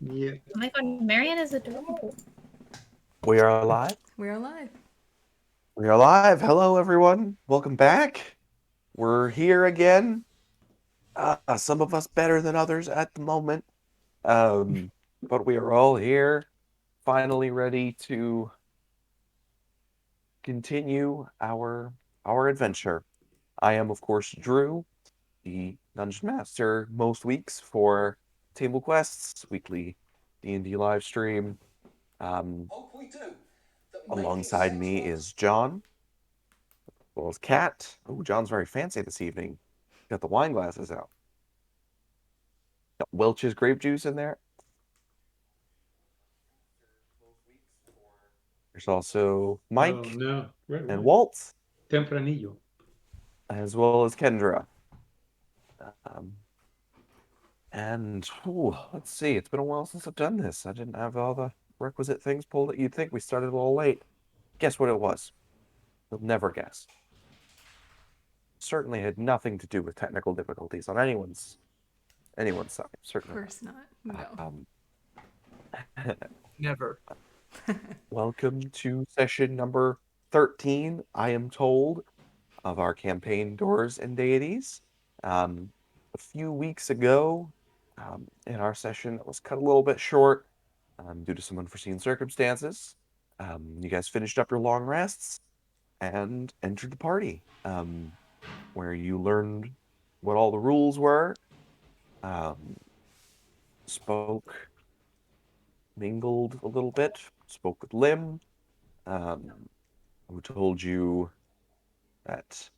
Yeah. Oh my god, Marianne is adorable. We are alive. We're alive. We are alive. Hello, everyone. Welcome back. We're here again. Some of us better than others at the moment. But we are all here, finally ready to continue our adventure. I am, of course, Drew, the Dungeon Master, most weeks for Table Quests, weekly D&D live stream. Alongside me is John, as well as Kat. Oh, John's very fancy this evening. Got the wine glasses out. Got Welch's grape juice in there. There's also Mike Oh no, red and wine. Walt, Tempranillo. as well as Kendra. Let's see. It's been a while since I've done this. I didn't have all the requisite things pulled. You'd think we started a little late. Guess what it was? You'll never guess. Certainly had nothing to do with technical difficulties on anyone's side. Of Certainly course not. not. No. Never. Welcome to session number 13, I am told, of our campaign Doors and Deities. A few weeks ago, in our session, it was cut a little bit short due to some unforeseen circumstances. You guys finished up your long rests and entered the party, where you learned what all the rules were, spoke, mingled a little bit, spoke with Lim, who told you that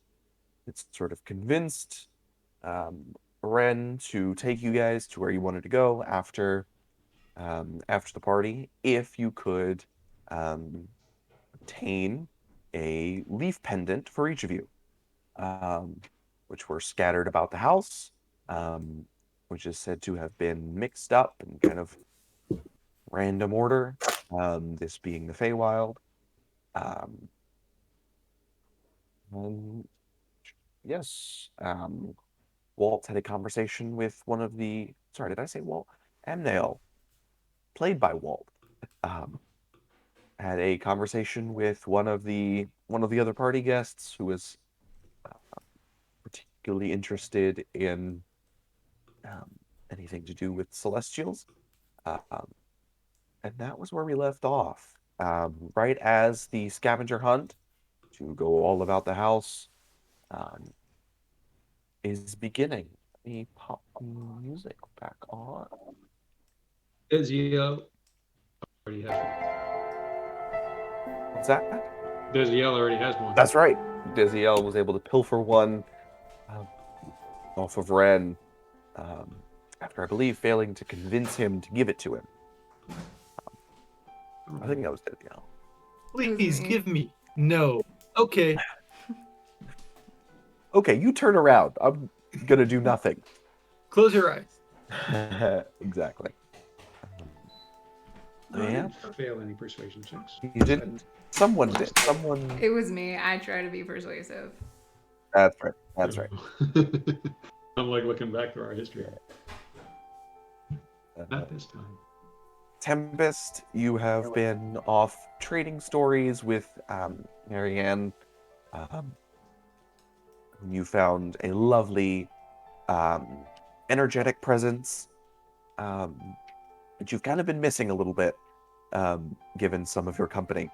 it's sort of convinced Ren to take you guys to where you wanted to go after the party, if you could obtain a leaf pendant for each of you, which were scattered about the house, which is said to have been mixed up in kind of random order, this being the Feywild. And yes, Walt had a conversation with one of the. Sorry, did I say Walt? Amnail, played by Walt, had a conversation with one of the other party guests who was particularly interested in anything to do with Celestials, and that was where we left off. Right as the scavenger hunt to go all about the house is beginning. Let me pop music back on. Desiel already has What's that? one. Desiel already has one. That's right. Desiel was able to pilfer one off of Ren after, I believe, failing to convince him to give it to him. I think that was Desiel. Please me. give me. No. Okay. Okay, you turn around. I'm gonna do nothing. Close your eyes. Exactly. No, I Yeah. didn't fail any persuasion checks. You didn't. Someone did. Someone. It was me. I try to be persuasive. That's right. That's right. I'm like looking back through our history. Not this time. Tempest, you have been off trading stories with Marianne. You found a lovely, energetic presence that you've kind of been missing a little bit, given some of your company.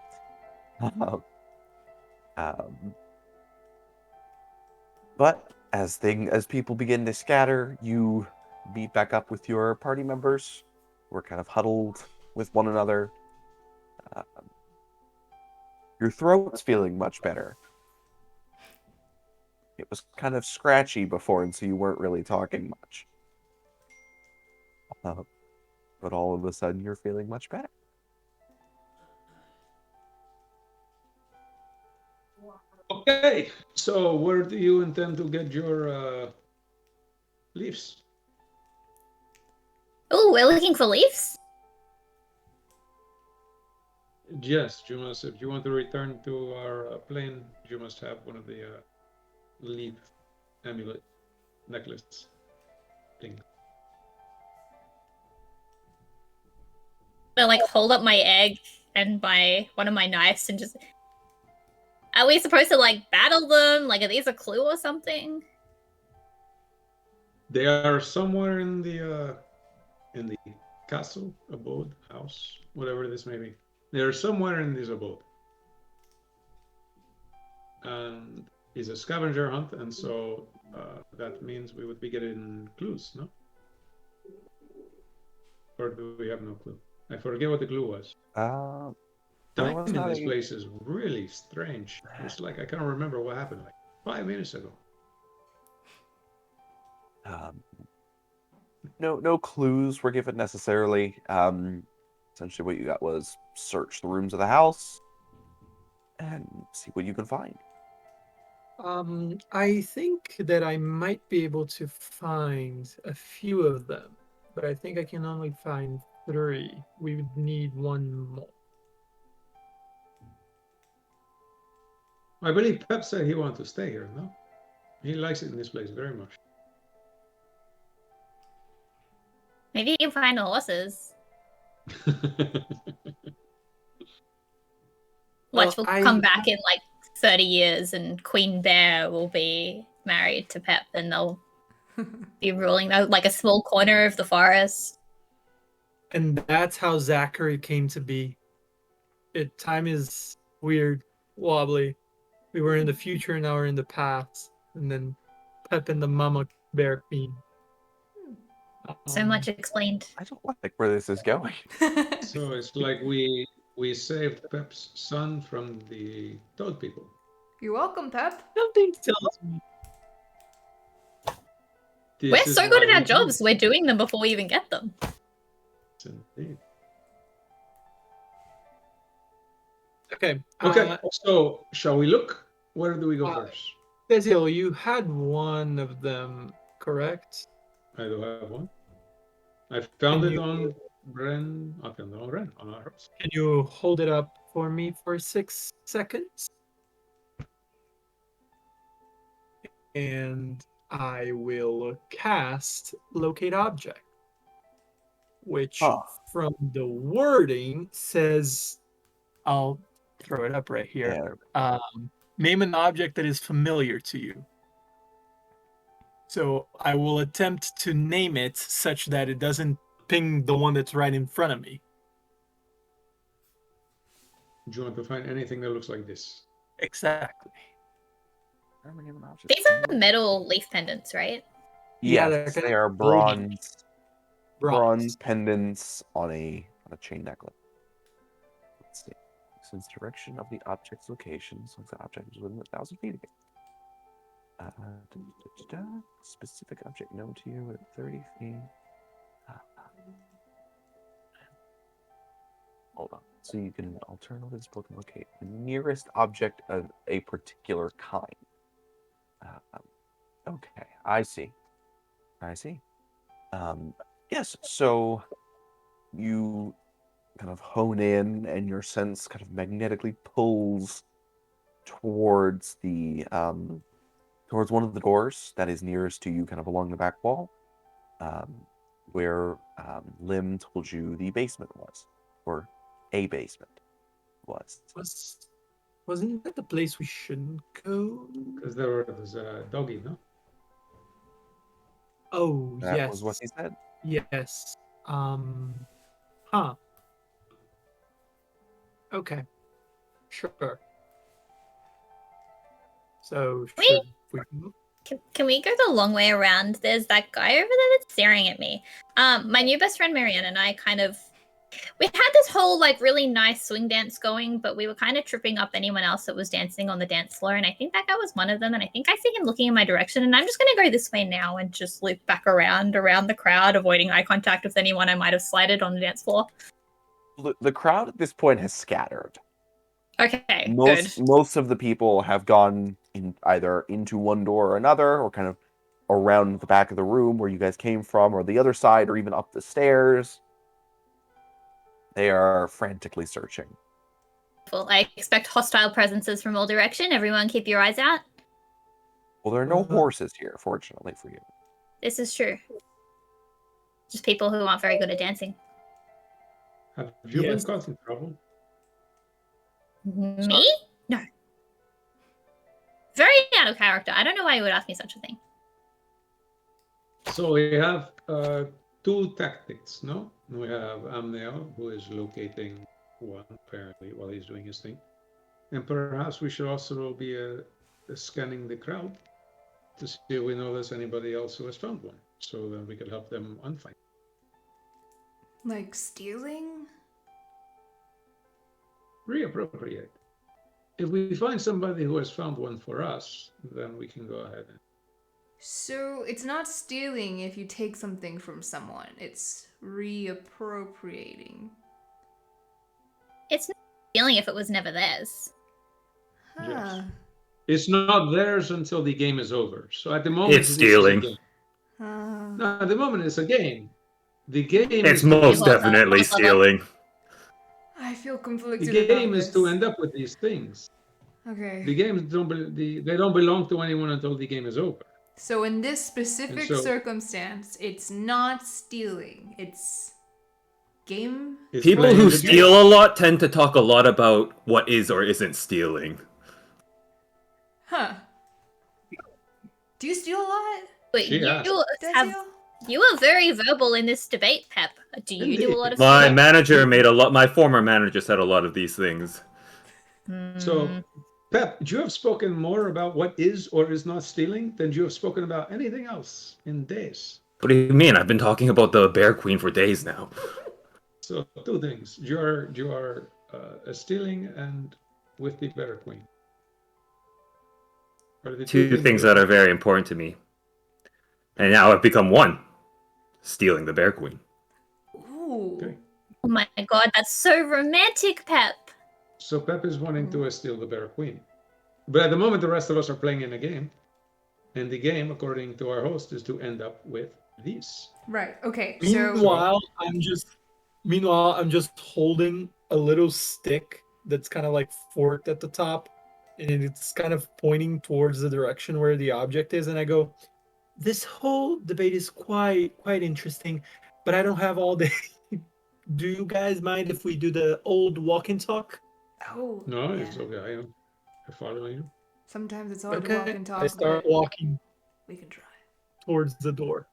But as people begin to scatter, you meet back up with your party members. We're kind of huddled with one another. Your throat's feeling much better. It was kind of scratchy before, and so you weren't really talking much. But all of a sudden, you're feeling much better. Okay, so where do you intend to get your leaves? Oh, we're looking for leaves? Yes, you must. If you want to return to our plane, you must have one of the leaf amulet necklace thing. I like hold up my egg and one of my knives and just. Are we supposed to like battle them? Like, are these a clue or something? They are somewhere in the castle, abode, house, whatever this may be. They are somewhere in this abode. And it's a scavenger hunt, and so that means we would be getting clues, no? Or do we have no clue? I forget what the clue was. There Time was in not this a place is really strange. It's like I can't remember what happened like 5 minutes ago. no clues were given necessarily. Essentially, what you got was search the rooms of the house and see what you can find. I think that I might be able to find a few of them, but I think I can only find 3. We would need 1 more. I believe Pep said he wanted to stay here, no? He likes it in this place very much. Maybe you can find the horses. Watch, we'll come back in like 30 years and Queen Bear will be married to Pep and they'll be ruling like a small corner of the forest. And that's how Zachary came to be. Time is weird, wobbly. We were in the future, now we're in the past. And then Pep and the Mama Bear Queen. So much explained. I don't like where this is going. So it's like we saved Pep's son from the toad people. You're welcome, Pep. Something tells me. This We're is so good why at our we do jobs, we're doing them before we even get them. this, indeed. Okay. Okay, so shall we look? Where do we go first? Cecil, you had 1 of them, correct? I do have one. I found Can it you- on Ren. I found it on Ren, on our house. Can you hold it up for me for 6 seconds? And I will cast Locate Object, which from the wording says, I'll throw it up right here. Name an object that is familiar to you. So I will attempt to name it such that it doesn't ping the one that's right in front of me. Do you want to find anything that looks like this? Exactly. These are metal leaf pendants, right? Yes, they are bronze pendants on a chain necklace. Let's see. Since direction of the object's location, so the object is within 1,000 feet again. Specific object known to you at 30 feet. Hold on. So you can alternatively locate the nearest object of a particular kind. Okay, I see. Yes, so you kind of hone in and your sense kind of magnetically pulls towards the towards one of the doors that is nearest to you, kind of along the back wall, where Lim told you the basement was, or a basement was. Wasn't that the place we shouldn't go? Because there was a doggy, no? Oh, That yes. was what he said. Yes. Okay. Sure. So should we? Can we go the long way around? There's that guy over there that's staring at me. My new best friend Marianne and I we had this whole like really nice swing dance going, but we were kind of tripping up anyone else that was dancing on the dance floor, and I think that guy was one of them, and I think I see him looking in my direction, and I'm just gonna go this way now and just loop back around the crowd, avoiding eye contact with anyone I might have slighted on the dance floor. The crowd at this point has scattered. Okay, Most good. most of the people have gone in either into one door or another, or kind of around the back of the room where you guys came from, or the other side, or even up the stairs. They are frantically searching. Well, I expect hostile presences from all direction. Everyone keep your eyes out. Well, there are no horses here, fortunately for you. This is true. Just people who aren't very good at dancing. Have you been Yes. caught in trouble? Me? No. Very out of character. I don't know why you would ask me such a thing. So we have two tactics, no? We have Amneo, who is locating one, apparently, while he's doing his thing. And perhaps we should also be scanning the crowd to see if we know there's anybody else who has found one, so then we could help them unfind. Like stealing? Reappropriate. If we find somebody who has found one for us, then we can go ahead and... So it's not stealing if you take something from someone. It's reappropriating. It's not stealing if it was never theirs. Huh. Yes. It's not theirs until the game is over. So at the moment, It's stealing. No, at the moment it's a game. The game It's is most Hold on, definitely hold on. stealing. I feel the conflicted game about is this. to end up with these things. Okay. The games they don't belong to anyone until the game is over. So in this specific And so- circumstance, it's not stealing. It's game. It's People playing who the game. steal a lot tend to talk a lot about what is or isn't stealing. Huh. Do you steal a lot? Wait, She has. Dezio? you are very verbal in this debate, Pep. Do you do a lot of My stealing? manager made a lot. My former manager said a lot of these things. So, Pep, you have spoken more about what is or is not stealing than you have spoken about anything else in days. What do you mean? I've been talking about the Bear Queen for days now. So two things: you are stealing and with the Bear Queen. Are the Two things that are very important to me. And now I've become one. Stealing the Bear Queen. Ooh. Okay. Oh my god, that's so romantic, Pep. So Pep is wanting to steal the Bear Queen, but at the moment the rest of us are playing in a game, and the game, according to our host, is to end up with these. Right. Okay. So Meanwhile, I'm just holding a little stick that's kind of like forked at the top, and it's kind of pointing towards the direction where the object is. And I go, "This whole debate is quite interesting, but I don't have all day. Do you guys mind if we do the old walk and talk?" oh No, yeah. it's okay. I follow you. Sometimes it's hard to walk Okay. and talk. I start but walking we can try. towards the door.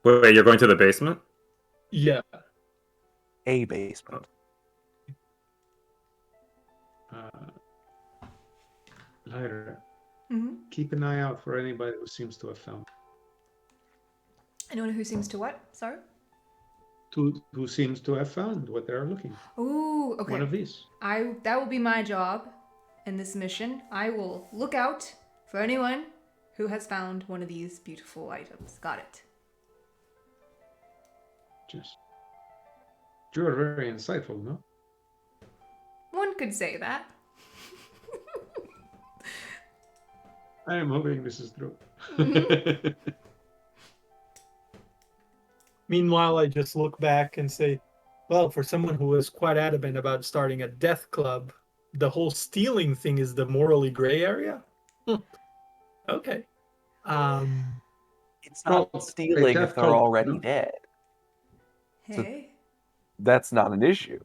Wait, you're going to the basement? Yeah. A basement. Lyra, Mm-hmm. keep an eye out for anybody who seems to have found. Anyone who seems to what? Sorry. Who seems to have found what they're looking for. Ooh. Okay. One of these. That will be my job in this mission. I will look out for anyone who has found one of these beautiful items. Got it. Just. You're very insightful, no? One could say that. I am hoping this is true. Meanwhile, I just look back and say, well, for someone who was quite adamant about starting a death club, the whole stealing thing is the morally gray area? Okay. It's not Well, stealing death if they're cult, already no? dead. Hey. That's not an issue.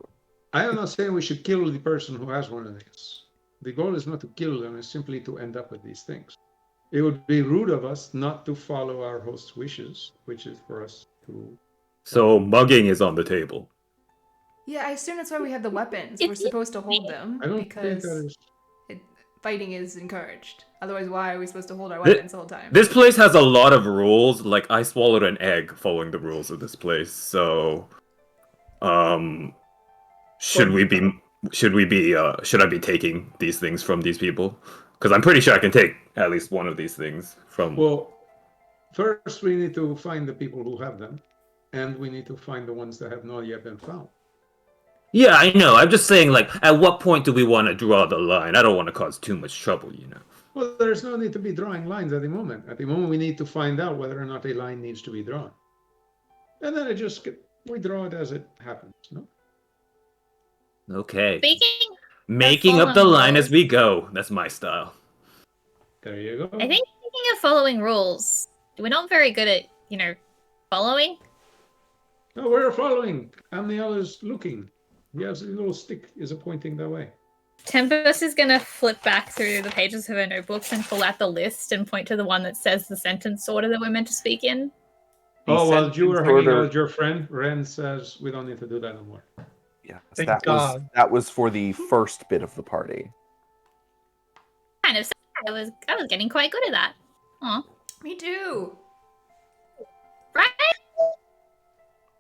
I am not saying we should kill the person who has one of these. The goal is not to kill them, it's simply to end up with these things. It would be rude of us not to follow our host's wishes, which is for us to... So mugging is on the table. Yeah, I assume that's why we have the weapons. If We're you- supposed to hold them I don't think because that is... fighting is encouraged. Otherwise, why are we supposed to hold our Thi- weapons the whole time? This place has a lot of rules. Like, I swallowed an egg following the rules of this place. So, should I be taking these things from these people? Because I'm pretty sure I can take at least one of these things from... Well, first we need to find the people who have them, and we need to find the ones that have not yet been found. Yeah, I know. I'm just saying, like, at what point do we want to draw the line? I don't want to cause too much trouble, you know. Well, there's no need to be drawing lines at the moment. At the moment, we need to find out whether or not a line needs to be drawn. And then we draw it as it happens, no? Okay. Speaking, Making up the following line as rules. we go. That's my style. There you go. I think speaking of following rules, we're not very good at, following. No, we're following. Amniel is looking. He has a little stick is pointing that way. Tempest is going to flip back through the pages of her notebooks and pull out the list and point to the one that says the sentence order that we're meant to speak in. The Oh, while you were sentence hanging out order- with your friend, Ren says we don't need to do that anymore. Yes, Thank that God. was for the first bit of the party. Kind of. I was getting quite good at that. Aw. Me too. Right?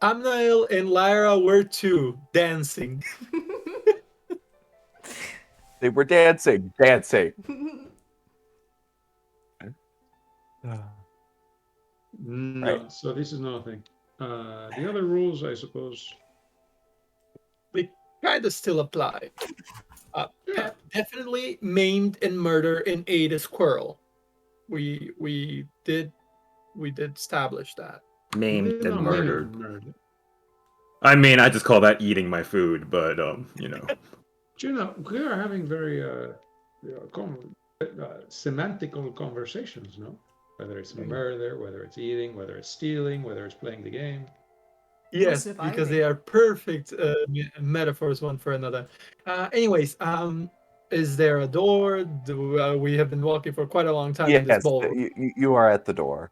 Amnail and Lyra were too dancing. They were dancing. No, Right. so this is nothing. The other rules, I suppose. They kind of still apply. Yeah. Pep definitely maimed and murder and ate a squirrel. We did establish that. Maimed No, and murdered. murdered. I mean, I just call that eating my food, but you know. Do you know, we are having very semantical conversations, no? Whether it's murder, whether it's eating, whether it's stealing, whether it's playing the game. Yes, surviving. because they are perfect metaphors one for another. Anyways, is there a door? We have been walking for quite a long time in this Yes, ballroom. you are at the door.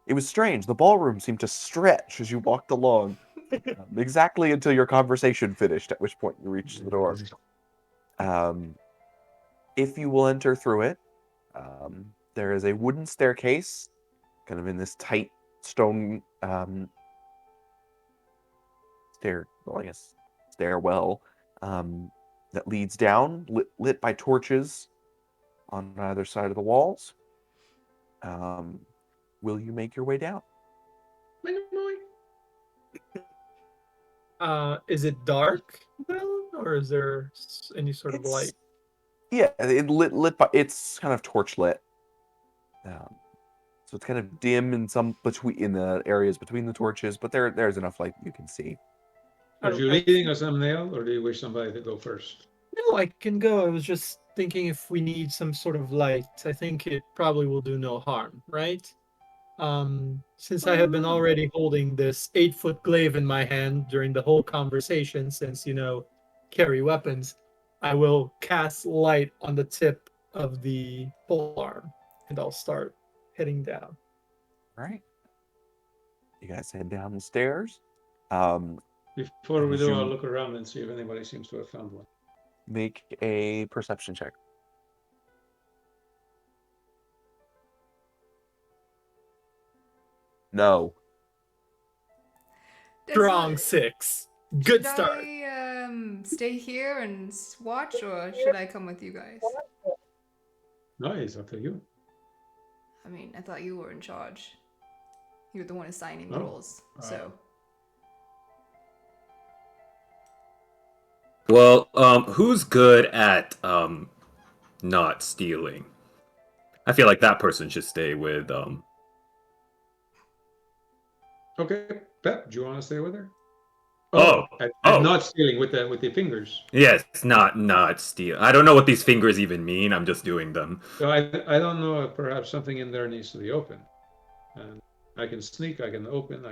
It was strange. The ballroom seemed to stretch as you walked along, exactly until your conversation finished, at which point you reached the door. If you will enter through it, there is a wooden staircase, kind of in this tight stone stairwell that leads down, lit by torches on either side of the walls. Will you make your way down? Is it dark then, or is there any sort of light? Yeah, it lit by. It's kind of torch lit. So it's kind of dim in the areas between the torches, but there's enough light you can see. Are you leading us, Amnail, or do you wish somebody to go first? No, I can go. I was just thinking if we need some sort of light. I think it probably will do no harm, right? Since I have been already holding this 8-foot glaive in my hand during the whole conversation, since, carry weapons, I will cast light on the tip of the polearm, and I'll start heading down. All right. You guys head down the stairs. Before we As do, I'll you- look around and see if anybody seems to have found one. Make a perception check. No. Strong 6. Good start. Should I stay here and watch, or should I come with you guys? No, it's up to you. I mean, I thought you were in charge. You were the one assigning the Oh, roles, so. Well, who's good at not stealing? I feel like that person should stay with Okay, Pep, do you want to stay with her? Oh, at oh. Not stealing with the fingers. Yes, not steal. I don't know what these fingers even mean. I'm just doing them. So I don't know. Perhaps something in there needs to be open, and I can sneak, I can open,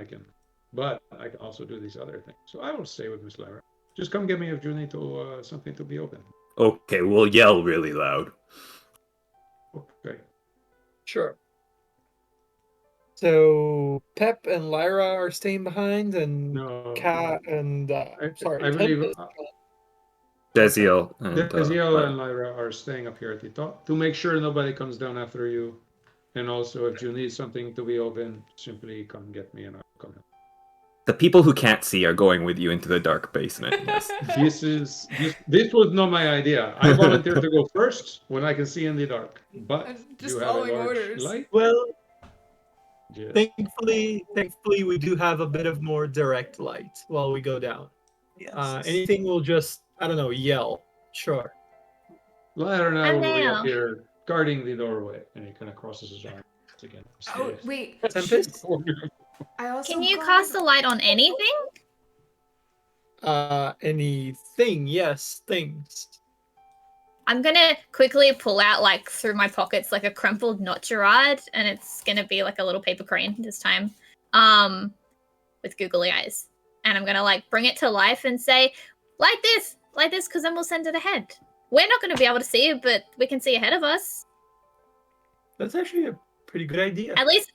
but I can also do these other things. So I will stay with Miss Lyra. Just come get me if you need to something to be open. Okay, we'll yell really loud. Okay. Sure. So Pep and Lyra are staying behind, and No. Kat and I Tempest. believe Deziel and Deziel and Lyra are staying up here at the top to make sure nobody comes down after you. And also, if you need something to be open, simply come get me and I'll come in. the people who can't see are going with you into the dark basement. Yes. This was not my idea. I volunteered to go first when I can see in the dark. But Just you have a following large orders. light. Well, Yeah. thankfully, we do have a bit of more direct light while we go down. Yes. Anything will just, I don't know, yell. Sure. Lyra and I will be up Amnail. here guarding the doorway, and he kind of crosses his arms again. Oh, wait. Tempest? I also Can you got- cast a light on anything? Anything, yes, things. I'm gonna quickly pull out through my pockets a crumpled notcherad, and it's gonna be a little paper crane this time. with googly eyes. And I'm gonna like bring it to life and say, like this, because then we'll send it ahead. We're not gonna be able to see it, but we can see ahead of us. That's actually a pretty good idea. At least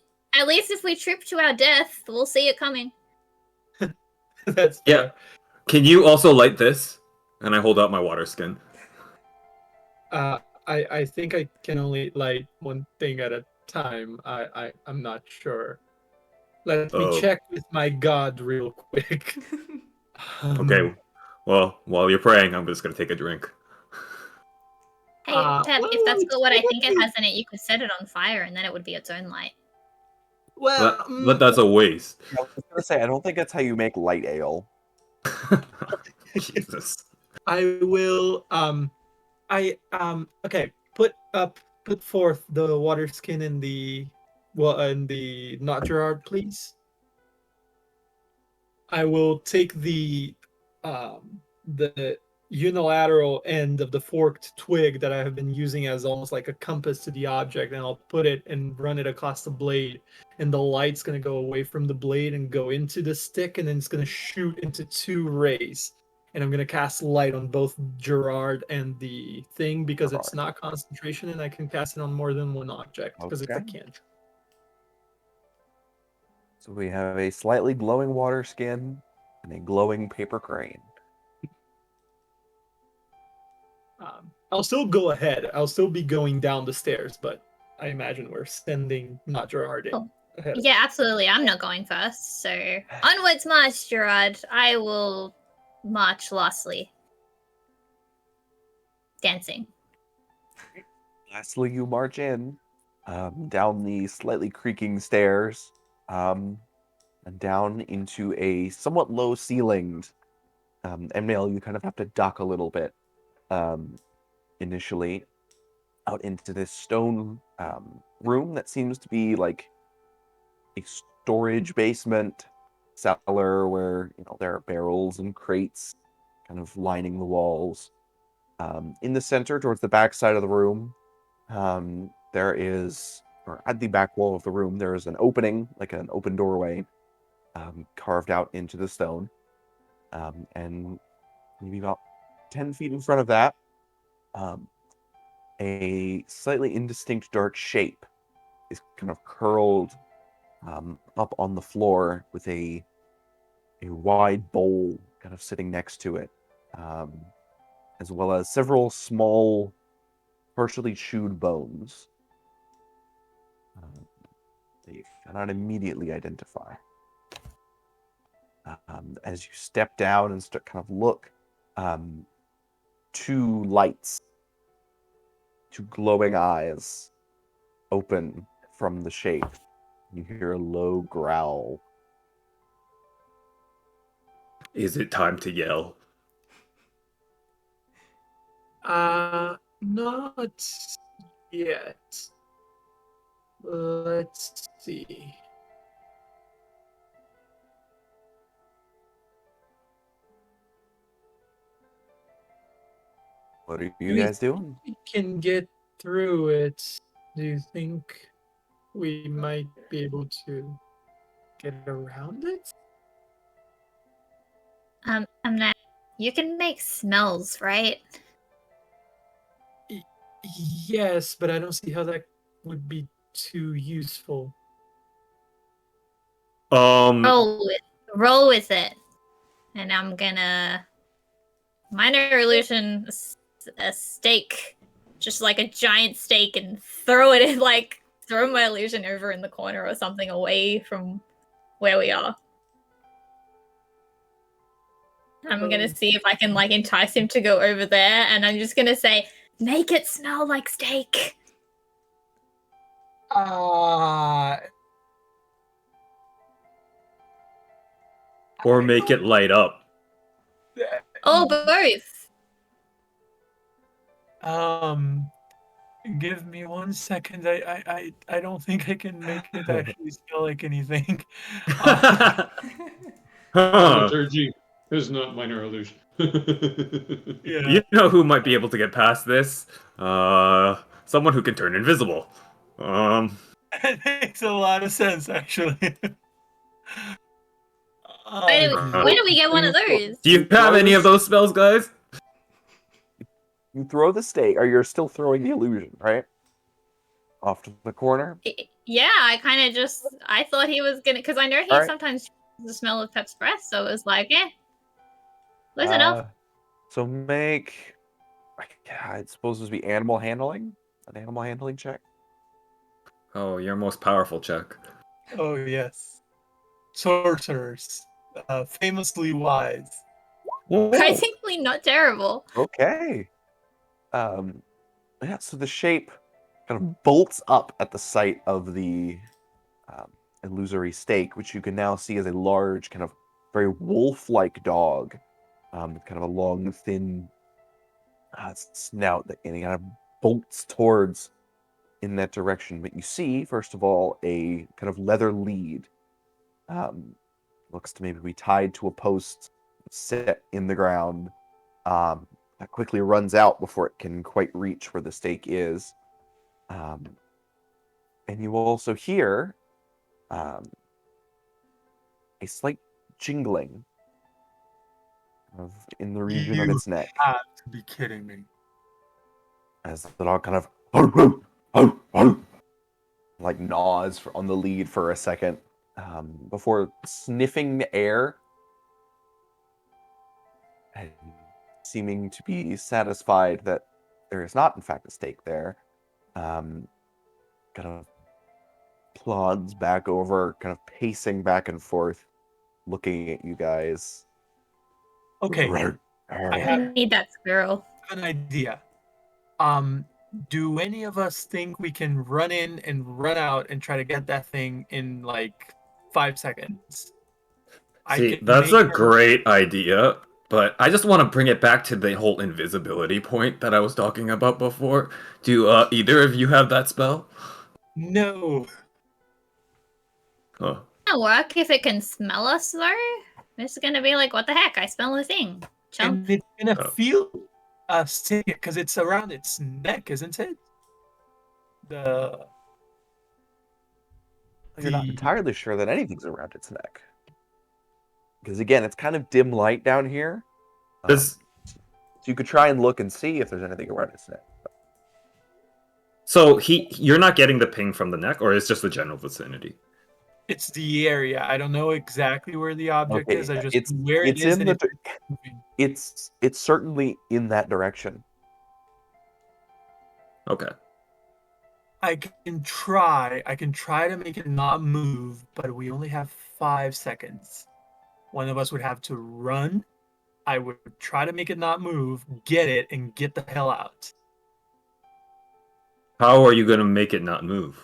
if we trip to our death, we'll see it coming. That's Yeah. Can you also light this? And I hold out my water skin. I think I can only light one thing at a time. I'm not sure. Let me check with my god real quick. Okay. Well, while you're praying, I'm just gonna take a drink. Hey, Pep, if that's got what I think it has in it, you could set it on fire and then it would be its own light. Well, but that's a waste. I was gonna say, I don't think that's how you make light ale. Jesus. I will. Okay. Put forth the water skin in the not Gerard, please. I will take the unilateral end of the forked twig that I have been using as almost like a compass to the object, and I'll put it and run it across the blade, and the light's going to go away from the blade and go into the stick, and then it's going to shoot into 2 rays, and I'm going to cast light on both Gerard and the thing because it's not concentration, and I can cast it on more than one object because it's a cantrip. So we have a slightly glowing water skin and a glowing paper crane. I'll still go ahead. I'll still be going down the stairs, but I imagine we're sending not Gerard in. Ahead. Yeah, absolutely. I'm not going first. So onwards march, Gerard. I will march lastly. Dancing. Lastly, you march in down the slightly creaking stairs and down into a somewhat low-ceilinged Emmail. You kind of have to duck a little bit initially out into this stone room that seems to be like a storage basement cellar where there are barrels and crates kind of lining the walls. In the center, towards the back side of the room, there is, or at the back wall of the room, there is an opening, like an open doorway, carved out into the stone. And maybe about 10 feet in front of that, a slightly indistinct dark shape is kind of curled up on the floor with a wide bowl kind of sitting next to it, as well as several small, partially chewed bones that you cannot immediately identify. As you step down and start kind of look, 2 lights, 2 glowing eyes open from the shape. You hear a low growl. Is it time to yell? Not yet. Let's see. What are you guys doing? We can get through it. Do you think we might be able to get around it? I'm not. You can make smells, right? Yes, but I don't see how that would be too useful. Roll with it. And I'm gonna minor illusion a stake, just like a giant stake, and throw it in, like throw my illusion over in the corner or something away from where we are. I'm gonna see if I can like entice him to go over there, and I'm just gonna say, make it smell like steak. Or make it light up. Oh, both. Give me 1 second. I don't think I can make it actually smell like anything. Liturgy is not minor illusion. Yeah. You know who might be able to get past this? Someone who can turn invisible. That makes a lot of sense, actually. Where do we get one of those? Do you have any of those spells, guys? You throw the stake, or you're still throwing the illusion, right? Off to the corner. Yeah, I kind of I thought he was gonna, because I know he All right. sometimes the smell of Pep's breath, so it was like, close enough. So make, I suppose this would be animal handling, an animal handling check. Oh, your most powerful check. Oh yes, sorcerers, famously wise. Surprisingly not terrible. Okay. Yeah. So the shape kind of bolts up at the sight of the illusory stake, which you can now see as a large, kind of very wolf-like dog, with kind of a long, thin snout that and he kind of bolts towards in that direction. But you see, first of all, a kind of leather lead. Looks to maybe be tied to a post set in the ground. That quickly runs out before it can quite reach where the stake is. And you will also hear a slight jingling in the region of You its neck. have to be kidding me. As the dog kind of like gnaws on the lead for a second before sniffing the air and seeming to be satisfied that there is not, in fact, a stake there. Kind of plods back over, kind of pacing back and forth, looking at you guys. Okay, I need that squirrel. an idea. Do any of us think we can run in and run out and try to get that thing in like 5 seconds? See, that's a great idea, but I just want to bring it back to the whole invisibility point that I was talking about before. Do either of you have that spell? No. Huh. It'll work if it can smell us though. It's gonna be like, what the heck? I smell a thing. Chump. And it's gonna feel us take it because it's around its neck, isn't it? You're not entirely sure that anything's around its neck. Because again, it's kind of dim light down here. So you could try and look and see if there's anything around its neck. So you're not getting the ping from the neck, or it's just the general vicinity? It's the area. I don't know exactly where the object is. I just where it's it is. in the. It's certainly in that direction. Okay. I can try to make it not move, but we only have 5 seconds. One of us would have to run. I would try to make it not move, get it, and get the hell out. How are you going to make it not move?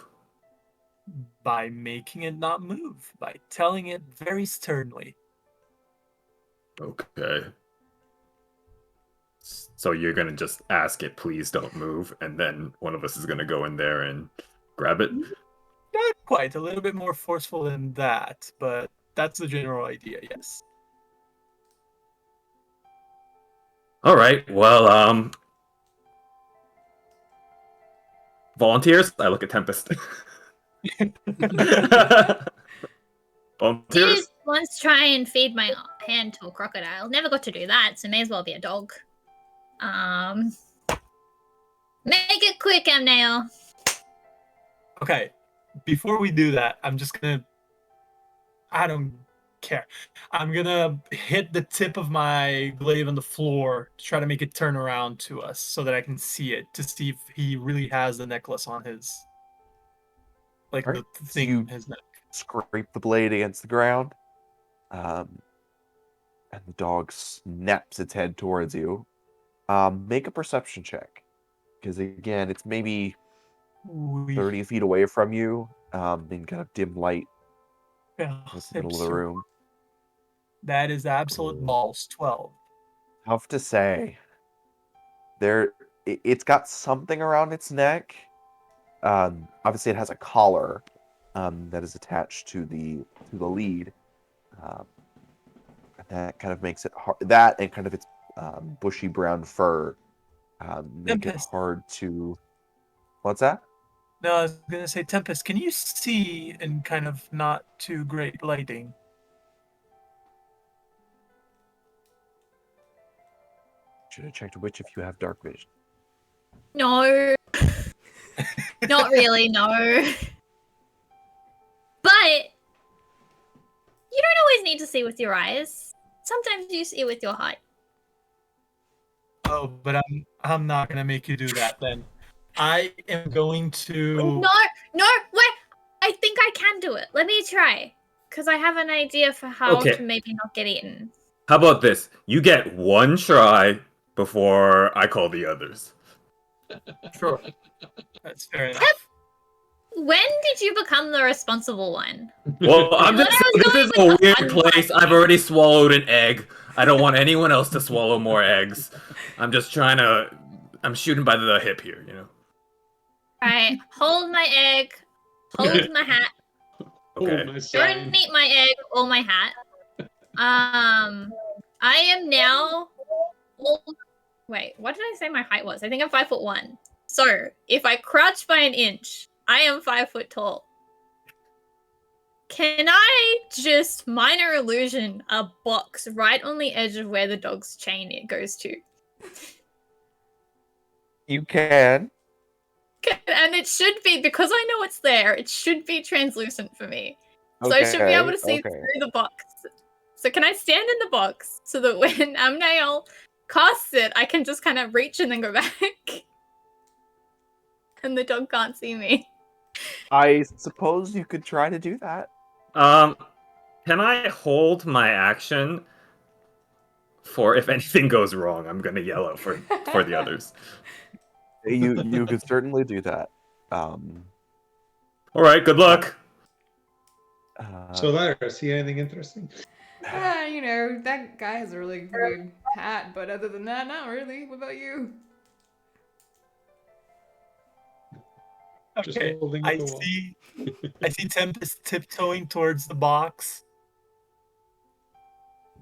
By making it not move. By telling it very sternly. Okay. So you're going to just ask it, please don't move, and then one of us is going to go in there and grab it? Not quite. A little bit more forceful than that, but that's the general idea, yes. All right. Well, volunteers? I look at Tempest. Volunteers? Did once try and feed my hand to a crocodile. Never got to do that, so may as well be a dog. Make it quick, Amnail. Okay. Before we do that, I'm just gonna... I don't care. I'm gonna hit the tip of my glaive on the floor to try to make it turn around to us so that I can see it, to see if he really has the necklace on his... Like, the thing on his neck. Scrape the blade against the ground, and the dog snaps its head towards you. Make a perception check, because again, it's maybe 30 feet away from you, in kind of dim light in the middle of the room. That is absolute balls. 12. Tough to say. It's got something around its neck. Obviously, it has a collar that is attached to the lead. That kind of makes it hard. That and kind of its bushy brown fur make it hard to. What's that? No, I was gonna say, Tempest, can you see in kind of not too great lighting? Should have checked which if you have dark vision. No. Not really, no. But you don't always need to see with your eyes. Sometimes you see with your heart. Oh, but I'm not gonna make you do that then. I am going to. No, wait. I think I can do it. Let me try. Because I have an idea for how Okay. to maybe not get eaten. How about this? You get one try before I call the others. Sure. That's fair enough. When did you become the responsible one? Well, I'm just saying, this is a weird place. I've already swallowed an egg. I don't want anyone else to swallow more eggs. I'm just trying to... I'm shooting by the hip here, you know? Alright, hold my egg. Hold my hat. Okay. Oh, my sign. Don't eat my egg or my hat. I am now... Wait, what did I say my height was? I think I'm 5'1". So, if I crouch by an inch, I am 5 foot tall. Can I just minor illusion a box right on the edge of where the dog's chain it goes to? You can. And it should be, because I know it's there, it should be translucent for me. So I should be able to see through the box. So can I stand in the box so that when Amnail casts it, I can just kind of reach and then go back? And the dog can't see me. I suppose you could try to do that. Can I hold my action for if anything goes wrong? I'm gonna yell out for the others. You could certainly do that. All right, good luck. So, Lara, see anything interesting? You know, that guy has a really weird hat, but other than that, not really. What about you? Just Okay, holding I the wall. see Tempest tiptoeing towards the box.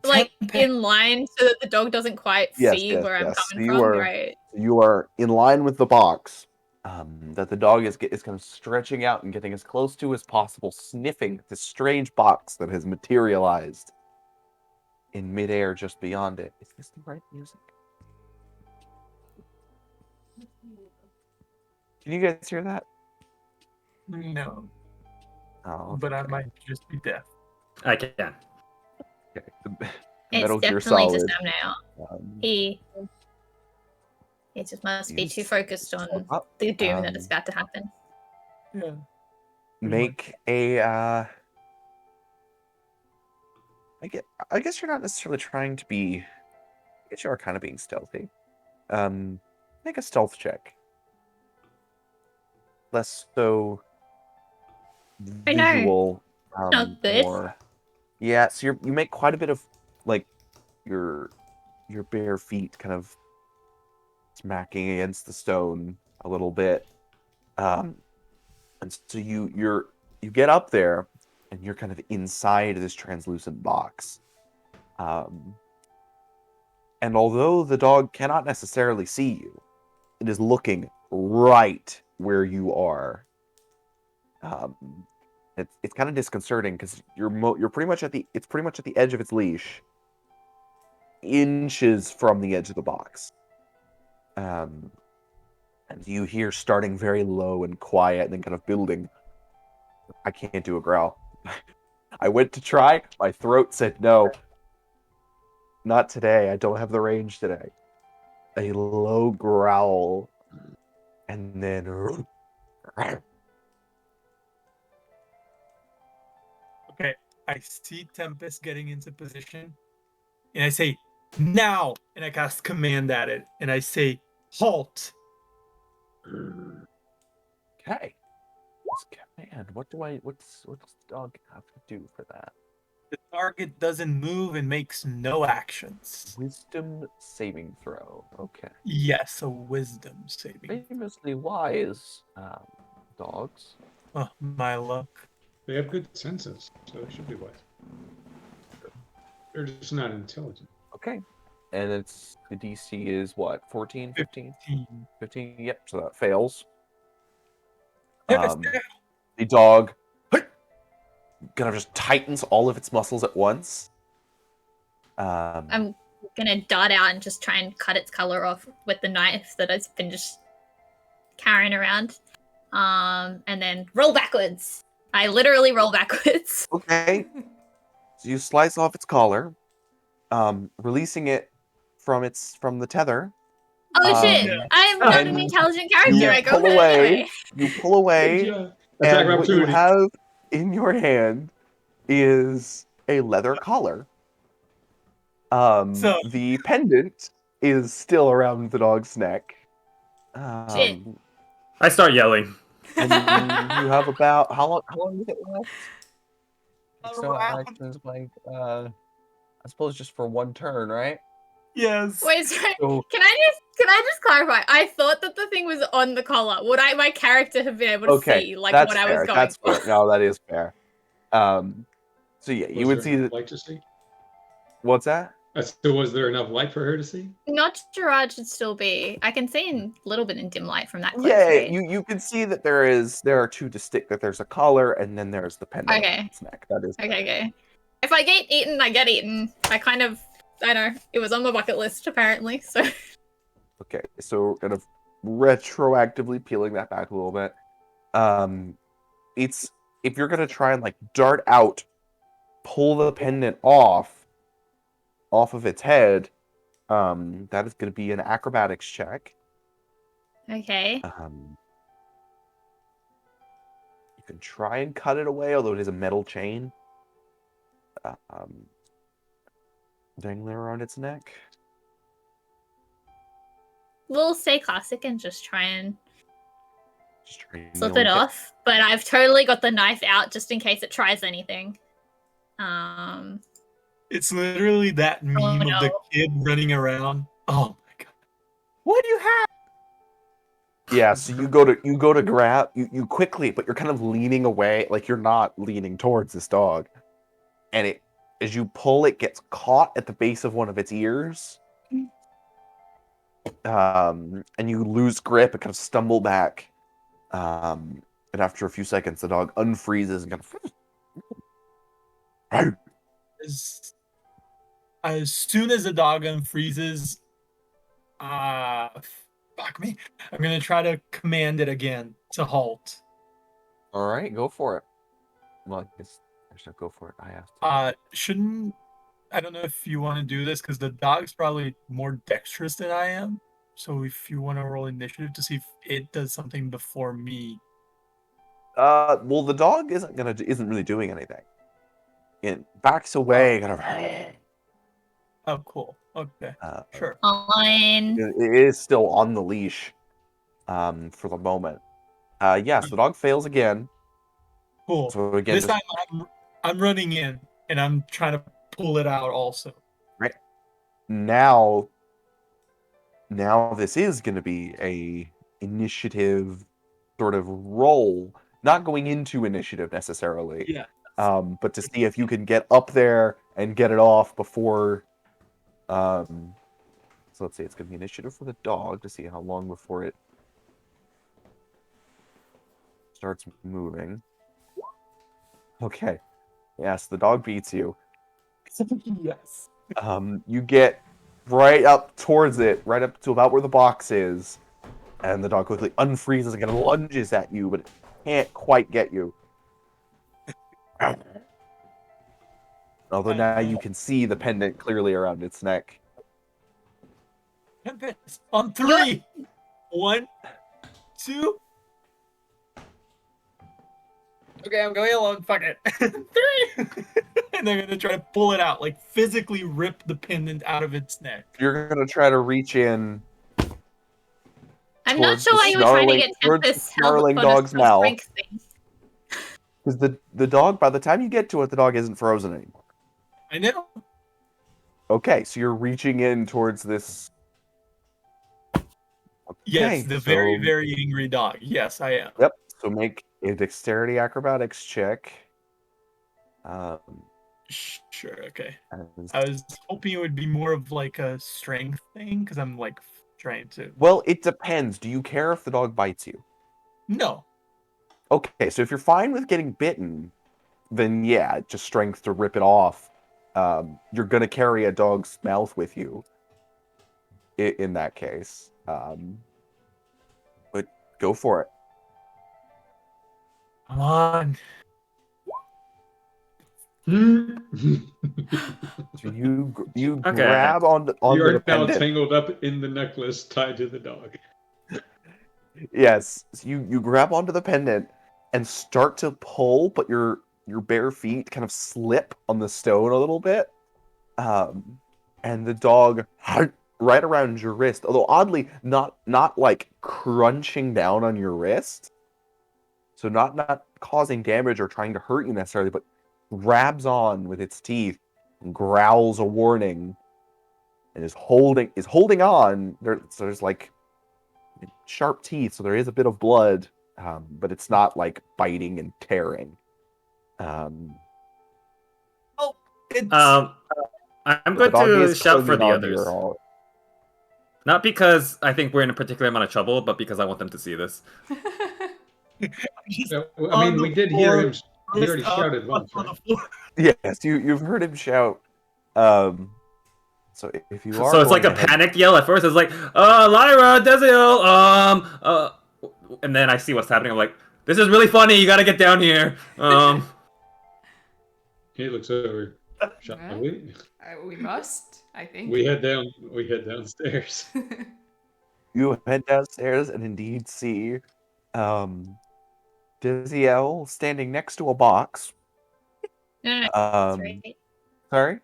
Like, Tempest- in line so that the dog doesn't quite see where I'm coming from, right? You are in line with the box. That the dog is kind of stretching out and getting as close to as possible, sniffing this strange box that has materialized in midair just beyond it. Is this the right music? Can you guys hear that? No, Oh, but I okay. might just be deaf. I can. Okay. The It's Metal Gear definitely Solid. just Amnail. He just must be too focused on the doom that is about to happen. Yeah. Make a I guess you're not necessarily trying to be, I guess you are kind of being stealthy. Make a stealth check. Less so I know. visual. Not good. More. Yeah, so you make quite a bit of like your bare feet kind of smacking against the stone a little bit. And so you get up there and you're kind of inside this translucent box. And although the dog cannot necessarily see you, it is looking right where you are. It's kind of disconcerting because you're pretty much at the edge of its leash, inches from the edge of the box. And you hear starting very low and quiet and then kind of building. I can't do a growl. I went to try, my throat said no. Not today, I don't have the range today. A low growl. And then... Okay, I see Tempest getting into position, and I say, now! And I cast command at it, and I say, halt! Okay. Man, what's the dog have to do for that? The target doesn't move and makes no actions. Wisdom saving throw. Okay. Yes, a wisdom saving. Famously wise dogs. Oh, my luck. They have good senses, so they should be wise. They're just not intelligent. Okay. And the DC is what? 14, 15? 15, yep, so that fails. The dog kind of just tightens all of its muscles at once. I'm gonna dart out and just try and cut its color off with the knife that I've been just carrying around. And then roll backwards. I literally roll backwards. Okay. So you slice off its collar, releasing it from the tether. Oh shit! I'm not an and intelligent character. I go pull for it away. anyway. You pull away, Good job. Attack and of what you opportunity. have in your hand is a leather collar. So- The pendant is still around the dog's neck. Shit. I start yelling. And you have about how long is it left? So Wow. actions like I suppose just for one turn, right? Yes. Wait, sorry. So Can I just clarify? I thought that the thing was on the collar. Would my character have been able to okay, see like that's what I fair. was going That's for? fair. No, that is fair. So yeah, you Was would there see enough that. light to see? What's that? So was there enough light for her to see? Not Gerard should still be. I can see a little bit in dim light from that close. Yeah, right? you can see that there are two distinct. That there's a collar and then there's the pendant Okay. on its neck. That is fair. Okay. If I get eaten, I get eaten. I know. It was on my bucket list apparently. So Okay, so kind of retroactively peeling that back a little bit. It's if you're gonna try and like dart out, pull the pendant off of its head, that is gonna be an acrobatics check. okay. You can try and cut it away, although it is a metal chain. Dangling around its neck. We'll stay classic and just try and Just try and slip yank it off. But I've totally got the knife out just in case it tries anything. It's literally that meme of the no. kid running around. Oh my god. What do you have? Yeah, so you go to grab you quickly, but you're kind of leaning away, like you're not leaning towards this dog. And it as you pull, it gets caught at the base of one of its ears. And you lose grip and kind of stumble back. And after a few seconds, the dog unfreezes and kind of As soon as the dog unfreezes, fuck me. I'm gonna try to command it again to halt. All right, go for it. Well, I guess I should go for it. I have to. I don't know if you want to do this because the dog's probably more dexterous than I am. So if you want to roll initiative to see if it does something before me. Well, the dog isn't really doing anything. It backs away, kind of. Oh, cool. Okay, sure. Fine. It is still on the leash, for the moment. Yes, the dog fails again. Cool. So again, This time I'm running in and I'm trying to pull it out also. Right. Now this is going to be a initiative sort of roll, not going into initiative necessarily. Yeah. But to see if you can get up there and get it off before. So let's see, it's going to be initiative for the dog to see how long before it starts moving. Okay. Yes, the dog beats you. Yes. You get right up towards it, right up to about where the box is, and the dog quickly unfreezes and kind of lunges at you, but it can't quite get you. Although now you can see the pendant clearly around its neck. Tempest on 3. 1, 2. Okay, I'm going alone. Fuck it. 3. And they're gonna try to pull it out, like physically rip the pendant out of its neck. You're gonna try to reach in. I'm not towards sure the why you were trying to get towards the Tempest held snarling up on a dog's mouth. strength thing. Because the dog, by the time you get to it, the dog isn't frozen anymore. I know. Okay, so you're reaching in towards this. Yes, Okay, the very, so- very angry dog. Yes, I am. Yep. So make a dexterity acrobatics check. Sure, okay. as- I was hoping it would be more of like a strength thing, because I'm like trying to. Well, it depends. Do you care if the dog bites you? No. Okay, so if you're fine with getting bitten, then yeah, just strength to rip it off. you're going to carry a dog's mouth with you in that case. But go for it. Come on. So you Okay. grab onto You're the now pendant. tangled up in the necklace tied to the dog. Yes, so you grab onto the pendant and start to pull, but your bare feet kind of slip on the stone a little bit. And the dog right around your wrist, although oddly not like crunching down on your wrist. So not causing damage or trying to hurt you necessarily, but grabs on with its teeth, and growls a warning, and is holding on. There's like sharp teeth, so there is a bit of blood, but it's not like biting and tearing. It's I'm going to shout for the others. Not because I think we're in a particular amount of trouble, but because I want them to see this. I mean, we did hear him. He already shouted once, right? Yes, you've heard him shout. So if you are, so it's like a panicked yell at first. It's like, Lyra, Desiel, and then I see what's happening. I'm like, this is really funny. You gotta get down here. He looks over. Shall we? We must, I think. We head downstairs. You head downstairs and indeed see Desiel standing next to a box. No, that's right. Sorry?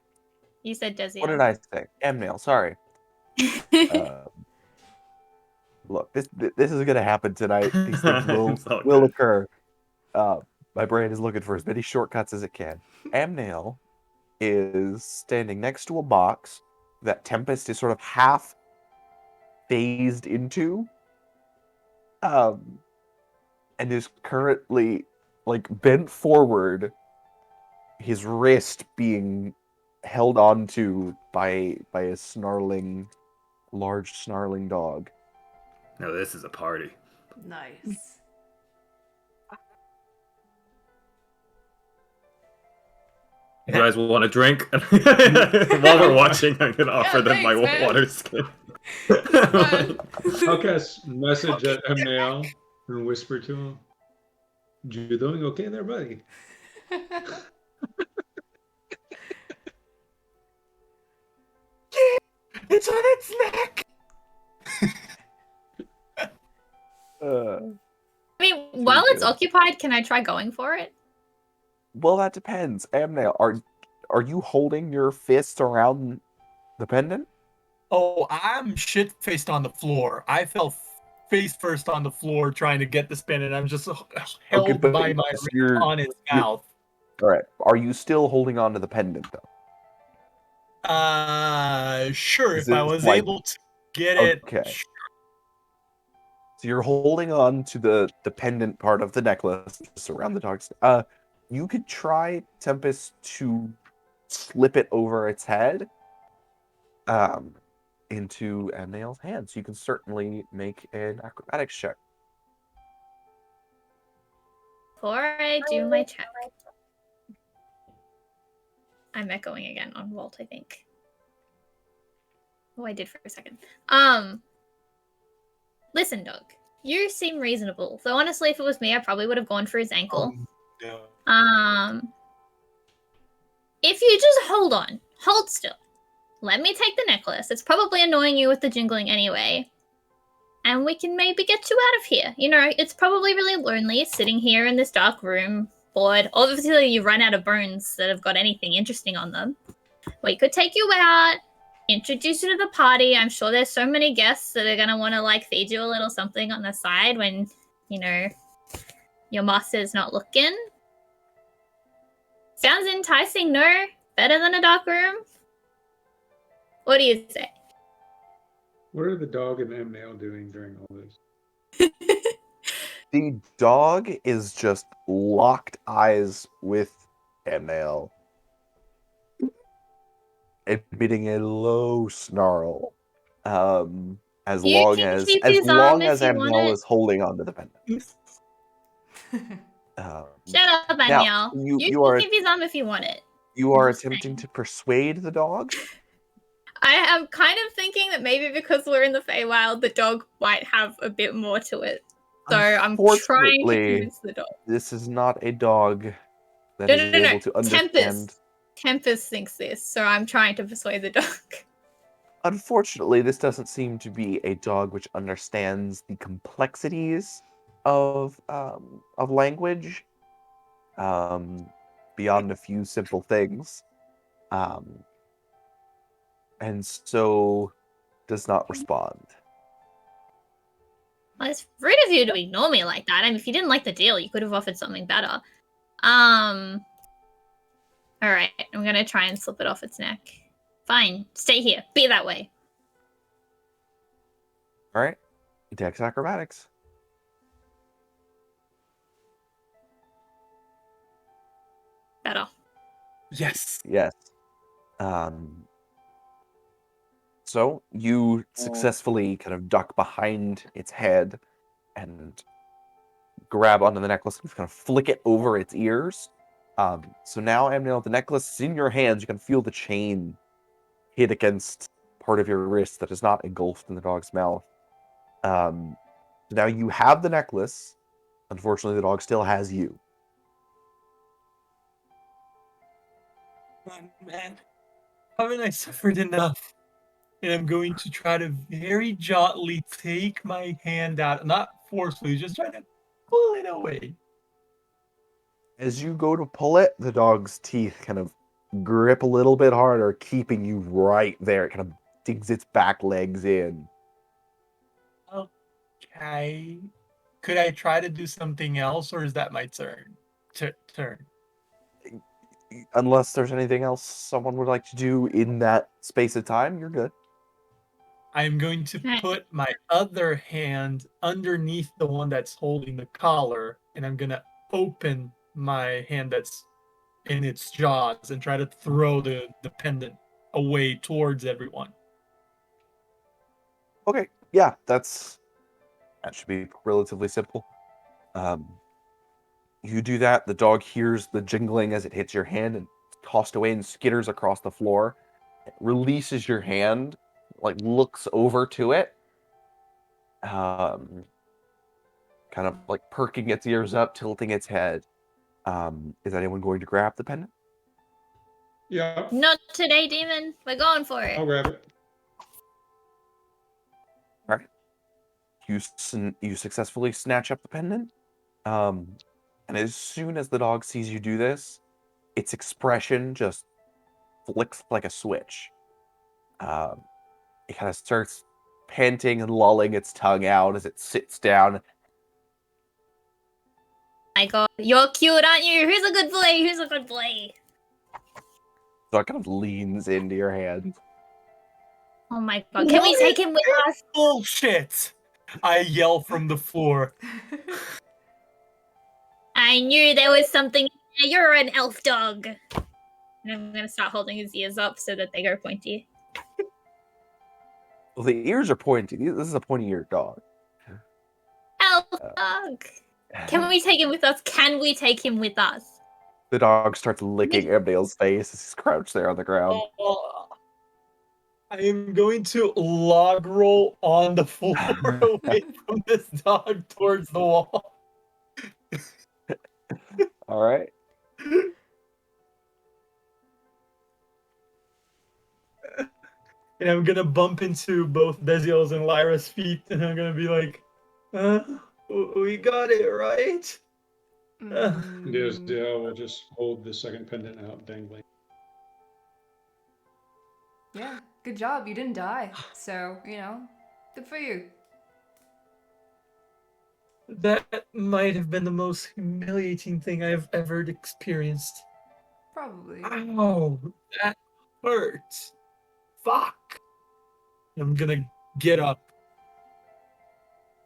You said Desiel. What did I say? Amnail, sorry. Look, this is gonna happen tonight. These things will occur. My brain is looking for as many shortcuts as it can. Amnail is standing next to a box that Tempest is sort of half phased into, and is currently like bent forward, his wrist being held onto by a large snarling dog. No, this is a party. Nice. You guys will want a drink? While we're watching, I'm going to offer them my water skin. I'll cast message at Emnael and whisper to him, "You doing okay there, buddy?" It's on its neck! I mean, while it's occupied, can I try going for it? Well, that depends. Amnail, are you holding your fists around the pendant? Oh, I'm shit-faced on the floor. I fell face first on the floor trying to get the spin, and I'm just held by my wrist on his mouth. All right. Are you still holding on to the pendant, though? Sure. If I was able to get it. Okay. Sure. So you're holding on to the pendant part of the necklace just around the dog's. You could try, Tempest, to slip it over its head into Amnail's hand. So you can certainly make an acrobatics check. Before I do my check, I'm echoing again on Walt, I think. Oh, I did for a second. Listen, Doug, you seem reasonable. Though honestly, if it was me, I probably would have gone for his ankle. No. If you just hold still. Let me take the necklace. It's probably annoying you with the jingling anyway. And we can maybe get you out of here. You know, it's probably really lonely sitting here in this dark room, bored. Obviously, you run out of bones that have got anything interesting on them. We could take you out, introduce you to the party. I'm sure there's so many guests that are going to want to, like, feed you a little something on the side when, you know, your master's not looking. Sounds enticing, no? Better than a dark room? What do you say? What are the dog and Amnail doing during all this? The dog is just locked eyes with Amnail, emitting a low snarl. As long as Amnail is holding onto the pendant. Shut up, Amnail. You can keep his arm if you want it. You are Nothing. attempting to persuade the dog? I am kind of thinking that maybe because we're in the Feywild, the dog might have a bit more to it. So I'm trying to Unfortunately, convince the dog. this is not a dog that No, is no, no, no. able to understand. Tempest thinks this, so I'm trying to persuade the dog. Unfortunately, this doesn't seem to be a dog which understands the complexities of language, beyond a few simple things, and so does not respond. Well, it's rude of you to ignore me like that. I mean, if you didn't like the deal, you could have offered something better. Alright, I'm gonna try and slip it off its neck. Fine, stay here. Be that way. All right, Dex acrobatics. Better. Yes. Yes. So you successfully kind of duck behind its head and grab onto the necklace and kind of flick it over its ears. So now, Amnil, the necklace is in your hands. You can feel the chain hit against part of your wrist that is not engulfed in the dog's mouth. Now you have the necklace. Unfortunately, the dog still has you. Oh, man, haven't I suffered enough? And I'm going to try to very gently take my hand out, not forcefully, just try to pull it away. As you go to pull it, the dog's teeth kind of grip a little bit harder, keeping you right there. It kind of digs its back legs in. Okay. Could I try to do something else, or is that my turn? Turn. Unless there's anything else someone would like to do in that space of time, you're good. I'm going to put my other hand underneath the one that's holding the collar, and I'm going to open my hand that's in its jaws and try to throw the pendant away towards everyone. Okay, yeah, that should be relatively simple. You do that, the dog hears the jingling as it hits your hand and tossed away and skitters across the floor. It releases your hand, like looks over to it, kind of like perking its ears up, tilting its head. Is anyone going to grab the pendant? Yeah, Not today, demon. We're going for it. I'll grab it. All right. You successfully snatch up the pendant. And as soon as the dog sees you do this, its expression just flicks like a switch. It kind of starts panting and lolling its tongue out as it sits down. My god, you're cute, aren't you? Who's a good boy? Who's a good boy? So it kind of leans into your hand. Oh my god, can we take him with us? Bullshit! I yell from the floor. I knew there was something in there. You're an elf dog. And I'm gonna start holding his ears up so that they go pointy. Well, the ears are pointy. This is a pointy-eared dog. Elf dog! Can we take him with us? Can we take him with us? The dog starts licking Abdale's face as he's crouched there on the ground. I am going to log roll on the floor away from this dog towards the wall. All right. And I'm gonna bump into both Beziel's and Lyra's feet, and I'm gonna be like, we got it, right? There's we'll just hold the second pendant out dangling. Yeah, good job. You didn't die. So, good for you. That might have been the most humiliating thing I've ever experienced. Probably. Ow, that hurts. Fuck. I'm gonna get up.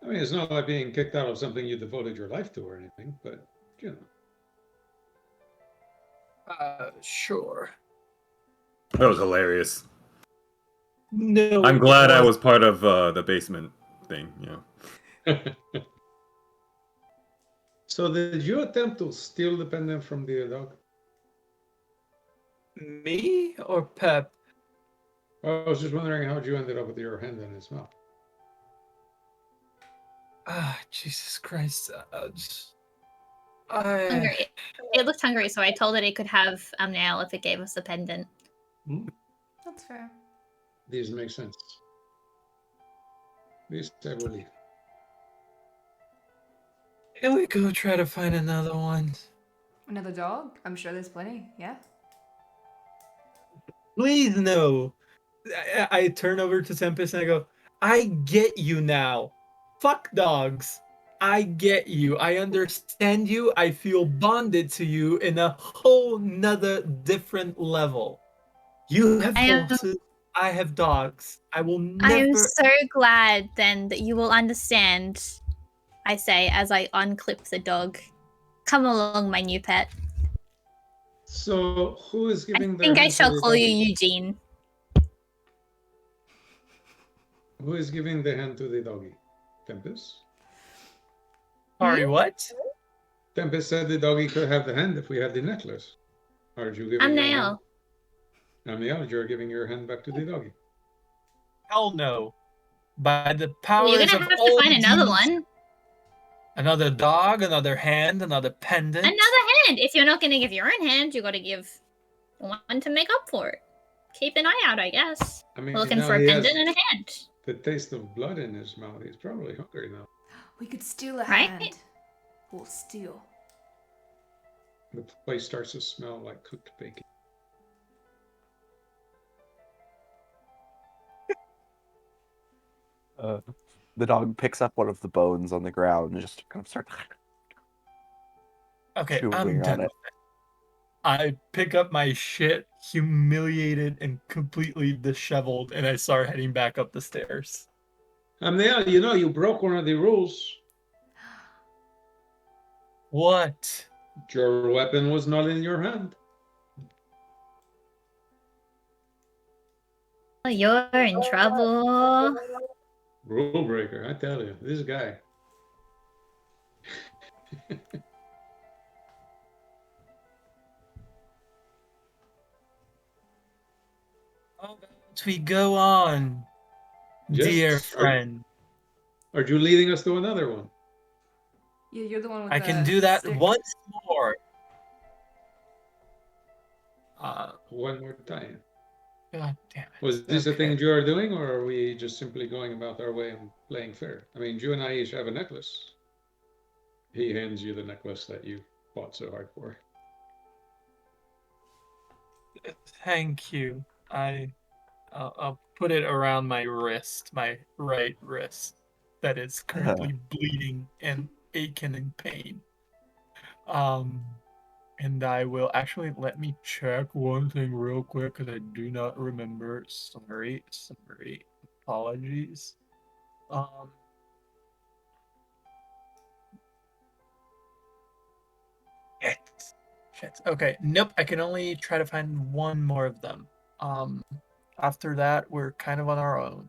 I mean, it's not like being kicked out of something you devoted your life to or anything, but, you know. Sure. That was hilarious. No. I'm glad I was part of the basement thing, So did you attempt to steal the pendant from the dog? Me or Pep? I was just wondering how you ended up with your hand in his mouth. Ah, Jesus Christ. Hungry. It looked hungry, so I told it could have nail if it gave us a pendant. That's fair. These make sense. These I believe. Can we go try to find another one? Another dog? I'm sure there's plenty. Yeah. Please no. I turn over to Tempest and I go, I get you now. Fuck dogs. I get you. I understand you. I feel bonded to you in a whole nother different level. You have horses. I have dogs. I will never. I am so glad then that you will understand, I say as I unclip the dog. Come along, my new pet. So who is giving I the think I hand to shall the call you doggy? Eugene. Who is giving the hand to the doggy? Tempest? Sorry, what? Tempest said the doggy could have the hand if we had the necklace. Are you giving I'm your hand? Nail. I'm Nail. You're giving your hand back to the doggy. Hell no. By the Well, powers you're gonna of have all to find another demons- one. Another dog, another hand, another pendant. Another hand. If you're not gonna give your own hand, you gotta give one to make up for it. Keep an eye out, I guess. I mean, We're looking now for a he has pendant and a hand. the taste of blood in his mouth. He's probably hungry now. We could steal a Right? hand. Or steal. The place starts to smell like cooked bacon. The dog picks up one of the bones on the ground and just kind of starts Okay, chewing I'm on done it. with it. I pick up my shit, humiliated and completely disheveled, and I start heading back up the stairs. Nail, you know, you broke one of the rules. What? Your weapon was not in your hand. Oh, you're in trouble. Rule breaker, I tell you, this guy. How about we go on, dear Yes. friend? Are you leading us to another one? Yeah, you're the one with I the can do that stick. once more. One more time. God damn it. Was this a Okay. thing you are doing, or are we just simply going about our way and playing fair? I mean, you and I each have a necklace. He hands you the necklace that you fought so hard for. Thank you. I'll put it around my wrist, my right wrist, that is currently bleeding and aching in pain. And I will actually let me check one thing real quick because I do not remember. Sorry, apologies. Shit. Okay, nope. I can only try to find one more of them. After that, we're kind of on our own.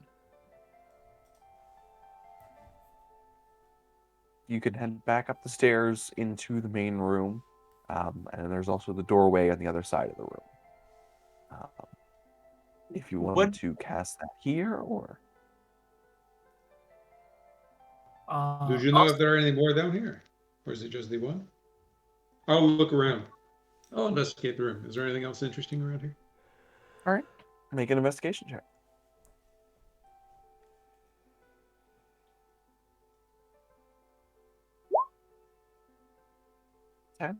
You can head back up the stairs into the main room, and there's also the doorway on the other side of the room. If you want to cast that here, or Do you know if there are any more down here? Or is it just the one? I'll look around. I'll investigate the room. Is there anything else interesting around here? all right, make an investigation check. 10.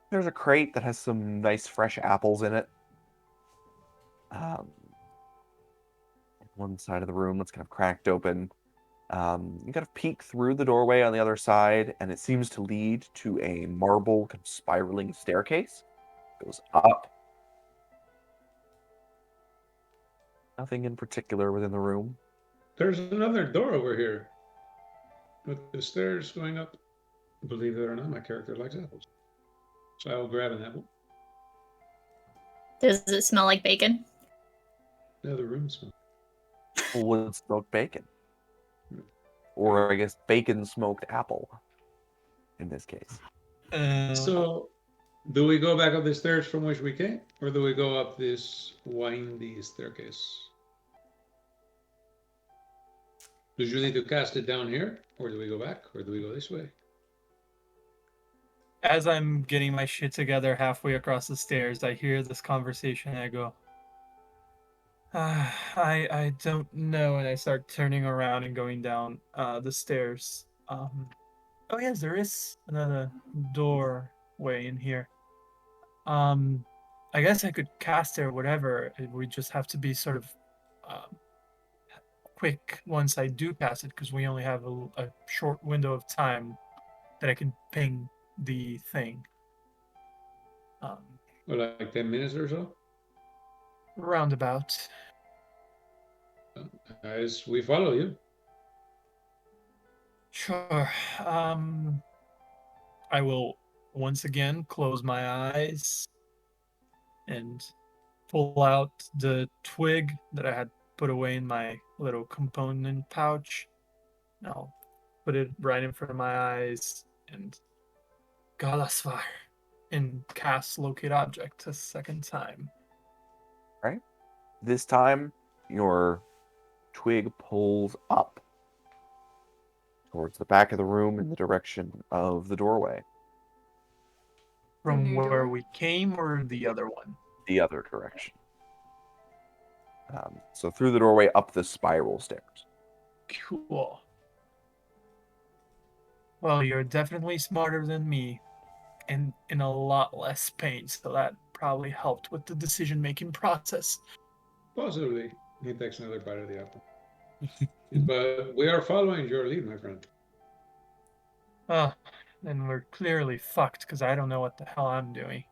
There's a crate that has some nice fresh apples in it. One side of the room that's kind of cracked open. You kind of peek through the doorway on the other side, and it seems to lead to a marble kind of spiraling staircase. It goes up. Nothing in particular within the room. There's another door over here. With the stairs going up. Believe it or not, my character likes apples. So I'll grab an apple. Does it smell like bacon? No, the room smells. Wood smoked bacon. Or I guess bacon smoked apple in this case. So Do we go back up the stairs from which we came, or do we go up this windy staircase? Do you need to cast it down here, or do we go back, or do we go this way? As I'm getting my shit together halfway across the stairs, I hear this conversation and I go, I don't know, and I start turning around and going down the stairs. Oh yes, there is another doorway in here. I guess I could cast it or whatever. It would just have to be sort of quick once I do cast it, because we only have a short window of time that I can ping the thing. Well, like 10 minutes or so? Roundabout. Guys, we follow you. Sure. I will once again close my eyes and pull out the twig that I had put away in my little component pouch. I'll put it right in front of my eyes and Galasvar and cast Locate Object a second time. Right. This time, your twig pulls up towards the back of the room in the direction of the doorway. From new where door? we came or the other one? The other direction. So through the doorway up the spiral stairs. Cool. Well, you're definitely smarter than me and in a lot less pain, so that probably helped with the decision-making process. Possibly. He takes another bite of the apple. But we are following your lead, my friend. Then we're clearly fucked, because I don't know what the hell I'm doing.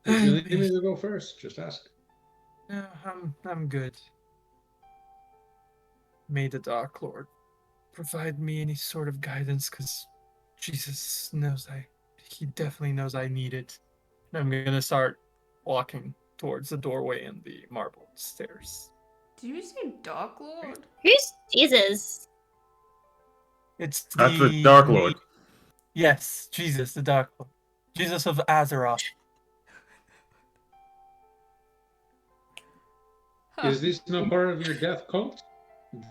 If you need me to go first, just ask. No, I'm good. May the Dark Lord provide me any sort of guidance, because Jesus knows he definitely knows I need it. And I'm gonna start walking towards the doorway and the marble stairs. Did you say Dark Lord? Who's Jesus? It's That's the Dark Lord. Yes, Jesus, the Dark Lord. Jesus of Azeroth. Is this not part of your death cult?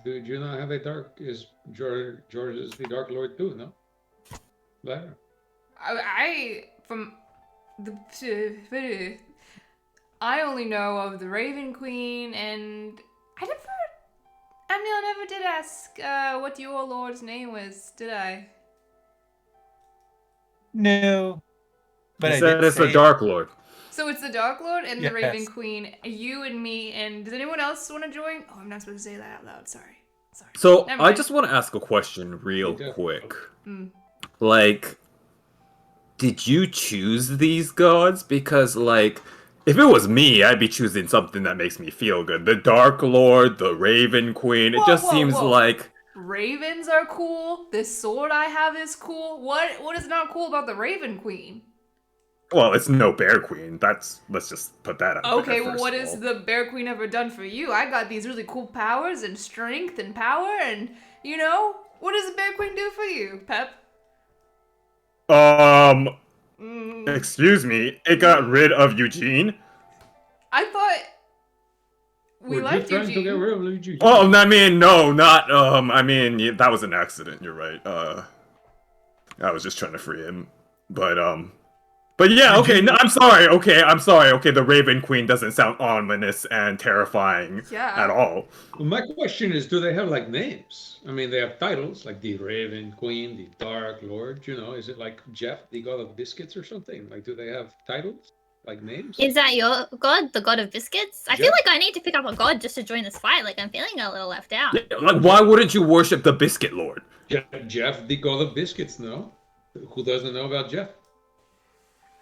Do you not have a dark? Is George is the Dark Lord too? No. Blackbird. I only know of the Raven Queen, and I never did ask what your lord's name was, did I? No. But He I said did it's the say Dark Lord. So it's the Dark Lord and the Raven Yes. Queen, you and me, and does anyone else want to join? Oh, I'm not supposed to say that out loud. Sorry. So Never I mind. just want to ask a question real Yeah. quick. Mm. Like, did you choose these gods? Because, like, if it was me, I'd be choosing something that makes me feel good. The Dark Lord, the Raven Queen. It just seems like Ravens are cool. This sword I have is cool. What is not cool about the Raven Queen? well, it's no Bear Queen. Let's just put that out there. Okay, well, first what of has all. the Bear Queen ever done for you? I got these really cool powers and strength and power, and what does the Bear Queen do for you, Pep? Excuse me. It got rid of Eugene. I thought we We're liked just trying to get Eugene. rid of Eugene. Oh, I mean, no, not. I mean, that was an accident. You're right. I was just trying to free him, but yeah. Okay, no, I'm sorry. Okay, the Raven Queen doesn't sound ominous and terrifying at all. Well, my question is, do they have like names? I mean, they have titles like the Raven Queen, the Dark Lord. Is it like Jeff, the God of Biscuits, or something? Like, do they have titles like names? Is that your god, the god of biscuits? I feel like I need to pick up a god just to join this fight. Like, I'm feeling a little left out. Yeah, like, why wouldn't you worship the Biscuit Lord? Jeff, the God of Biscuits. No, who doesn't know about Jeff?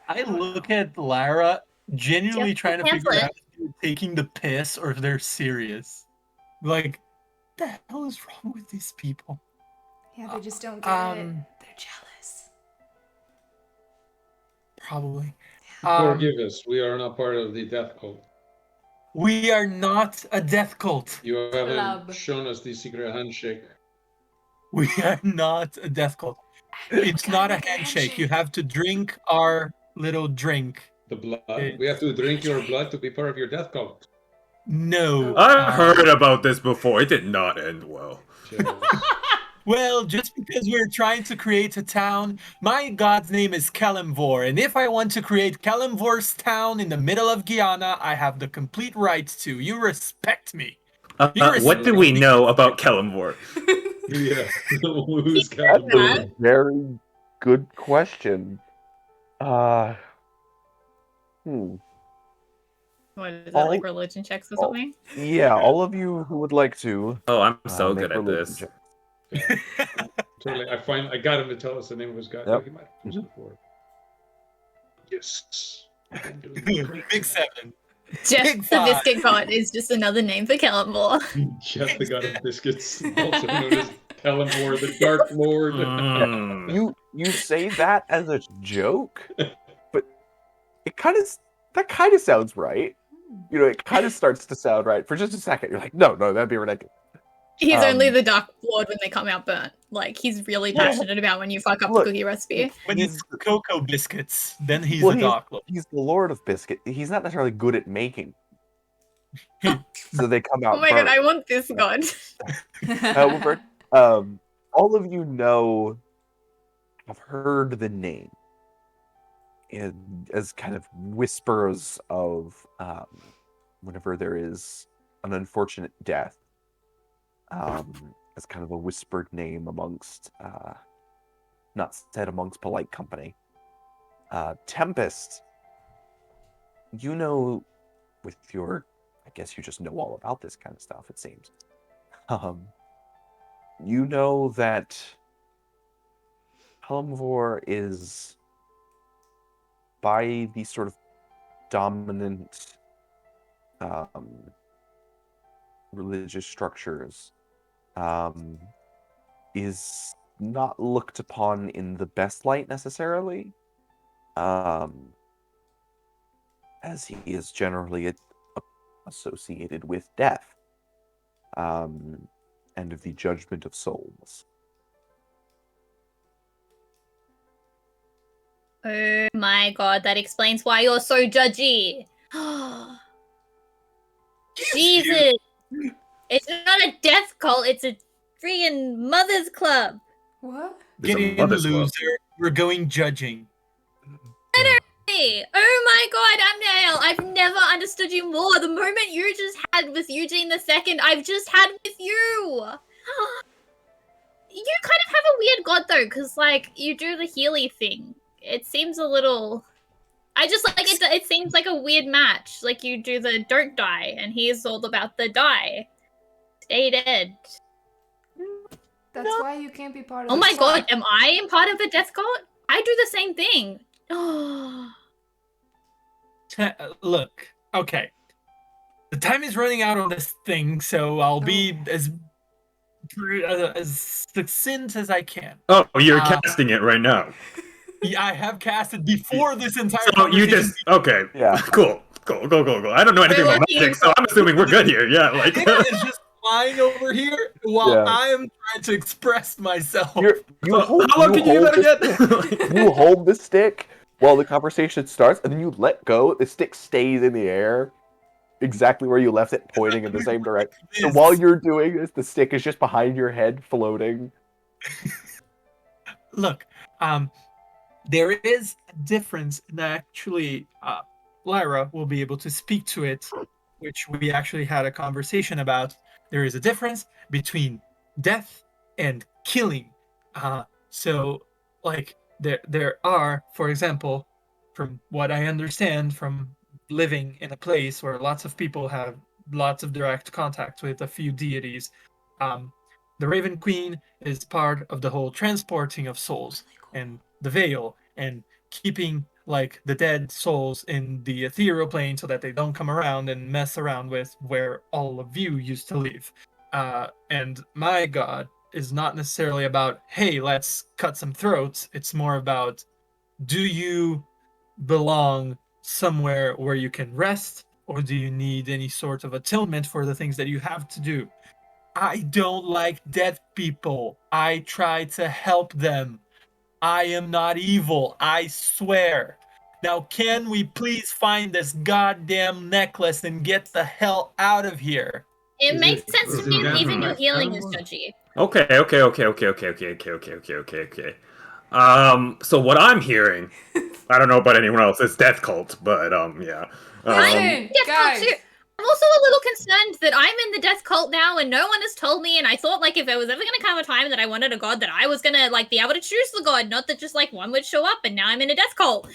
I look at Lara genuinely Jeff trying to figure pamphlet. out if they're taking the piss or if they're serious. Like, what the hell is wrong with these people? Yeah, they just don't get it. They're jealous. Probably. Forgive us. We are not part of the death cult. We are not a death cult. You haven't Club. shown us the secret handshake. We are not a death cult. It's not a handshake. You have to drink our little drink. The blood. We have to drink your blood to be part of your death cult. No. I've heard about this before. It did not end well. Well, just because we're trying to create a town, my god's name is Kalimvor, and if I want to create Kalimvor's town in the middle of Guyana, I have the complete right to. You respect me. What do we know about Kalimvor? Yeah. Who's That's Kalimvor? a very good question. What is that, like religion checks or something? Yeah, all of you who would like to. Oh, I'm so make good at religion this. checks. Totally. I got him to tell us the name of his god. Yep. He might have used it before. Yes. I'm doing great. Big 7. Just Big the five. biscuit god is just another name for Kalimvor. Just the god of biscuits, also known as Kalimvor, the Dark Lord. Mm. You say that as a joke, but it kind of sounds right. You know, it kind of starts to sound right for just a second. You're like, no, that'd be ridiculous. He's only the Dark Lord when they come out burnt. Like, he's really passionate about when you fuck up Look, the cookie recipe. When it's cocoa biscuits, then he's Well, the Dark Lord. He's the Lord of Biscuit. He's not necessarily good at making. So they come out Oh my god, burnt. I want this god. However, all of you know, have heard the name as kind of whispers of whenever there is an unfortunate death, as kind of a whispered name amongst, not said amongst polite company. Tempest, you know, with your, I guess you just know all about this kind of stuff, it seems. You know that Kalimvor is by the sort of dominant religious structures is not looked upon in the best light necessarily, as he is generally associated with death and of the judgment of souls. Oh my god, that explains why you're so judgy. Jesus! It's not a death cult, it's a freaking mother's club. What? It's Get a in, mother's club. loser. We're going judging. Hey, oh my god, Amnail, I've never understood you more. The moment you just had with Eugene II, I've just had with you. You kind of have a weird god though, because like you do the Healy thing. It seems a little. I just like it. It seems like a weird match. Like you do the don't die, and he's all about the die. Stay dead. That's why you can't be part of Oh the my squad. god, am I in part of a death cult? I do the same thing. Oh. Look, okay. The time is running out on this thing, so I'll be as succinct as I can. Oh, you're casting it right now. Yeah, I have casted before this entire So you conversation. just okay. Yeah. Cool. Go. I don't know anything about magic, so I'm assuming we're good here. Yeah, like Taylor is just flying over here while Yeah. I am trying to express myself. how long can you do that again? You hold the stick while the conversation starts, and then you let go. The stick stays in the air, exactly where you left it, pointing in the same direction. So while you're doing this, the stick is just behind your head, floating. Look, there is a difference, and actually, Lyra will be able to speak to it, which we actually had a conversation about. There is a difference between death and killing. So, like, there are, for example, from what I understand from living in a place where lots of people have lots of direct contact with a few deities, the Raven Queen is part of the whole transporting of souls and the veil and keeping like the dead souls in the ethereal plane so that they don't come around and mess around with where all of you used to live. And my god is not necessarily about, hey, let's cut some throats. It's more about, do you belong somewhere where you can rest, or do you need any sort of atonement for the things that you have to do? I don't like dead people. I try to help them. I am not evil, I swear. Now, can we please find this goddamn necklace and get the hell out of here? It Is makes it- sense is to it me. down Even from your that healing town is or- dodgy. Okay. So what I'm hearing, I don't know about anyone else, it's death cult, but yeah. Listen, Death cult guys. too. I'm also a little concerned that I'm in the death cult now and no one has told me, and I thought like if there was ever gonna come a time that I wanted a god that I was gonna like be able to choose the god, not that just like one would show up and now I'm in a death cult.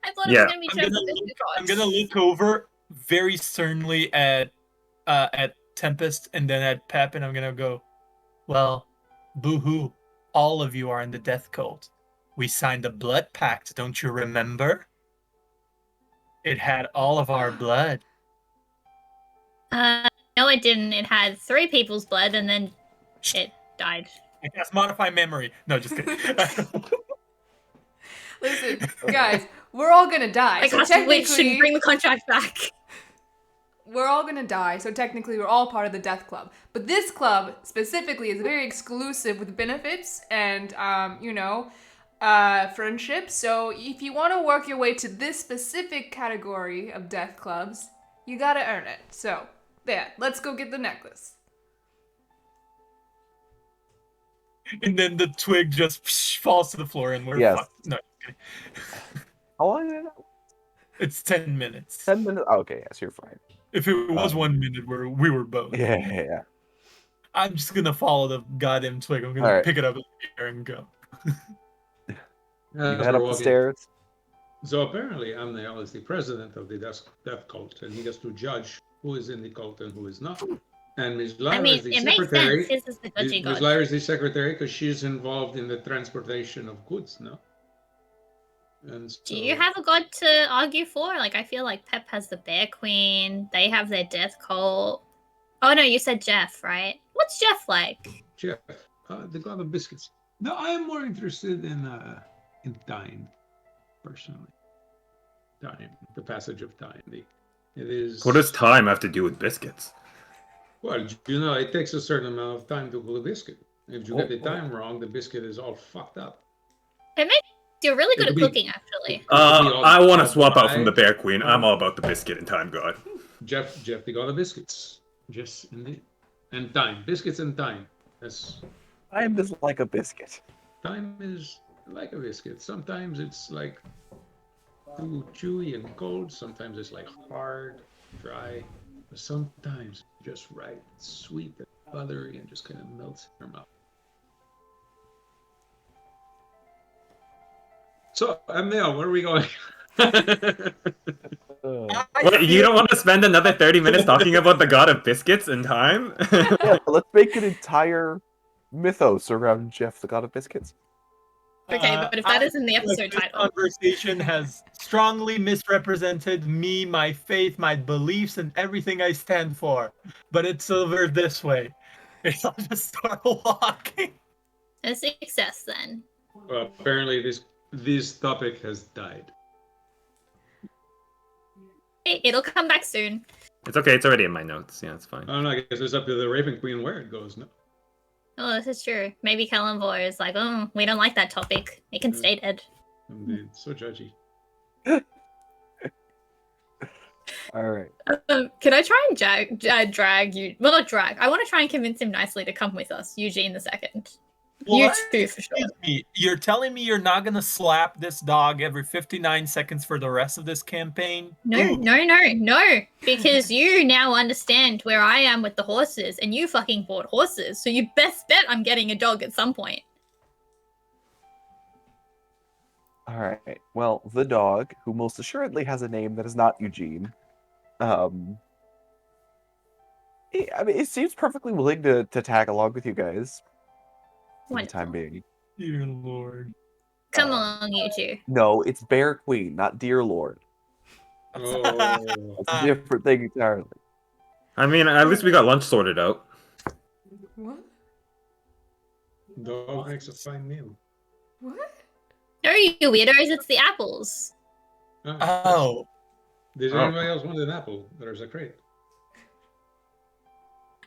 I thought it Yeah. was gonna be I'm chosen gonna as look- the gods. I'm gonna look over very sternly at Tempest and then at Pep, and I'm gonna go, well, boo-hoo. All of you are in the death cult. We signed a blood pact, don't you remember? It had all of our blood. No, it didn't. It had 3 people's blood and then it died. I cast modify memory. No, just kidding. Listen, guys, we're all gonna die. Like, So which technically, should bring the contract back. we're all gonna die. So technically, we're all part of the death club. But this club specifically is very exclusive with benefits and, friendship. So if you want to work your way to this specific category of death clubs, you gotta earn it. So there, let's go get the necklace. And then the twig just falls to the floor and we're Yes. fucked. No, just kidding. How long did it? It's 10 minutes. 10 minutes? Oh, okay, yes, you're fine. If it was 1 minute, we were both. Yeah. I'm just gonna follow the goddamn twig. I'm gonna Alright. pick it up in the air and go. You As head we're up the walking- stairs. So apparently Amnael is the president of the death cult, and he gets to judge who is in the cult and who is not. And Ms. Lyra I mean, is the it makes secretary. sense. This is the dodgy Ms. god. Lyra is the secretary because she's involved in the transportation of goods, no? And so, Do you have a god to argue for? Like, I feel like Pep has the Bear Queen. They have their death cult. Oh no, you said Jeff, right? What's Jeff like? Jeff, the god of biscuits? No, I am more interested in time, personally. Time, the passage of time. It is. What does time have to do with biscuits? Well, you know, it takes a certain amount of time to cook a biscuit. If you get the Oh. time wrong, the biscuit is all fucked up. It makes you're really good It'll at be- cooking, actually. I want to swap out from the dry. Bear Queen. I'm all about the biscuit and time god. Jeff, the god of biscuits. Yes, indeed. And time, biscuits and time. That's Time is like a biscuit. time is like a biscuit. Sometimes it's like too chewy and cold. Sometimes it's like hard, dry. But sometimes just right, sweet and buttery, and just kind of melts in your mouth. So, Emil, where are we going? What, you don't want to spend another 30 minutes talking about the god of biscuits and time? Yeah, let's make an entire mythos around Jeff, the god of biscuits. Okay, but if that I isn't the feel like episode this title. conversation has strongly misrepresented me, my faith, my beliefs, and everything I stand for. But it's over this way. I'll just start walking. A success then. Well, apparently this topic has died. Hey, it'll come back soon. It's okay, it's already in my notes. Yeah, it's fine. I don't know. I guess it's up to the Raven Queen where it goes. No. Oh, this is true. Maybe Kellenvor is like, oh, we don't like that topic. It can stay dead. Indeed, so judgy. All right. Can I try and drag you? Well, not drag. I want to try and convince him nicely to come with us, Eugene the second. You What? too, for sure. Excuse me, you're telling me you're not gonna slap this dog every 59 seconds for the rest of this campaign? No, Ooh. no. Because you now understand where I am with the horses, and you fucking bought horses. So you best bet I'm getting a dog at some point. All right. Well, the dog, who most assuredly has a name that is not Eugene, it seems perfectly willing to tag along with you guys for the time Wonderful. being. Dear Lord. Come along, you two. No, it's Bear Queen, not Dear Lord. Oh, It's a different thing entirely. I mean, at least we got lunch sorted out. What? dog makes a fine meal. What? No, you weirdos, it's the apples. Oh, Does Oh. anybody else want an apple? There's a crate.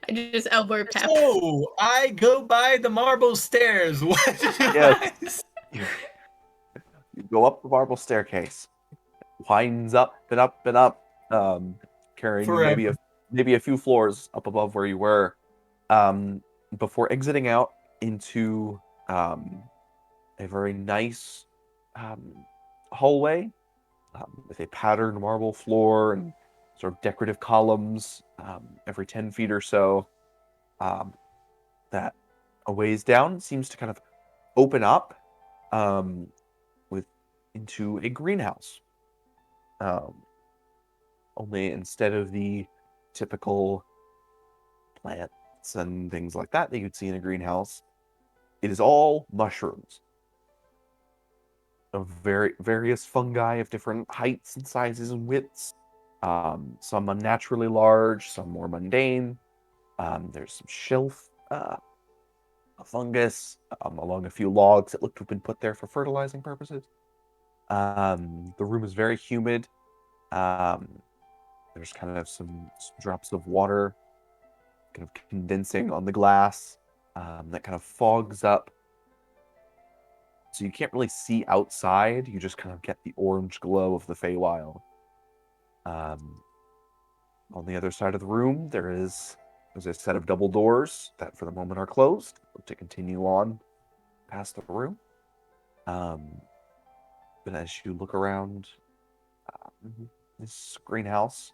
I just elbow Pep. so I go by the marble stairs. What did you Yes. guys? You go up the marble staircase. winds up and up and up, carrying you Forever. maybe a few floors up above where you were, before exiting out into a very nice hallway with a patterned marble floor and sort of decorative columns every 10 feet or so. That a ways down seems to kind of open up into a greenhouse. Only instead of the typical plants and things like that you'd see in a greenhouse, it is all mushrooms of various fungi of different heights and sizes and widths. Some unnaturally large, some more mundane. There's some shelf fungus along a few logs that look to have been put there for fertilizing purposes. The room is very humid. There's kind of some drops of water kind of condensing on the glass that kind of fogs up. So you can't really see outside. You just kind of get the orange glow of the Feywild. On the other side of the room, there's a set of double doors that for the moment are closed to continue on past the room. But as you look around this greenhouse,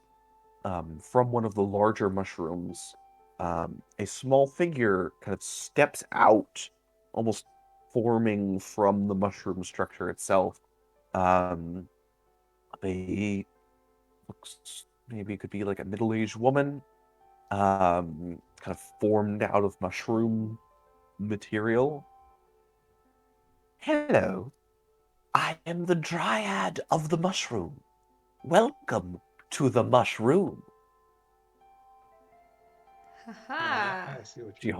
from one of the larger mushrooms, a small figure kind of steps out, almost forming from the mushroom structure itself. They looks maybe could be like a middle-aged woman, kind of formed out of mushroom material. Hello, I am the Dryad of the Mushroom. Welcome to the mushroom. Haha. I see what She you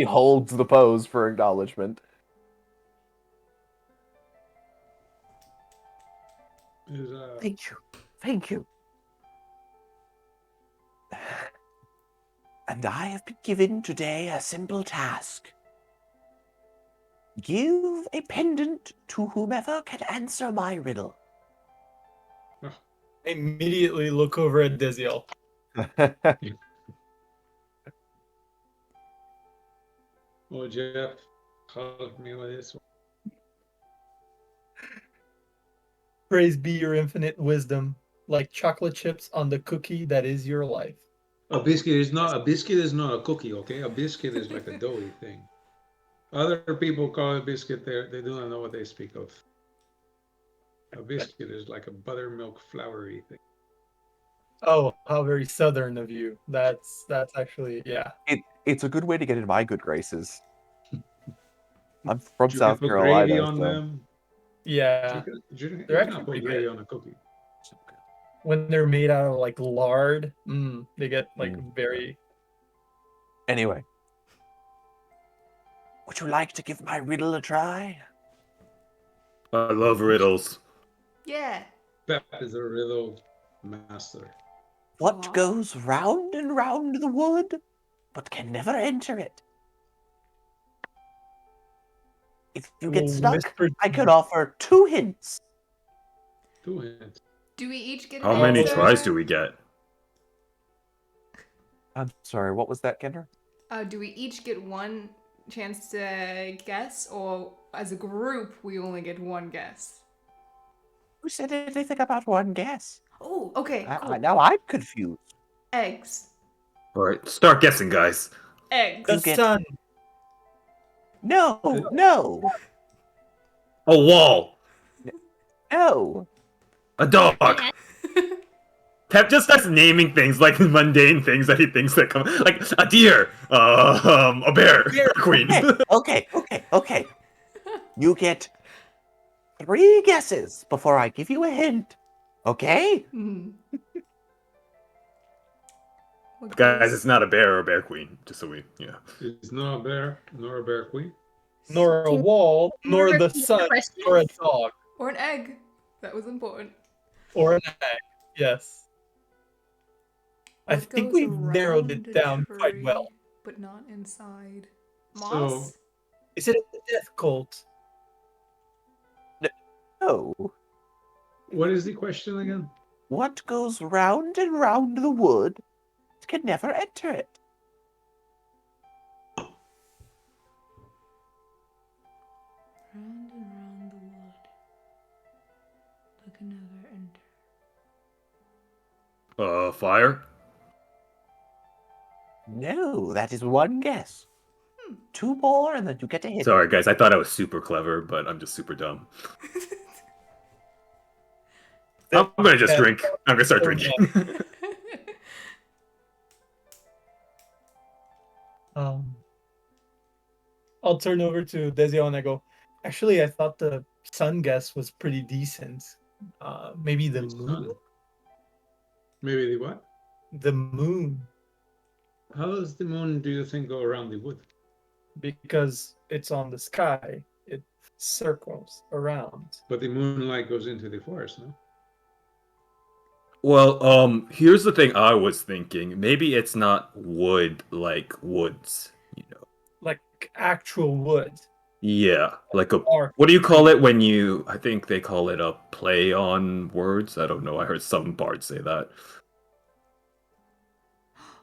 holds the pose for acknowledgement. mean. Thank you. And I have been given today a simple task. Give a pendant to whomever can answer my riddle. I immediately look over at Desiel. Oh, Jeff, help me with this one. Praise be your infinite wisdom, like chocolate chips on the cookie that is your life. A biscuit is not a cookie, okay? A biscuit is like a doughy thing. Other people call it biscuit. They do not know what they speak of. A biscuit is like a buttermilk floury thing. Oh, how very southern of you. That's actually, yeah. It's a good way to get in my good graces. I'm from You South can put Carolina. gravy on so- them. Yeah. You They're cannot actually put pretty gravy good. on a cookie. When they're made out of like lard, they get like Mm. very. Anyway. Would you like to give my riddle a try? I love riddles. Yeah. Pep is a riddle master. What Aw. goes round and round the wood, but can never enter it? If you get will stuck, whisper I to could you. offer 2 hints. 2 hints. Do we each get How an many answer? tries do we get? I'm sorry, what was that, Kendra? Do we each get one chance to guess, or as a group we only get one guess? Who said anything about one guess? Oh, okay, cool. Now I'm confused. Eggs. All right, start guessing, guys. Eggs. The You get- sun. No. A wall. No. A dog. Yeah. Pep just starts naming things like mundane things that he thinks that come, like a deer, a bear, queen. Okay. You get 3 guesses before I give you a hint. Okay? What Guys, goes- it's not a bear or a bear queen. Just so we, yeah. It's not a bear, nor a bear queen. Nor a Can wall, you nor the repeat the sun, question? nor a dog, Or an egg. That was important. or an egg. Yes. I What think goes we've narrowed it around a down quite tree, well. but not inside. So- Moss? Is it a death cult? No. What is the question again? What goes round and round the wood can never enter it. Round and round the wood. That can never enter. Fire? No, that is one guess. 2 more, and then you get a hit. Sorry, guys. I thought I was super clever, but I'm just super dumb. I'm gonna just drink. I'm gonna start drinking. I'll turn over to Dezio and I go, actually, I thought the sun guess was pretty decent. Maybe the Which moon? sun? Maybe the what? The moon, How does the moon, do you think, go around the wood? because it's on the sky. It circles around. But the moonlight goes into the forest, no? Well, here's the thing I was thinking. Maybe it's not wood like woods, you know. Like actual wood. Yeah, like a Or what do you call it when you I think they call it a play on words. I don't know. I heard some bards say that.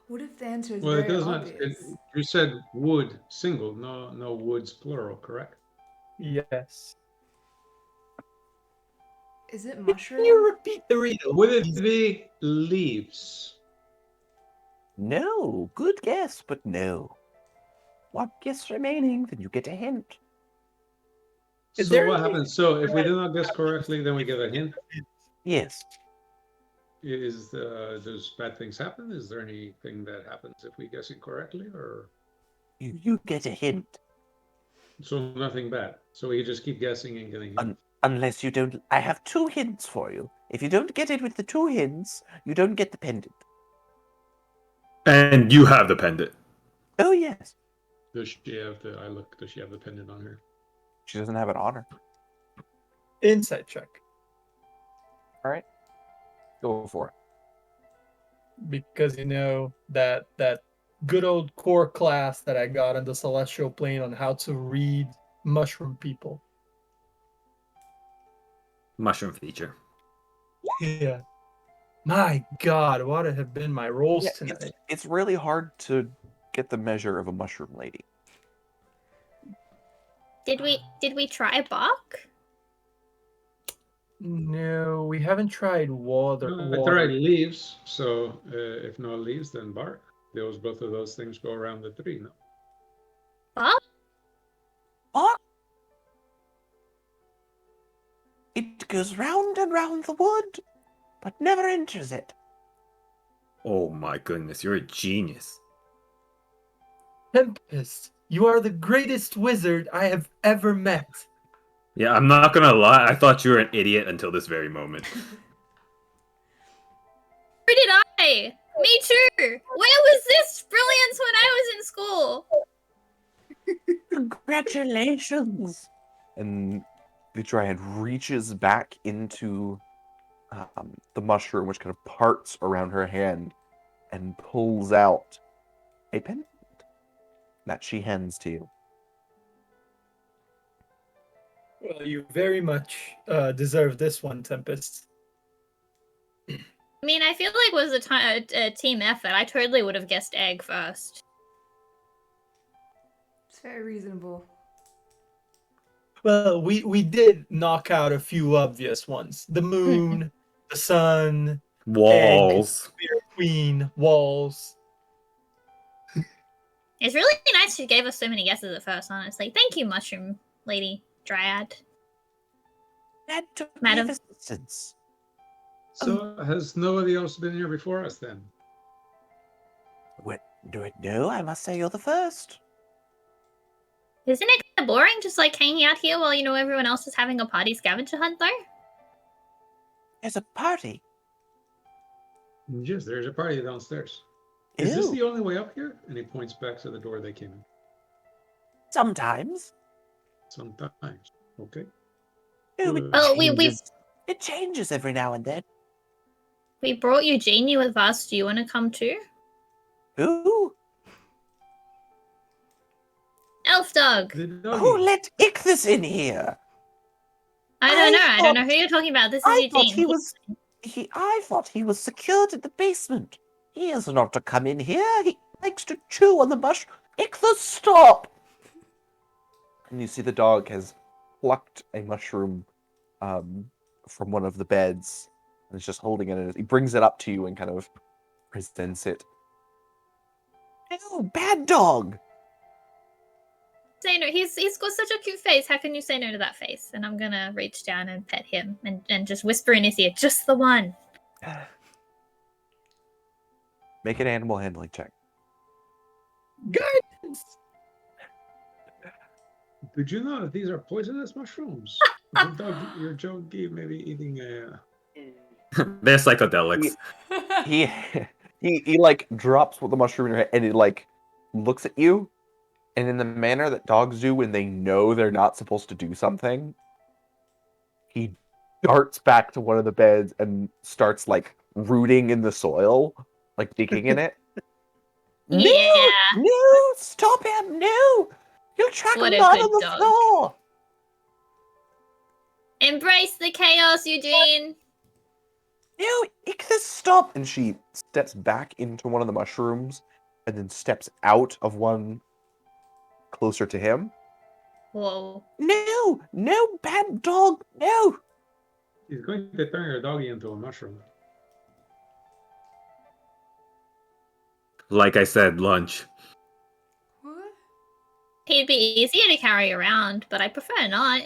What if the answer is Well, it very does not. obvious? You said wood single, no woods plural, correct? yes. Is it Can mushroom? you repeat the riddle? Would it be leaves? No, good guess, but no. One guess remaining, then you get a hint. Is So there what any- happens? So if we do not guess correctly, then we get a hint. Yes. Does bad things happen? Is there anything that happens if we guess incorrectly, or You get a hint. so nothing bad? So we just keep guessing and getting hints. Unless you don't. I have 2 hints for you. If you don't get it with the 2 hints, you don't get the pendant. And you have the pendant. Oh, yes. Does she have the? Does she have the pendant on her? She doesn't have it on her. Insight check. All right. Go for it. Because you know that good old core class that I got in the celestial plane on how to read mushroom people. Mushroom feature. Yeah. My God, what have been my rolls Yeah, tonight? it's really hard to get the measure of a mushroom lady. Did we try bark? No, we haven't tried water. I tried leaves. So if no leaves, then bark. Both of those things go around the tree. No. Bark? It goes round and round the wood, but never enters it. Oh my goodness, you're a genius. Tempest, you are the greatest wizard I have ever met. Yeah, I'm not gonna lie. I thought you were an idiot until this very moment. Where did I? Me too. Where was this brilliance when I was in school? Congratulations! And the dryad reaches back into the mushroom, which kind of parts around her hand, and pulls out a pendant that she hands to you. Well, you very much deserve this one, Tempest. I mean, I feel like it was a team effort. I totally would have guessed egg first. It's very reasonable. Well, we did knock out a few obvious ones. The moon, the sun, Walls. Spirit Queen, walls. It's really nice she gave us so many guesses at first, honestly. Thank you, Mushroom Lady Dryad. That took Madam. magnificence. So has nobody else been here before us then? What? No, I must say you're the first. Isn't it kind of boring just like hanging out here while everyone else is having a party scavenger hunt, though? There's a party. Yes, there's a party downstairs. Is this Ew. the only way up here? And he points back to the door they came in. Sometimes. Sometimes. Okay. Ew, Oh, it changes every now and then. we brought Eugenie with us. Do you want to come too? Ooh. Elf Dog! The Who doggy. let Ichthus in here? I don't know. I don't know who you're talking about. This is I thought Eugene. I thought he was secured in the basement. He is not to come in here. He likes to chew on the mushroom. Ichthus, stop! And you see the dog has plucked a mushroom from one of the beds and is just holding it. He brings it up to you and kind of presents it. No, bad dog! Say no. He's got such a cute face. How can you say no to that face? And I'm gonna reach down and pet him and just whisper in his ear, just the one. Make an animal handling check. Guidance! Did you know that these are poisonous mushrooms? Your dog may be eating a. They're psychedelics. He like drops the mushroom in your head and he like looks at you, and in the manner that dogs do when they know they're not supposed to do something, he darts back to one of the beds and starts like rooting in the soil, like digging in it. Yeah. No, stop him, no! You'll track What him a out good on the dog. floor! Embrace the chaos, Eugene. No, Ichthus, stop! And she steps back into one of the mushrooms and then steps out of one closer to him. Whoa. No, bad dog, no! He's going to turn your doggy into a mushroom. Like I said, lunch. What? He'd be easier to carry around, but I prefer not.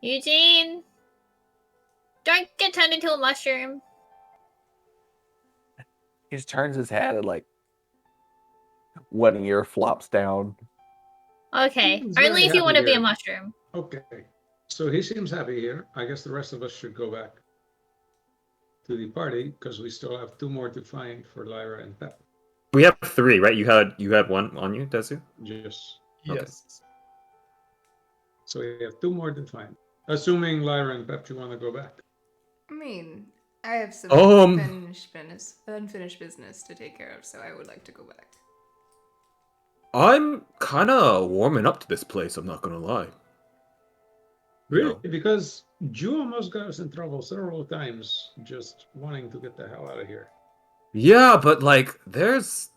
Eugene, don't get turned into a mushroom. He just turns his head and like one ear flops down. Okay, He's only very if you want to happy be a here. mushroom. Okay, so he seems happy here. I guess the rest of us should go back to the party because we still have 2 more to find for Lyra and Pep. We have 3, right? You had 1 on you, Desu? Yes. Okay. Yes. So we have 2 more to find. Assuming Lyra and Pep, you want to go back. I mean, I have some unfinished business to take care of, so I would like to go back. I'm kind of warming up to this place, I'm not going to lie. Really? No. Because Jew almost got us in trouble several times just wanting to get the hell out of here. Yeah, but like, there's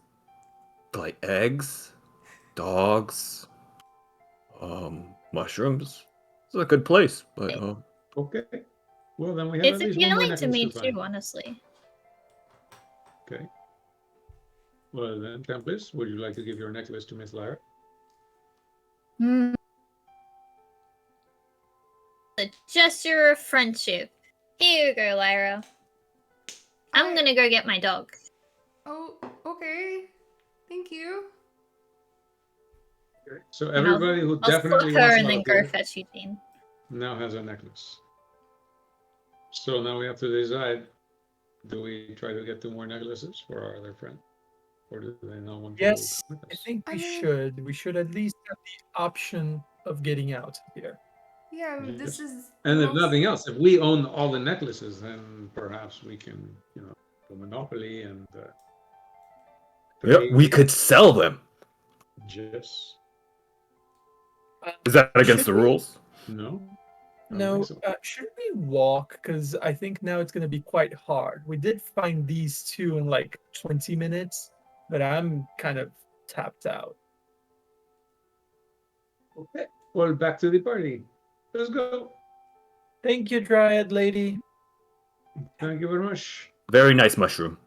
like eggs, dogs, mushrooms. It's a good place, but Okay. Well, then we have It's at least 1 more appealing to necklace me find. too, honestly. Okay. Well then, Tempest, would you like to give your necklace to Miss Lyra? Hmm. A gesture of friendship. Here you go, Lyra. I'm gonna go get my dog. Oh, okay. Thank you. Okay. So And I'll- everybody who I'll definitely fuck her wants and out then of go here fetch Eugene. now has a necklace. So now we have to decide, do we try to get 2 more necklaces for our other friend? Or do they not want to Yes, come with I us? think I we mean- should. We should at least have the option of getting out of here. Yeah, this Yes. is. And the if most- nothing else, if we own all the necklaces, then perhaps we can, do Monopoly and yeah, we trade. could sell them. Yes. Is that against Should the we- rules? No? I don't No, think so. should we walk? Because I think now it's going to be quite hard. We did find these 2 in like 20 minutes, but I'm kind of tapped out. Okay. Well, back to the party. Let's go. Thank you, Dryad lady. Thank you very much. Very nice mushroom.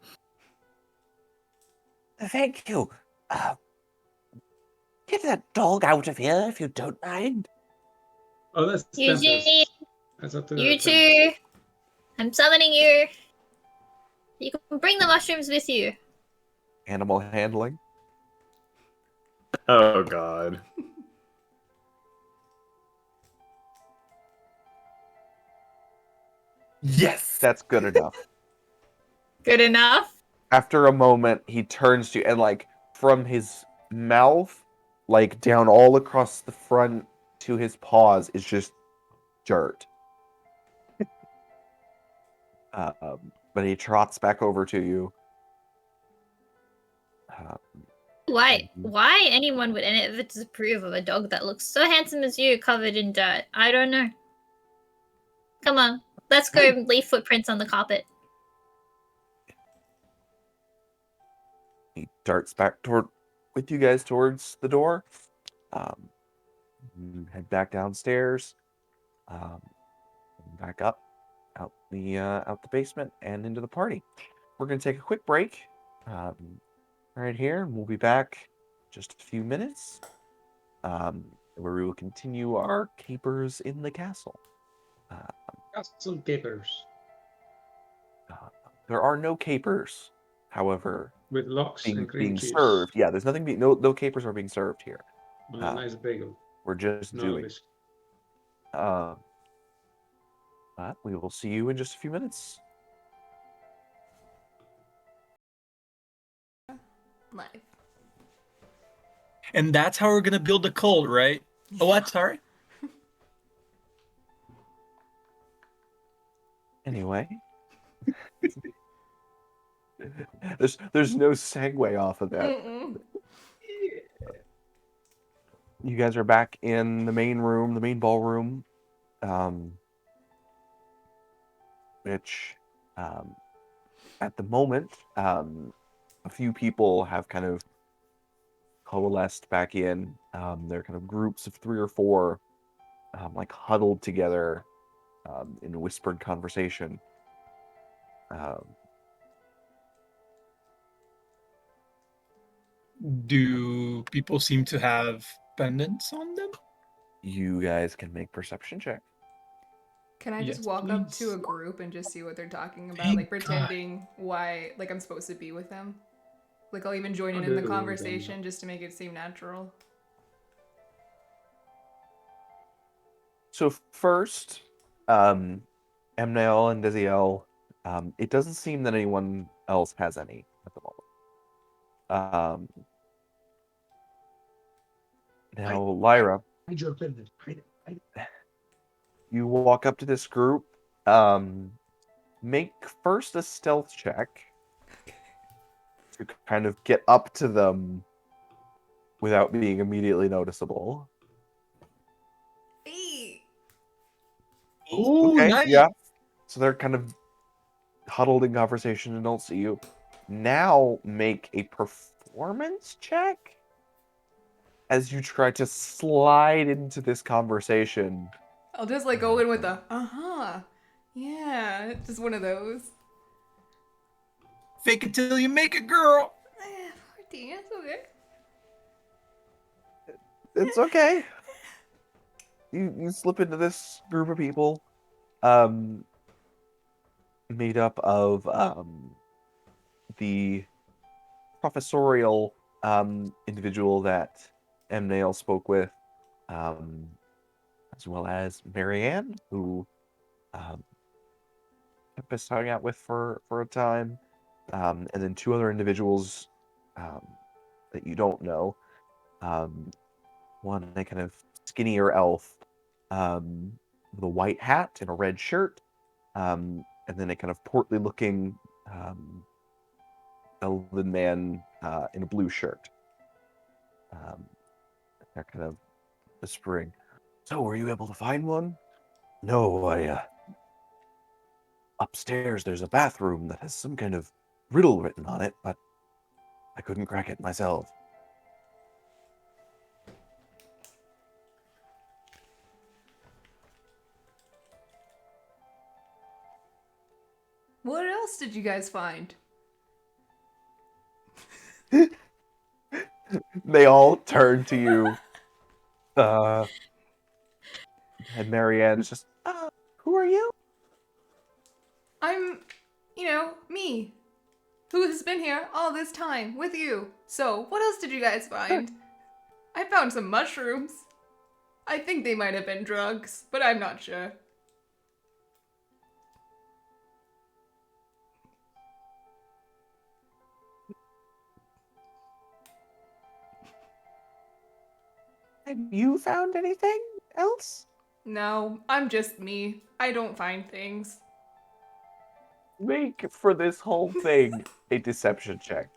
Thank you. Get that dog out of here if you don't mind. Oh, that's Eugene, Tempest. That's up to you Tempest. two. I'm summoning you. You can bring the mushrooms with you. Animal handling. Oh god. Yes. That's good enough. Good enough. After a moment, he turns to you and like from his mouth, like down all across the front to his paws is just dirt. But he trots back over to you. Why anyone would ever disapprove of a dog that looks so handsome as you covered in dirt? I don't know. Come on, let's go leave footprints on the carpet. He darts back with you guys towards the door. Head back downstairs. Back up, out the basement and into the party. We're gonna take a quick break, right here, and we'll be back just a few minutes, where we will continue our capers in the castle. Castle capers There are no capers, however, with locks and cream being cheese. served. Yeah, there's nothing. No capers are being served here. On a nice bagel. We're just No doing. biscuit. But we will see you in just a few minutes. Live. And that's how we're gonna build a cult, right? Oh, what? Sorry. Anyway, there's no segue off of that. Mm-mm. You guys are back in the main room, the main ballroom, which at the moment, a few people have kind of coalesced back in. They're kind of groups of 3 or 4, like huddled together in whispered conversation. Do people seem to have pendants on them? You guys can make perception check. Can I just Yes, walk up please. to a group and just see what they're talking about? Thank Like pretending like I'm supposed to be with them? Like I'll even join in the do conversation just to make it seem natural. So first, Emnael and Desiel, it doesn't seem that anyone else has any at the moment. Now, Lyra, Hide your pendant. Hide it. you walk up to this group. Make first a stealth check to kind of get up to them without being immediately noticeable. Hey! Oh, Okay, nice. yeah. So they're kind of huddled in conversation and don't see you. Now make a performance check as you try to slide into this conversation. I'll just like go in with a yeah, just one of those. Fake it till you make it, girl. Party, it's okay. It's okay. You slip into this group of people, made up of the professorial individual that Emnael spoke with, as well as Marianne, who Tempest hung out with for a time, and then 2 other individuals that you don't know. One, a kind of skinnier elf with a white hat and a red shirt, and then a kind of portly-looking elven man in a blue shirt. They're kind of whispering, "So, were you able to find one?" "No, upstairs there's a bathroom that has some kind of riddle written on it, but I couldn't crack it myself." What else did you guys find? They all turn to you. And Marianne's just, "Who are you?" I'm, me. Who has been here all this time with you. So, what else did you guys find? I found some mushrooms. I think they might have been drugs, but I'm not sure. "Have you found anything else?" No, I'm just me. I don't find things. Make for this whole thing a deception check.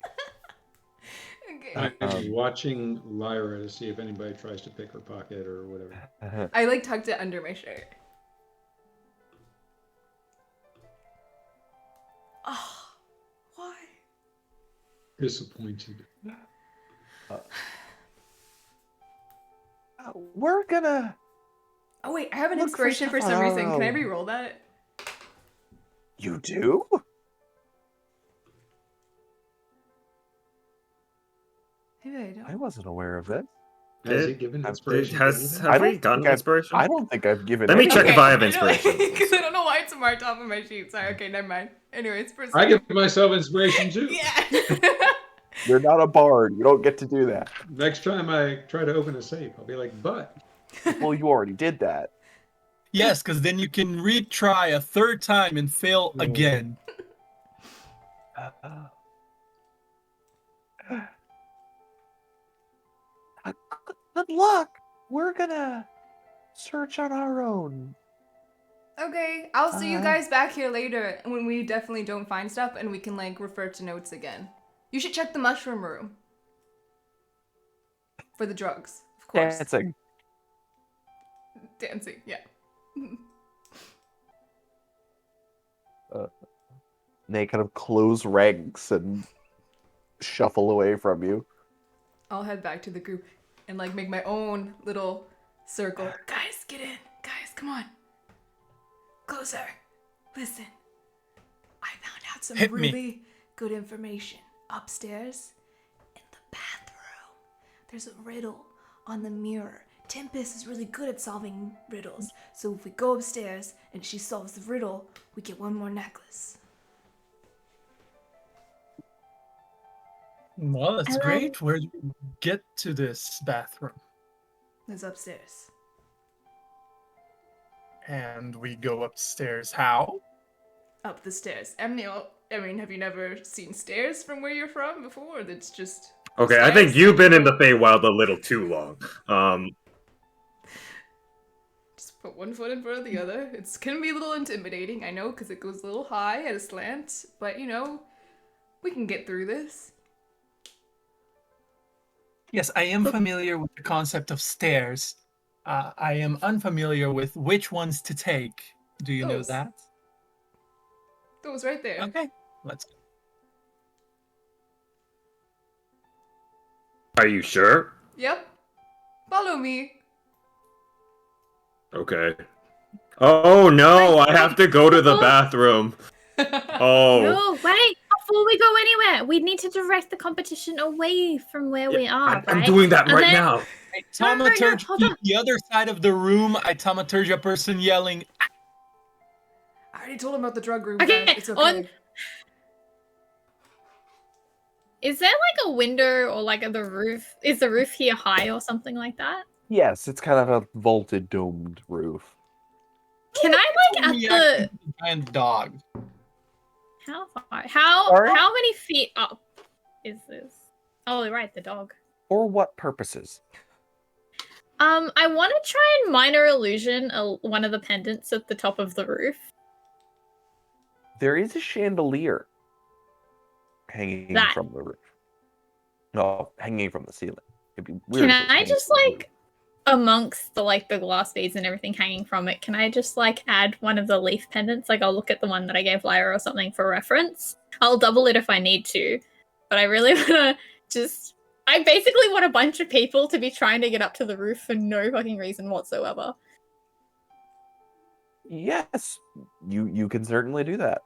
Okay. I'm watching Lyra to see if anybody tries to pick her pocket or whatever. I like tucked it under my shirt. Oh, why? Disappointed. We're gonna. Oh wait, I have an Look for inspiration for stuff some on our reason. Can I own. re-roll that? You do? Maybe I don't. I wasn't aware of this. Has he given Have inspiration? to anything? we gotten inspiration? I don't think I've given. Let me any- check if I have know, inspiration. Because I don't know why it's marked off of my sheet. Sorry, okay, never mind. Anyways, proceed. I give myself inspiration too. Yeah. You're not a bard. You don't get to do that. Next time I try to open a safe, I'll be like, but. Well, you already did that. Yes, because then you can retry a third time and fail No. again. Good luck. We're gonna search on our own. Okay, I'll see you guys back here later when we definitely don't find stuff and we can like refer to notes again. You should check the mushroom room. For the drugs, of course. Dancing. Dancing, yeah. They kind of close ranks and shuffle away from you. I'll head back to the group and like make my own little circle. Guys, get in. Guys, come on. Closer. Listen. I found out some Hit me. really good information upstairs in the bathroom. There's a riddle on the mirror. Tempest is really good at solving riddles. So if we go upstairs and she solves the riddle, we get one more necklace. Well, that's I great. Where do we get to this bathroom? It's upstairs. And we go upstairs. How? Up the stairs. Emil, I mean, have you never seen stairs from where you're from before? That's just... Okay, I think you've been in the Feywild a little too long. Just put one foot in front of the other. It's can be a little intimidating, I know, because it goes a little high at a slant. But, you know, we can get through this. Yes, I am familiar with the concept of stairs. I am unfamiliar with which ones to take. Do you know Those. that? Those right there. Okay, let's go. Are you sure? Yep. Follow me. Okay. Oh no, I have to go to the bathroom. Oh. No, wait. Before we go anywhere, we need to direct the competition away from where we are, I'm right? doing that And right then- now. I No, no, no, taumaturge hold on. the other side of the room. I taumaturge a person yelling. I already told him about the drug room. Okay, guys. It's okay. on- Is there like a window or like the roof? Is the roof here high or something like that? Yes, it's kind of a vaulted, domed roof. Can I like at the Reacting to the giant dog. how far? How Sorry? how many feet up is this? Oh, right, the dog. For what purposes? I want to try and minor illusion one of the pendants at the top of the roof. There is a chandelier hanging That- from the roof. No, hanging from the ceiling. It'd be weird. Can if it was I hanging just from the roof. like amongst the like the glass beads and everything hanging from it, can I just like add one of the leaf pendants? Like I'll look at the one that I gave Lyra or something for reference. I'll double it if I need to, but I really want to just. I basically want a bunch of people to be trying to get up to the roof for no fucking reason whatsoever. Yes, you can certainly do that.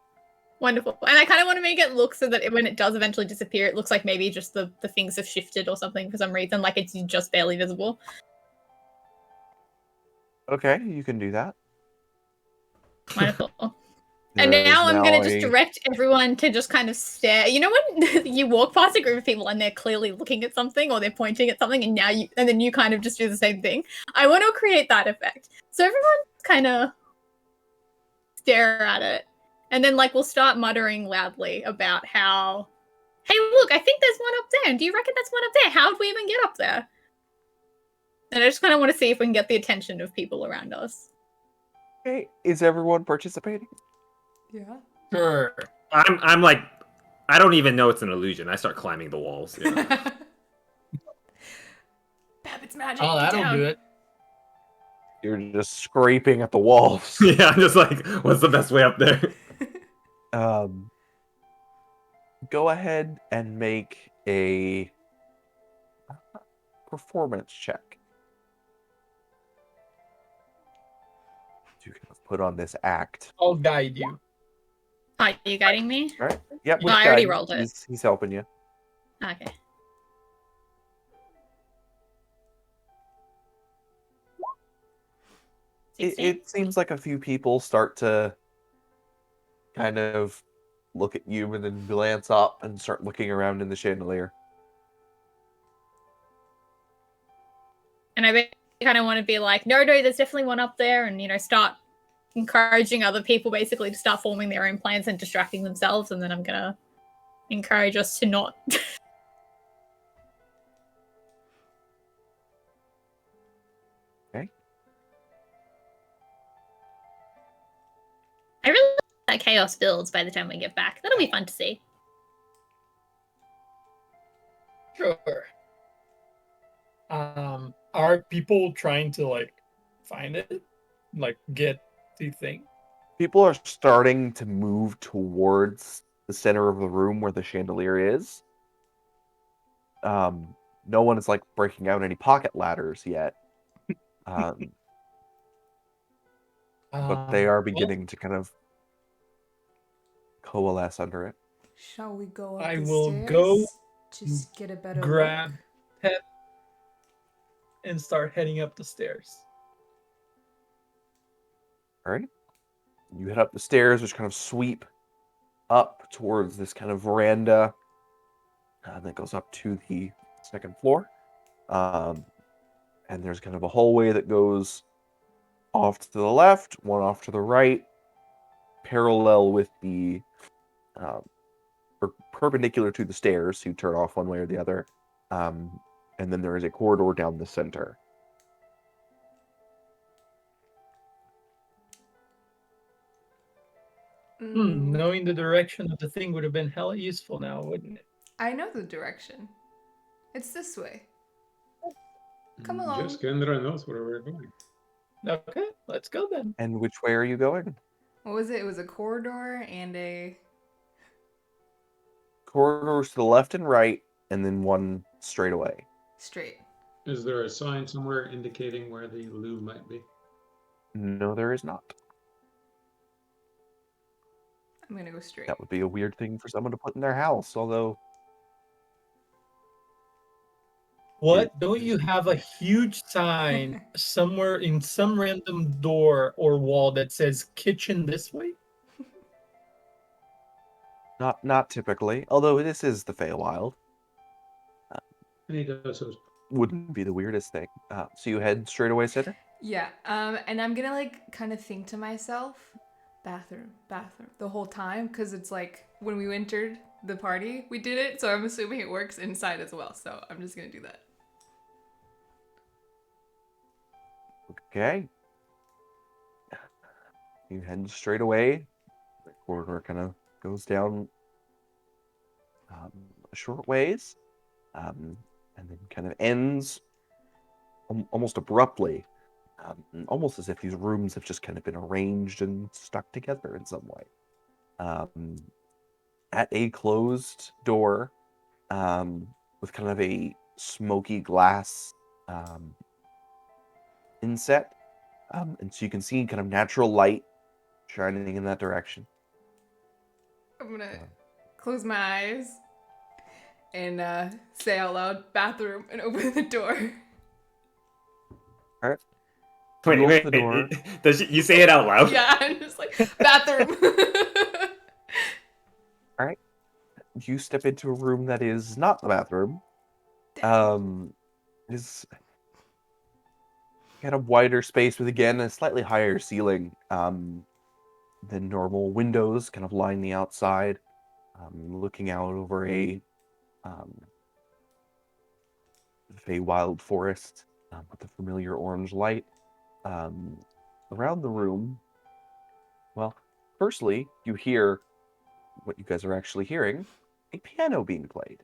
Wonderful. And I kind of want to make it look so that when it does eventually disappear, it looks like maybe just the things have shifted or something for some reason, like it's just barely visible. Okay, you can do that. Wonderful. And There is now I'm going to just a- direct everyone to just kind of stare. You know when you walk past a group of people and they're clearly looking at something or they're pointing at something and then you kind of just do the same thing? I want to create that effect. So everyone kind of stare at it. And then like we'll start muttering loudly about how, hey, look, I think there's one up there. And do you reckon that's one up there? How would we even get up there? And I just kind of want to see if we can get the attention of people around us. Okay, is everyone participating? Yeah. Sure. I'm like, I don't even know it's an illusion. I start climbing the walls. Yeah. It's magic. Oh, Get that'll down. do it. You're just scraping at the walls. Yeah, I'm just like, what's the best way up there? Go ahead and make a performance check to kind of put on this act. I'll guide you. Are you guiding me? All right. Yep. Well, I already rolled it. He's helping you. Okay. It seems like a few people start to kind of look at you and then glance up and start looking around in the chandelier. And I kind of want to be like, no, there's definitely one up there, and start encouraging other people basically to start forming their own plans and distracting themselves, and then I'm gonna encourage us to not. Okay. I really like that chaos builds by the time we get back. That'll be fun to see. Sure. Are people trying to like find it? Like get the thing? People are starting to move towards the center of the room where the chandelier is. No one is like breaking out any pocket ladders yet. But they are beginning to kind of coalesce under it. Shall we go up I the will stairs? go Just get a better grab look? Pet and start heading up the stairs. All right. You head up the stairs, which kind of sweep up towards this kind of veranda that goes up to the second floor. And there's kind of a hallway that goes off to the left, one off to the right, parallel with the or perpendicular to the stairs, so you turn off one way or the other. And then there is a corridor down the center. Knowing the direction of the thing would have been hella useful now, wouldn't it? I know the direction. It's this way. Come along. Just Kendra knows where we're going. Okay, let's go then. And which way are you going? What was it? It was a corridor and a... Corridors to the left and right, and then one straight away. straight. Is there a sign somewhere indicating where the loo might be? No, there is not. I'm gonna go straight. That would be a weird thing for someone to put in their house, although... What? Don't you have a huge sign somewhere in some random door or wall that says kitchen this way? Not typically, although this is the Feywild. And he does those. Wouldn't be the weirdest thing. So you head straight away, Sitter? Yeah, and I'm gonna like kind of think to myself, bathroom, the whole time, because it's like when we entered the party, we did it, so I'm assuming it works inside as well, so I'm just gonna do that. Okay. You head straight away. The corridor kind of goes down a short ways, and then kind of ends almost abruptly, almost as if these rooms have just kind of been arranged and stuck together in some way. At a closed door, with kind of a smoky glass inset, and so you can see kind of natural light shining in that direction. I'm gonna close my eyes and say out loud, bathroom, and open the door. All right. Wait, You wait, open the door. Does you say it out loud? Yeah, I'm just like, bathroom. All right. You step into a room that is not the bathroom. Is kind of wider space with, again, a slightly higher ceiling than normal. Windows kind of line the outside, looking out over a wild forest with the familiar orange light. Around the room, well, firstly, you hear what you guys are actually hearing, a piano being played.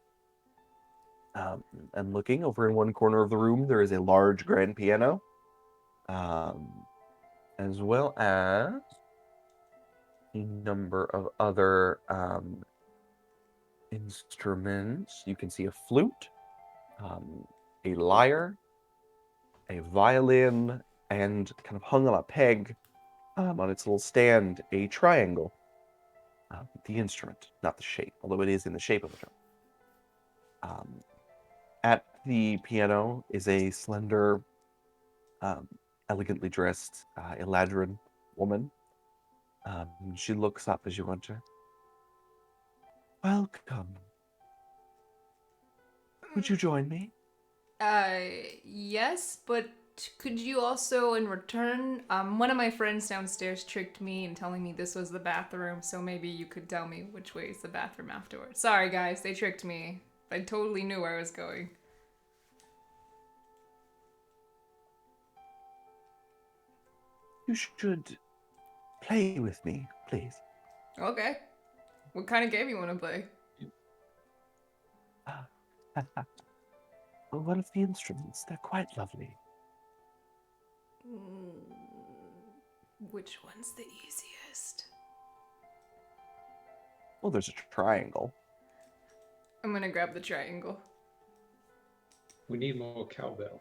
And looking over in one corner of the room, there is a large grand piano, as well as a number of other instruments. You can see a flute, a lyre, a violin, and kind of hung on a peg on its little stand, a triangle. The instrument, not the shape, although it is in the shape of a triangle. At the piano is a slender, elegantly dressed Eladrin woman. She looks up as you enter. Welcome. Would you join me? Yes, but could you also, in return, one of my friends downstairs tricked me in telling me this was the bathroom, so maybe you could tell me which way is the bathroom afterwards. Sorry, guys, they tricked me. I totally knew where I was going. You should play with me, please. Okay. What kind of game you want to play? One of the instruments. They're quite lovely. Which one's the easiest? Well, there's a triangle. I'm gonna grab the triangle. We need more cowbell.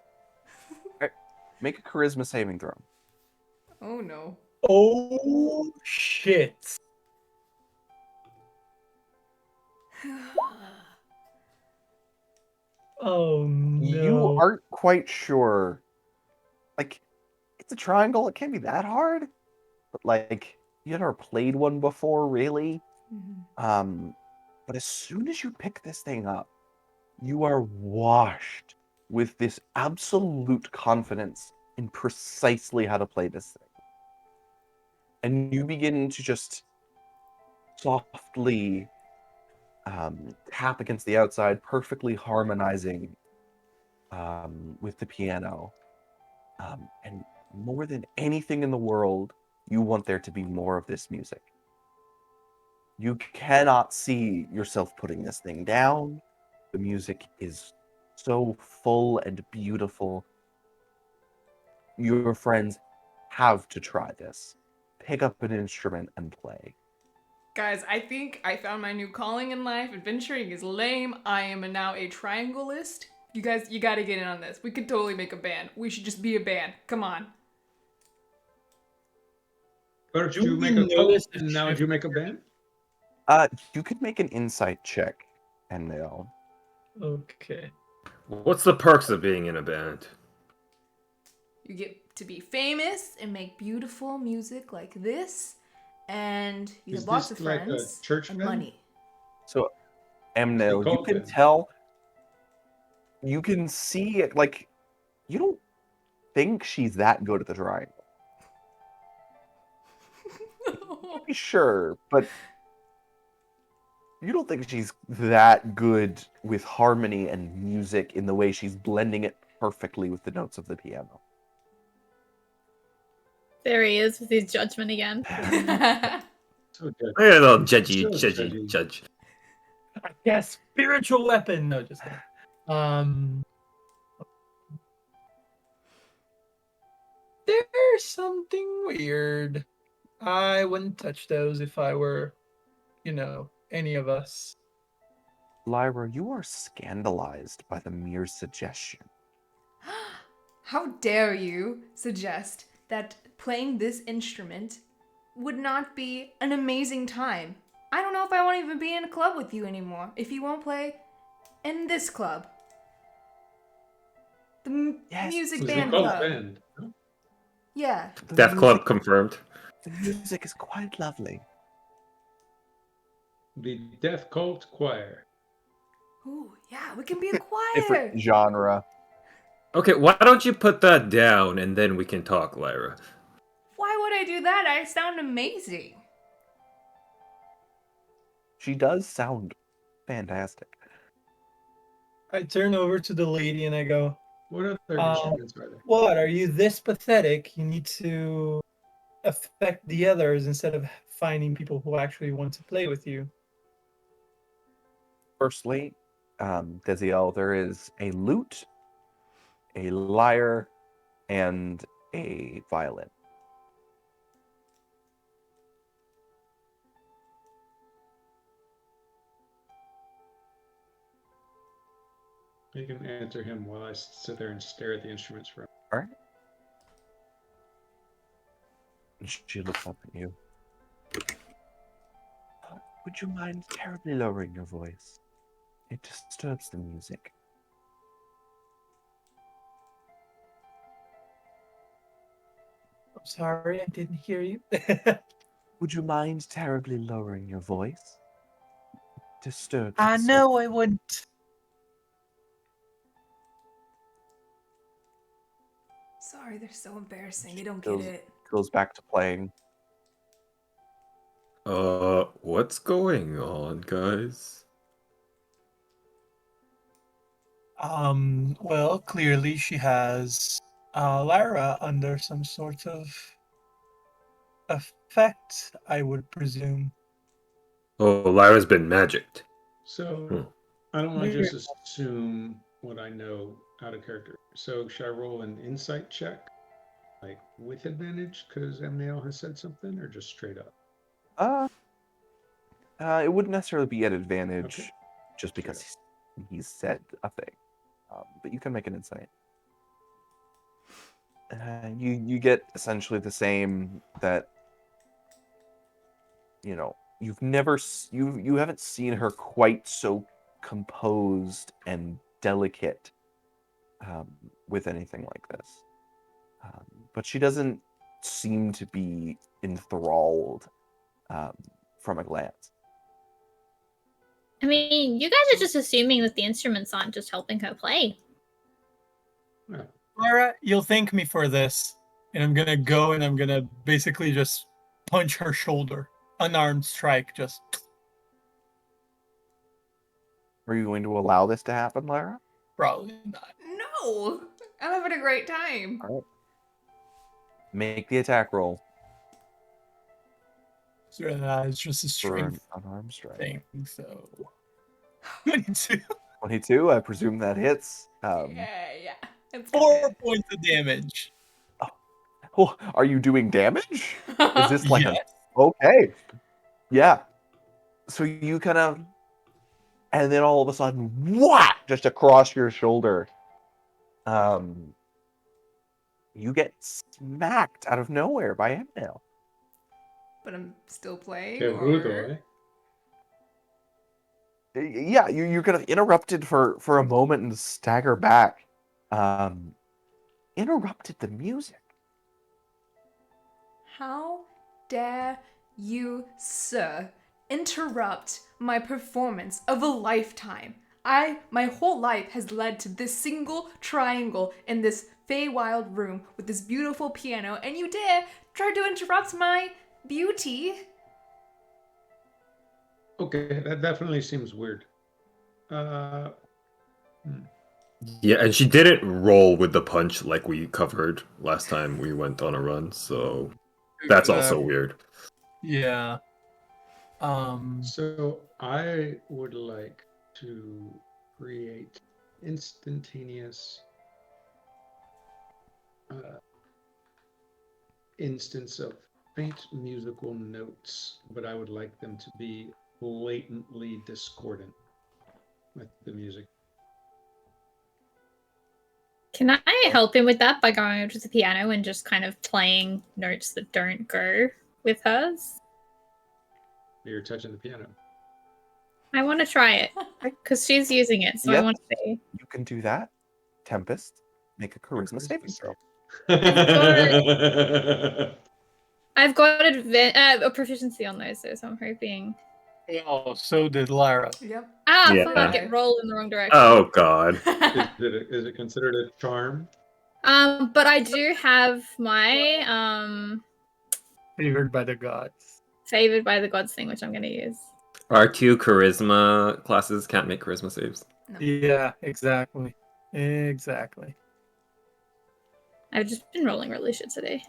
Make a charisma saving throw. Oh no. Oh shit. Oh no. You aren't quite sure. Like, it's a triangle. It can't be that hard. But, like, you never played one before, really. But as soon as you pick this thing up, you are washed with this absolute confidence in precisely how to play this thing. And you begin to just softly tap against the outside, perfectly harmonizing with the piano. And more than anything in the world, you want there to be more of this music. You cannot see yourself putting this thing down. The music is so full and beautiful. Your friends have to try this. Pick up an instrument and play. Guys, I think I found my new calling in life. Adventuring is lame. I am now a triangleist. You guys, you gotta get in on this. We could totally make a band. We should just be a band. Come on. First Do you we make a notice cult, the and now shift? you make a band? You could make an insight check, and they'll. Okay. What's the perks of being in a band? You get to be famous and make beautiful music like this, and you Is have lots this of like a friends church and band? money. So, Emnil, you call can them. tell. You can see it, like, you don't think she's that good at the triangle. Be sure, but you don't think she's that good with harmony and music in the way she's blending it perfectly with the notes of the piano. There he is with his judgment again. So good. Hey, a little judgy, So judgy, judgy. judge. Yes, spiritual weapon. No, just kidding. There's something weird. I wouldn't touch those if I were, any of us. Lyra, you are scandalized by the mere suggestion. How dare you suggest that playing this instrument would not be an amazing time? I don't know if I won't even be in a club with you anymore if you won't play in this club. The Yes, music It's a band cult club. band. Yeah. The Death Club music- confirmed. The music is quite lovely. The Death Cult Choir. Ooh, yeah, we can be a choir. Different genre. Okay, why don't you put that down and then we can talk, Lyra? Why would I do that? I sound amazing. She does sound fantastic. I turn over to the lady and I go, What other instruments are there? "What? Are you this pathetic? You need to affect the others instead of finding people who actually want to play with you." Firstly, Desiel, there is a lute, a lyre, and a violin. You can answer him while I sit there and stare at the instruments for him. All right. She looks up at you. Would you mind terribly lowering your voice? It disturbs the music. I'm sorry, I didn't hear you. Would you mind terribly lowering your voice? Disturbs the No, I wouldn't. Sorry, they're so embarrassing. They don't get it. Goes back to playing. What's going on, guys? Well, clearly she has Lyra under some sort of effect, I would presume. Oh, Lyra's been magicked. So I don't want to just assume what I know out of character. So should I roll an insight check, like with advantage, because MNAL has said something, or just straight up? It wouldn't necessarily be at advantage, Okay. just because he's said a thing. But you can make an insight. You get essentially the same that, you know, you haven't seen her quite so composed and delicate with anything like this. But she doesn't seem to be enthralled from a glance. I mean, you guys are just assuming that the instruments aren't just helping her play. Yeah. Lyra, you'll thank me for this. And I'm gonna go and I'm gonna basically just punch her shoulder. Unarmed strike, just. Are you going to allow this to happen, Lyra? Probably not. No! I'm having a great time. All right. Make the attack roll So, it's just a for an strength unarmed strike. thing, so. 22. 22, I presume that hits. Yeah. It's 4 points of damage. Oh, are you doing damage? Is this like Yes. okay? Yeah. So you kind of, and then all of a sudden, whack, just across your shoulder. You get smacked out of nowhere by Emil. But I'm still playing. Que rudo, eh? Yeah, you're kind of interrupted for a moment and stagger back. Interrupted the music. How dare you, sir, interrupt my performance of a lifetime? My whole life has led to this single triangle in this Feywild room with this beautiful piano, and you dare try to interrupt my beauty? Okay, that definitely seems weird. Yeah, and she didn't roll with the punch like we covered last time we went on a run, so that's also weird. Yeah. So I would like to create instantaneous instance of faint musical notes, but I would like them to be blatantly discordant with the music. Can I help him with that by going over to the piano and just kind of playing notes that don't go with hers? You're touching the piano. I want to try it because she's using it, so I Yep. want to see. You can do that. Tempest, make a charisma saving throw. I've got a proficiency on those, so I'm hoping. Oh, so did Lyra. Yep. Ah, Yeah. fuck! It rolled in the wrong direction. Oh god. Is it considered a charm? But I do have my Favored by the gods. favored by the gods thing, which I'm going to use. R2 charisma classes can't make charisma saves. No. Yeah, exactly. Exactly. I've just been rolling really shit today.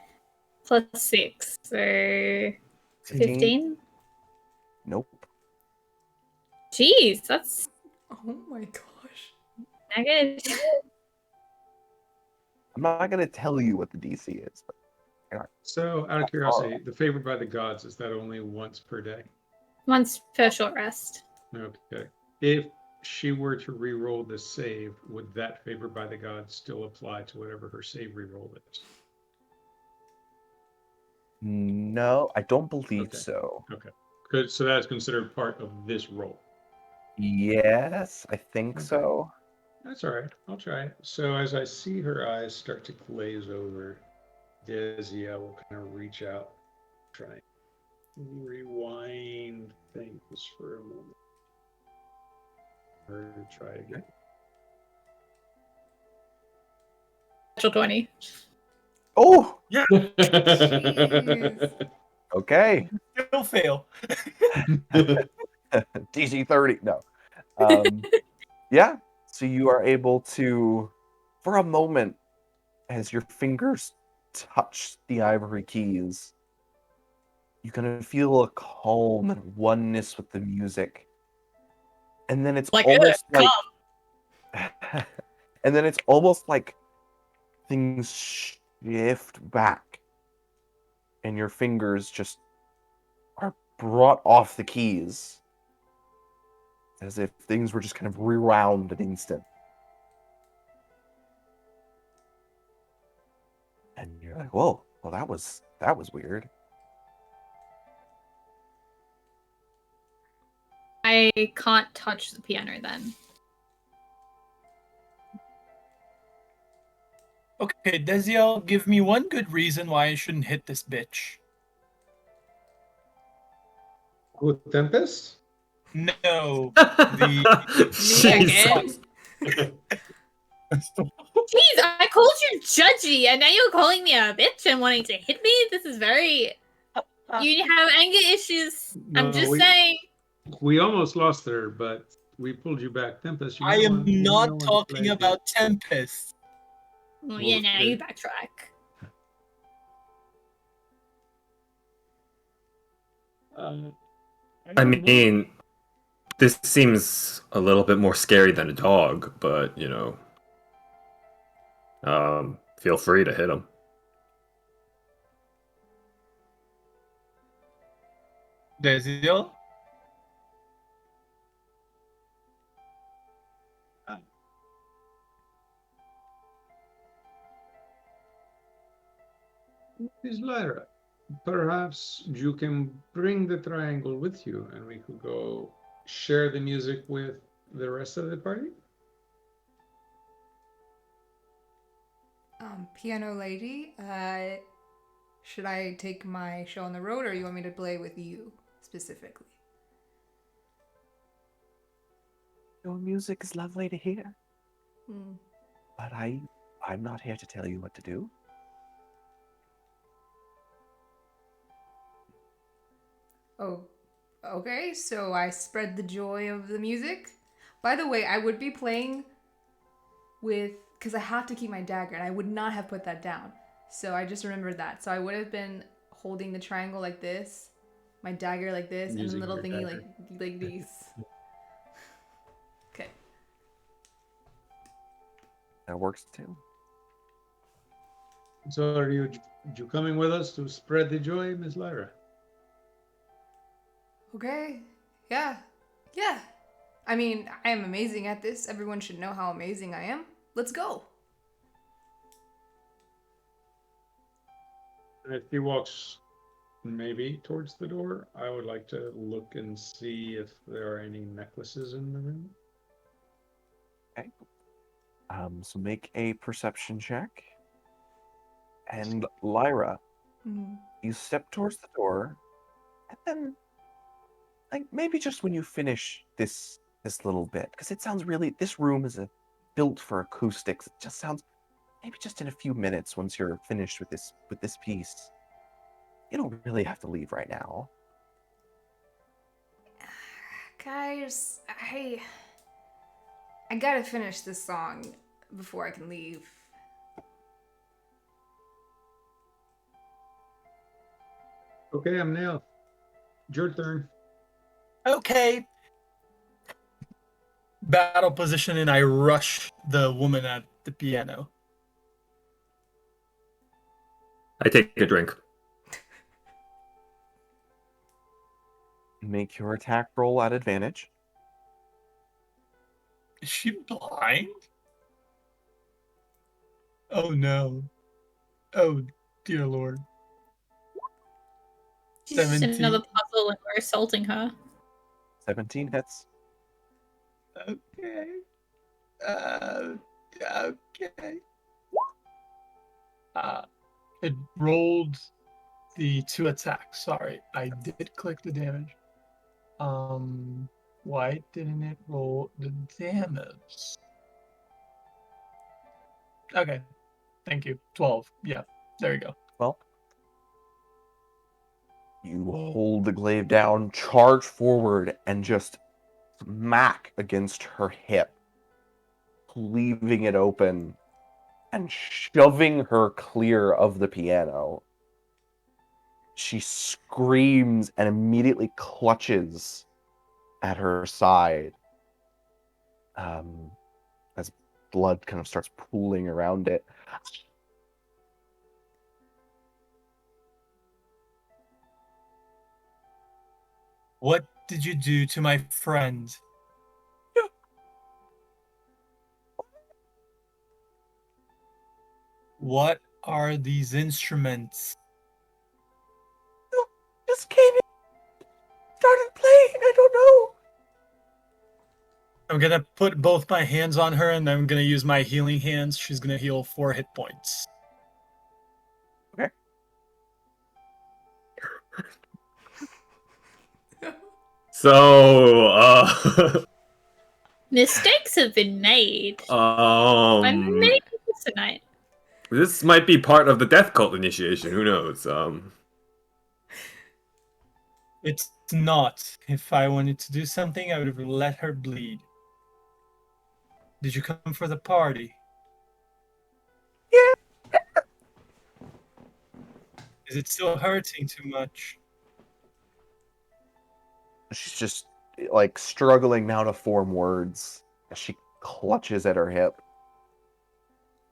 +6, so 15. Nope. Jeez, that's Oh my gosh. Okay. I'm not gonna tell you what the DC is, but So, out of curiosity, the favored by the gods, is that only once per day? Once per short rest. Okay. If she were to re-roll the save, would that favored by the gods still apply to whatever her save re-roll is? no, I don't believe Okay. so. Okay. Good. So that's considered part of this roll. Yes, I think Okay. so. That's all right. I'll try it. So as I see her eyes start to glaze over, Desi, I will kind of reach out, try and rewind things for a moment. Her to try again. Natural 20. Oh, Jeez. okay. Still fail. DC 30. No. Yeah. So you are able to, for a moment, as your fingers touch the ivory keys, you kind of feel a calm and oneness with the music. And then it's almost like and then it's almost like things shift back and your fingers just are brought off the keys as if things were just kind of rewound an instant. And you're like, whoa, well that was weird. I can't touch the piano then. Okay, Desiel, give me one good reason why I shouldn't hit this bitch. With Tempest? No. Me again? Jeez, I called you judgy, and now you're calling me a bitch and wanting to hit me? This is very... You have anger issues. No, I'm just saying. We almost lost her, but we pulled you back. Tempest, you I may am want, you may not want to talking play about Tempest. Well, yeah, now you backtrack. I mean, this seems a little bit more scary than a dog, but you know, feel free to hit him. Desiel? Miss Lyra, perhaps you can bring the triangle with you and we could go share the music with the rest of the party? Piano lady, should I take my show on the road or you want me to play with you specifically? Your music is lovely to hear, Hmm. but I'm not here to tell you what to do. Oh, okay, so I spread the joy of the music. By the way, I would be playing with, because I have to keep my dagger, and I would not have put that down. So I just remembered that. So I would have been holding the triangle like this, my dagger like this, and the Using little your thingy dagger. like these. Okay. That works too. So are you coming with us to spread the joy, Miss Lyra? Okay. Yeah. Yeah. I mean, I am amazing at this. Everyone should know how amazing I am. Let's go. And if he walks maybe towards the door, I would like to look and see if there are any necklaces in the room. Okay. So make a perception check. And Lyra, you step towards the door, and then, like, maybe just when you finish this little bit, because it sounds really, this room is built for acoustics. It just sounds, maybe just in a few minutes, once you're finished with this piece, you don't really have to leave right now. Guys, I gotta finish this song before I can leave. Okay, I'm Nail. Your turn. Okay. battle position and I rush the woman at the piano. I take a drink. Make your attack roll at advantage. Is she blind? Oh no. Oh dear lord. She's just 17. another puzzle and we're assaulting her. 17 hits. Okay. Okay. It rolled the 2 attacks. Sorry, I did click the damage. Why didn't it roll the damage? Okay, thank you. 12. Yeah, there you go. Well, you hold the glaive down, charge forward, and just smack against her hip, cleaving it open and shoving her clear of the piano. She screams and immediately clutches at her side as blood kind of starts pooling around it. What did you do to my friend? What are these instruments? Just came in, started playing, I don't know. I'm gonna put both my hands on her and I'm gonna use my healing hands. She's gonna heal 4 hit points. Okay. So, Mistakes have been made. By many people tonight. this might be part of the death cult initiation. Who knows? It's not. If I wanted to do something, I would have let her bleed. Did you come for the party? Yeah. Is it still hurting too much? She's just like struggling now to form words as she clutches at her hip.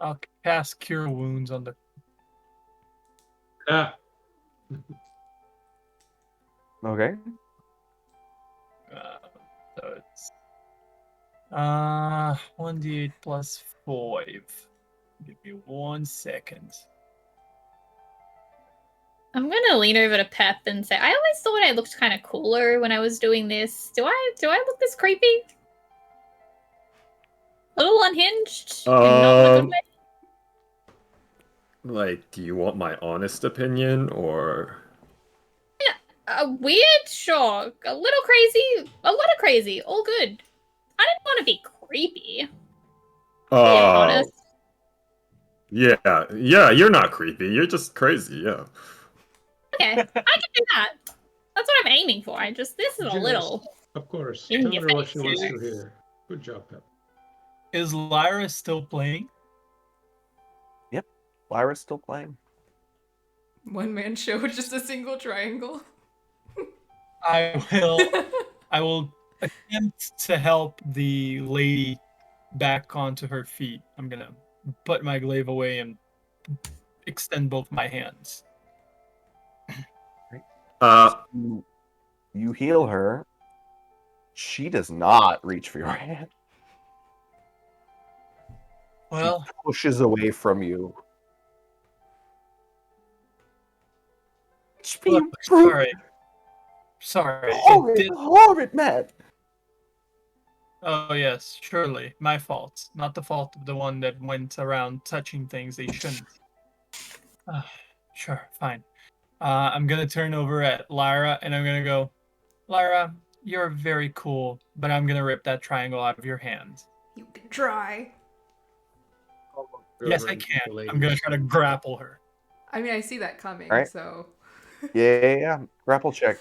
I'll cast Cure Wounds on the... Ah, Okay. So it's 1d8 plus 5. Give me 1 second. I'm gonna lean over to Pep and say, I always thought I looked kind of cooler when I was doing this. Do I look this creepy? A little unhinged? And not in a good way? Like, do you want my honest opinion, or? Weird? Sure. A little crazy? A lot of crazy. All good. I didn't want to be creepy. Be honest. Yeah, you're not creepy. You're just crazy, yeah. Okay, I can do that. That's what I'm aiming for. This is a Yes. little. of course. In Tell your her what face, she wants yeah. to hear. Good job, Pep. Is Lyra still playing? Lyra's still playing. One man show, just a single triangle. I will attempt to help the lady back onto her feet. I'm gonna put my glaive away and extend both my hands. You heal her. She does not reach for your hand. Well, She pushes away from you. look, sorry. Horrid man. Oh yes, surely my fault, not the fault of the one that went around touching things they shouldn't. Sure, fine. I'm gonna turn over at Lyra and I'm gonna go, Lyra, you're very cool, but I'm gonna rip that triangle out of your hand. You can try. Yes, I can. I'm gonna try to grapple her. I mean, I see that coming, Right. so. Yeah. Grapple check.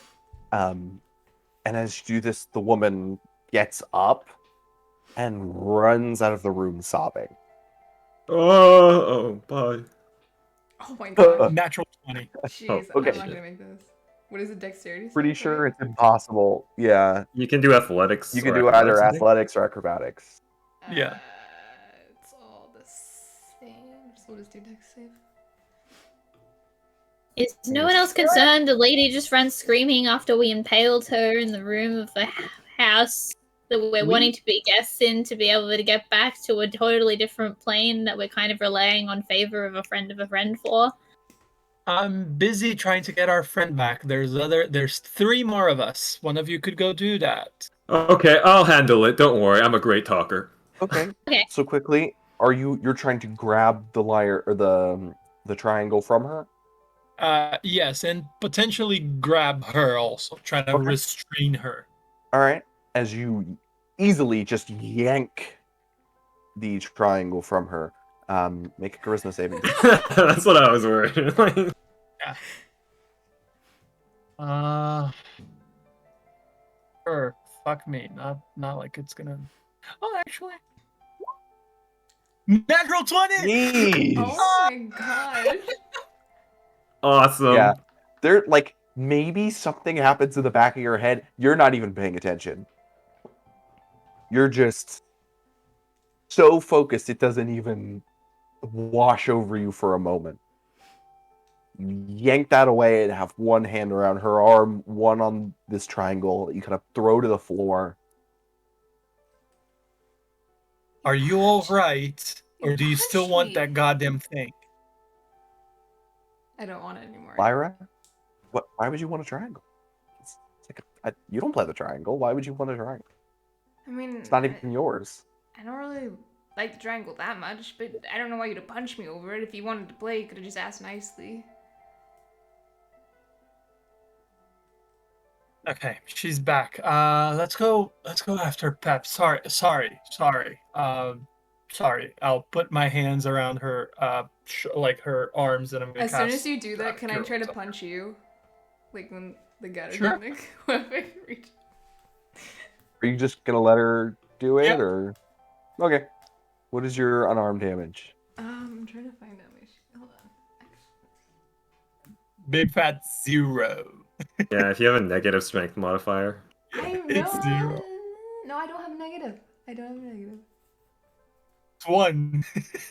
And as you do this, the woman gets up and runs out of the room sobbing. Oh, bye. Oh my god. Natural 20. Jeez, okay. I'm not gonna make this. What is it, dexterity? Pretty save, sure right? it's impossible. Yeah. You can do athletics. You can or do either I think. athletics or acrobatics. Yeah. It's all the same. So we'll just do dex save. Is no one else concerned? The lady just ran screaming after we impaled her in the room of the house that we're wanting to be guests in to be able to get back to a totally different plane that we're kind of relying on favor of a friend for. I'm busy trying to get our friend back. There's 3 more of us. One of you could go do that. Okay, I'll handle it. Don't worry, I'm a great talker. Okay. Okay. So quickly, you're trying to grab the lyre or the triangle from her? Yes, and potentially grab her also, trying to Okay. restrain her. All right. As you easily just yank the triangle from her, make a charisma saving throw. That's what I was worried. Sure. Fuck me. Not like it's gonna. Oh, actually. Natural 20. Jeez. Oh my gosh. Awesome. Yeah. There, like, maybe something happens in the back of your head. You're not even paying attention. You're just so focused it doesn't even wash over you for a moment. You yank that away and have one hand around her arm, one on this triangle. You kind of throw to the floor. Are you all right, or do you still punched want me. that goddamn thing? I don't want it anymore. Lyra, why would you want a triangle? It's like you don't play the triangle. Why would you want a triangle? I mean, It's not even yours. I don't really like the triangle that much, but I don't know why you'd have punched me over it. If you wanted to play, you could have just asked nicely. Okay, she's back. Let's go after Pep. Sorry. I'll put my hands around her, like her arms, and I'm gonna As soon cast, as you do that, can I Cure try to Wounds on her. punch you? Like when the Sure. weapon reach. Are you just gonna let her do it, Yeah. or okay? What is your unarmed damage? I'm trying to find out my hold on. Big fat 0. Yeah, if you have a negative strength modifier. It's 0. No, I don't have a negative. It's 1.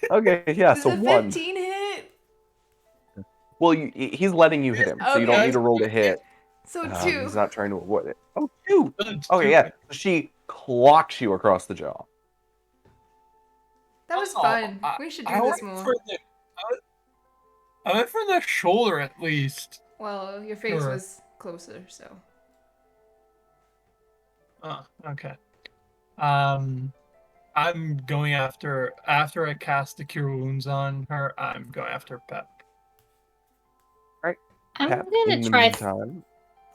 Okay, yeah, Does so a 1. 15 hit? Well, he's letting you hit him, so you don't Okay. need to roll to hit. So 2. He's not trying to avoid it. Oh, 2. It's Okay, 2. yeah. She clocks you across the jaw. That was Oh, fun. We should do I this went more. for I went for the shoulder at least. Well, your face Sure. was closer, so. Oh, okay. I'm going after I cast the Cure Wounds on her. I'm going after Pep. I'm Pep, gonna in the try meantime,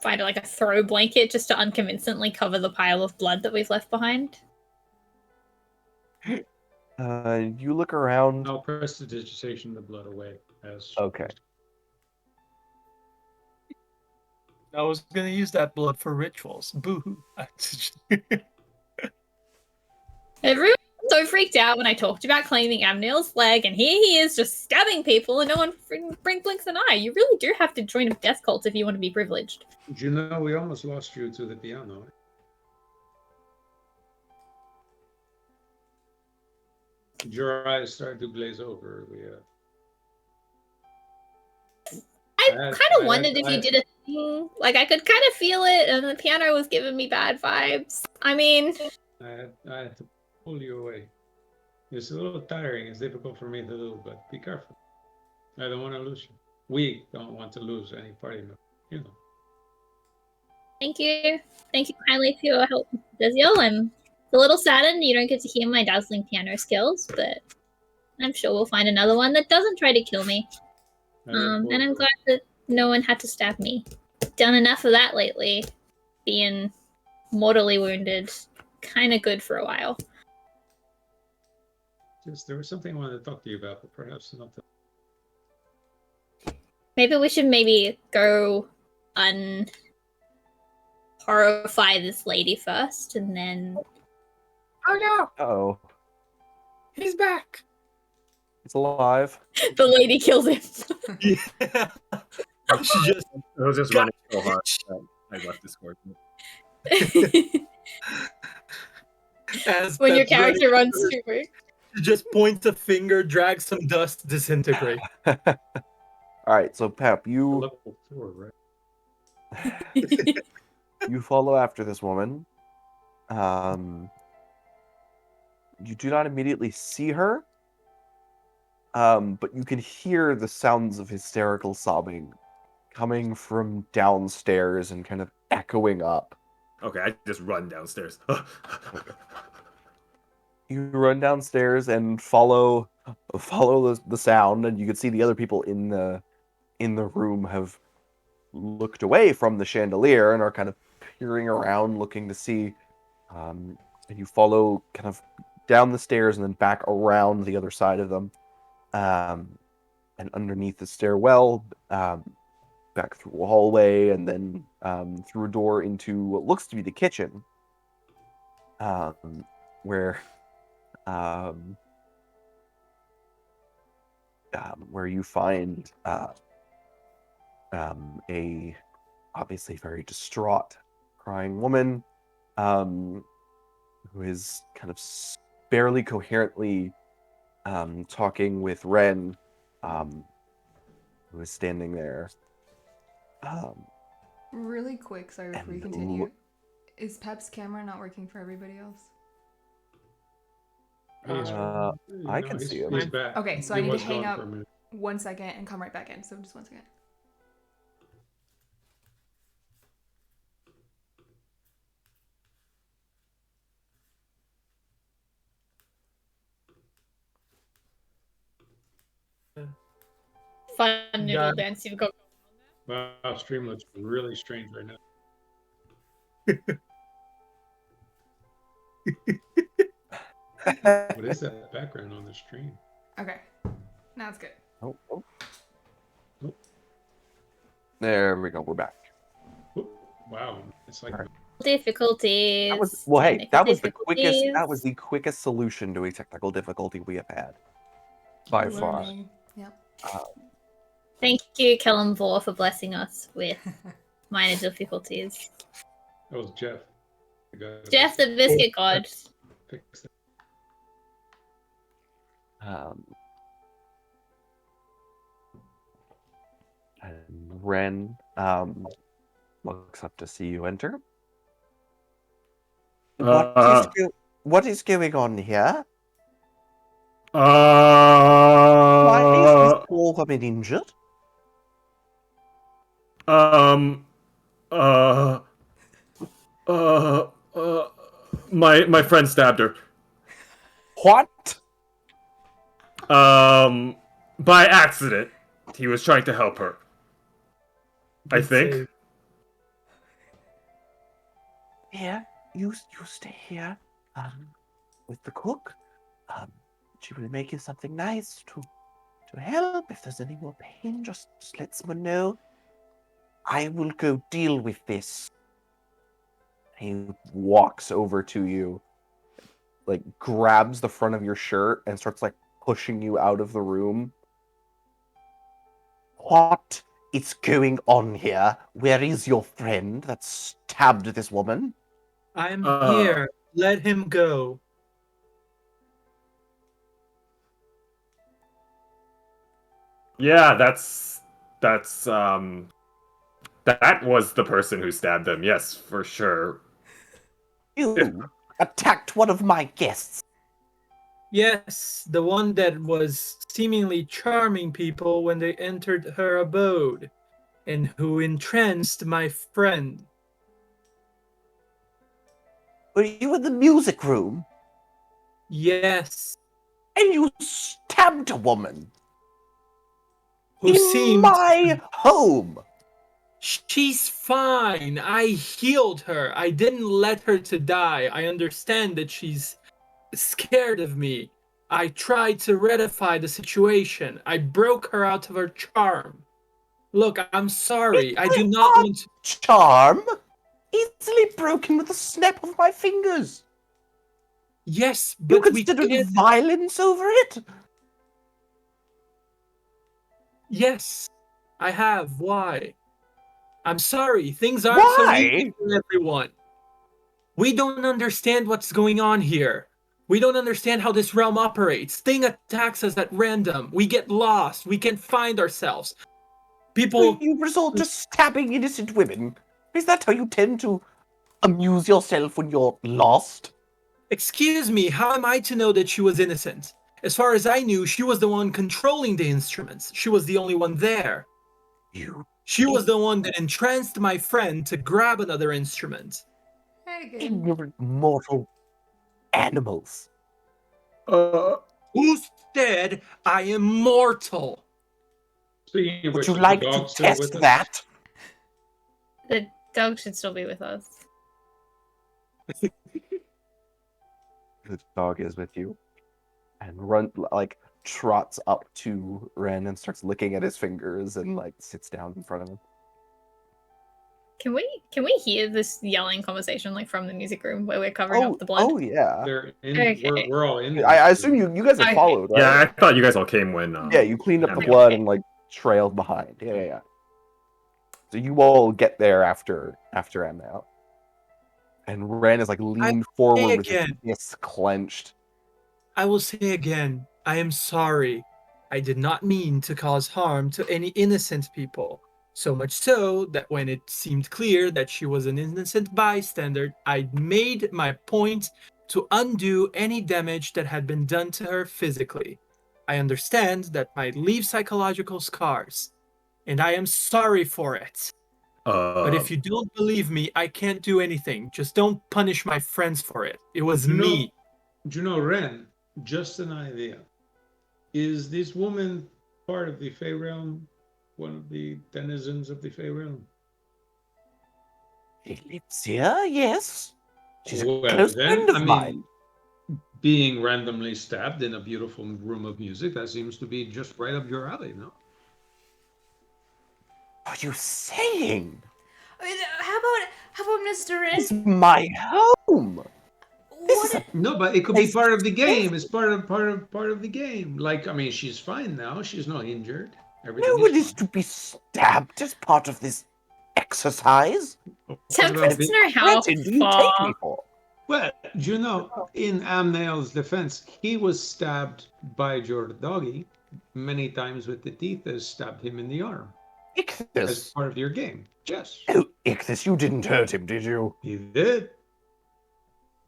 find like a throw blanket just to unconvincingly cover the pile of blood that we've left behind. you look around. I'll prestidigitation the blood away as. Okay. I was gonna use that blood for rituals. Boo-hoo. Everyone's so freaked out when I talked about claiming Amnil's leg, and here he is just stabbing people, and no one blinks an eye. You really do have to join a death cult if you want to be privileged. You know, we almost lost you to the piano. Your eyes started to glaze over. I kind of wondered if you did a thing. Like, I could kind of feel it, and the piano was giving me bad vibes. I mean, I had to pull you away. It's a little tiring. It's difficult for me to do, but be careful. I don't want to lose you. We don't want to lose any party member, you know. thank you. Thank you kindly for your help, Desiel. I'm a little saddened you don't get to hear my dazzling piano skills, but I'm sure we'll find another one that doesn't try to kill me. And I'm glad that no one had to stab me. Done enough of that lately. Being mortally wounded. Kind of good for a while. Just there was something I wanted to talk to you about, but perhaps not. Maybe we should go horrify this lady first, and then. Oh no! Uh-oh. He's back! It's alive. The lady kills him. Yeah. She just I was just got running so hard that I left Discord. as When your Pep's running character runs over, super. she just points a finger, drags some dust, disintegrate. All right, so Pep, you Level 4, right? you follow after this woman. You do not immediately see her, but you can hear the sounds of hysterical sobbing coming from downstairs and kind of echoing up. Okay, I just run downstairs. You run downstairs and follow the sound, and you can see the other people in the room have looked away from the chandelier and are kind of peering around, looking to see. And you follow kind of down the stairs and then back around the other side of them, and underneath the stairwell, back through a hallway, and then through a door into what looks to be the kitchen, where you find a obviously very distraught, crying woman, who is kind of barely coherently talking with Ren, who is standing there. Really quick, sorry, before you And continue. Is Pep's camera not working for everybody else? I can see him. He's back. Okay, so He I need to was hang gone up for a minute. 1 second and come right back in. So just 1 second. Fun noodle Yeah. dance you've got. Wow, stream looks really strange right now. What is that background on the stream? Okay, now it's good. Oh. Oh. There we go. We're back. Oh, wow, it's like Alright. Difficulties. That was that was the difficulties. quickest solution to a technical difficulty we have had by far. Learning. Yep. Thank you, Kellum Vor, for blessing us with minor difficulties. that was Jeff. The guy that Jeff, the biscuit god. fixed it. And Ren looks up to see you enter. What is going on here? Why is this poor woman injured? My friend stabbed her. What? By accident. He was trying to help her. I think. Here, you stay here, with the cook. She will make you something nice to help. If there's any more pain, just let someone know. I will go deal with this. He walks over to you, like grabs the front of your shirt and starts like pushing you out of the room. What is going on here? Where is your friend that stabbed this woman? I'm here. Let him go. Yeah, that was the person who stabbed them. Yes, for sure. You attacked one of my guests. Yes, the one that was seemingly charming people when they entered her abode, and who entranced my friend. Were you in the music room? Yes. And you stabbed a woman? Who in seemed my home? She's fine. I healed her. I didn't let her to die. I understand that she's scared of me. I tried to rectify the situation. I broke her out of her charm. Look, I'm sorry. I do not want to... Charm? Easily broken with a snap of my fingers. Yes, You but we considered can't... violence over it? Yes. I have. Why? I'm sorry. Things aren't so Why? easy for everyone. We don't understand what's going on here. We don't understand how this realm operates. Thing attacks us at random. We get lost. We can't find ourselves. People... You resort to stabbing innocent women. Is that how you tend to amuse yourself when you're lost? Excuse me, how am I to know that she was innocent? As far as I knew, she was the one controlling the instruments. She was the only one there. She was the one that entranced my friend to grab another instrument. Hagen. Ignorant mortal animals. Who said I am mortal? Speaking of Would which, you is like the to dog still test with us? that? The dog should still be with us. The dog is with you. And trots up to Ren and starts licking at his fingers and sits down in front of him. Can we hear this yelling conversation from the music room where we're covering up the blood? Oh yeah. They're in. Okay. We're all in. I assume you guys have Okay. followed, right? Yeah, I thought you guys all came when. Yeah, you cleaned up the Okay. blood and trailed behind. Yeah. So you all get there after Amnel. And Ren is leaned forward with his again. fists clenched. I will say again, I am sorry. I did not mean to cause harm to any innocent people. So much so that when it seemed clear that she was an innocent bystander, I made my point to undo any damage that had been done to her physically. I understand that might leave psychological scars, and I am sorry for it. But if you don't believe me, I can't do anything. Just don't punish my friends for it. It was me. Do you know, Ren, just an idea. Is this woman part of the Fey realm? One of the denizens of the Fey realm? She lives here, yes. She's a Well, close then, friend of I mine. mean, being randomly stabbed in a beautiful room of music, that seems to be just right up your alley, no? What are you saying? How about Mr. Ren? It's my home. No, but it could be It's part of the game. It's part of the game. I mean, she's fine now. She's not injured. Everything No one is is fine. to be stabbed as part of this exercise. What about Tempest the- know how Granted, do you take me far. for? Well, do you know, in Amnael's defense, he was stabbed by your doggy many times with the teeth that stabbed him in the arm as Ichthus. part of your game. Yes, Oh, Ichthus, you didn't hurt him, did you? he did.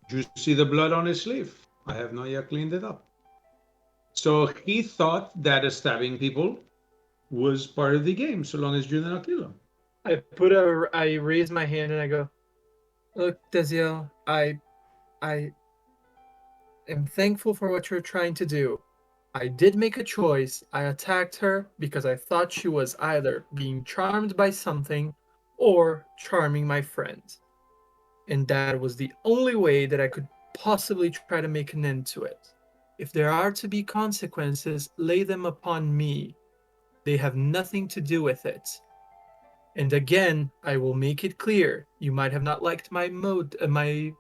Did you see the blood on his sleeve? I have not yet cleaned it up. So he thought that stabbing people was part of the game, so long as you did not kill him. I raise my hand and I go, look, Desiel, I am thankful for what you're trying to do. I did make a choice. I attacked her because I thought she was either being charmed by something or charming my friends. And that was the only way that I could possibly try to make an end to it. If there are to be consequences, lay them upon me. They have nothing to do with it. And again, I will make it clear, you might have not liked my my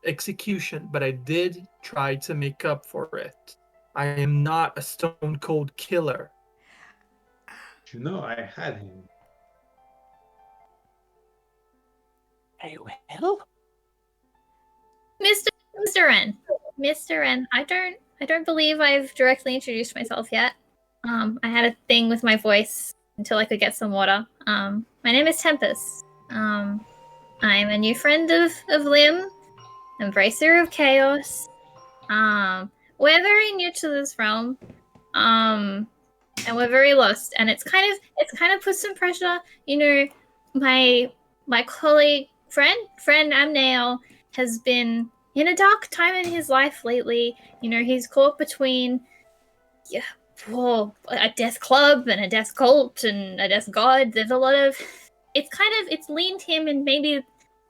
execution, but I did try to make up for it. I am not a stone-cold killer. You know, I had him. Very well. Mr. Ren, I don't believe I've directly introduced myself yet. I had a thing with my voice until I could get some water. My name is Tempest. I'm a new friend of Lim, embracer of chaos. We're very new to this realm. And we're very lost. And it's kind of put some pressure. You know, my colleague friend Amnael has been in a dark time in his life lately. You know, he's caught between a death club and a death cult and a death god. There's a lot of it's leaned him in maybe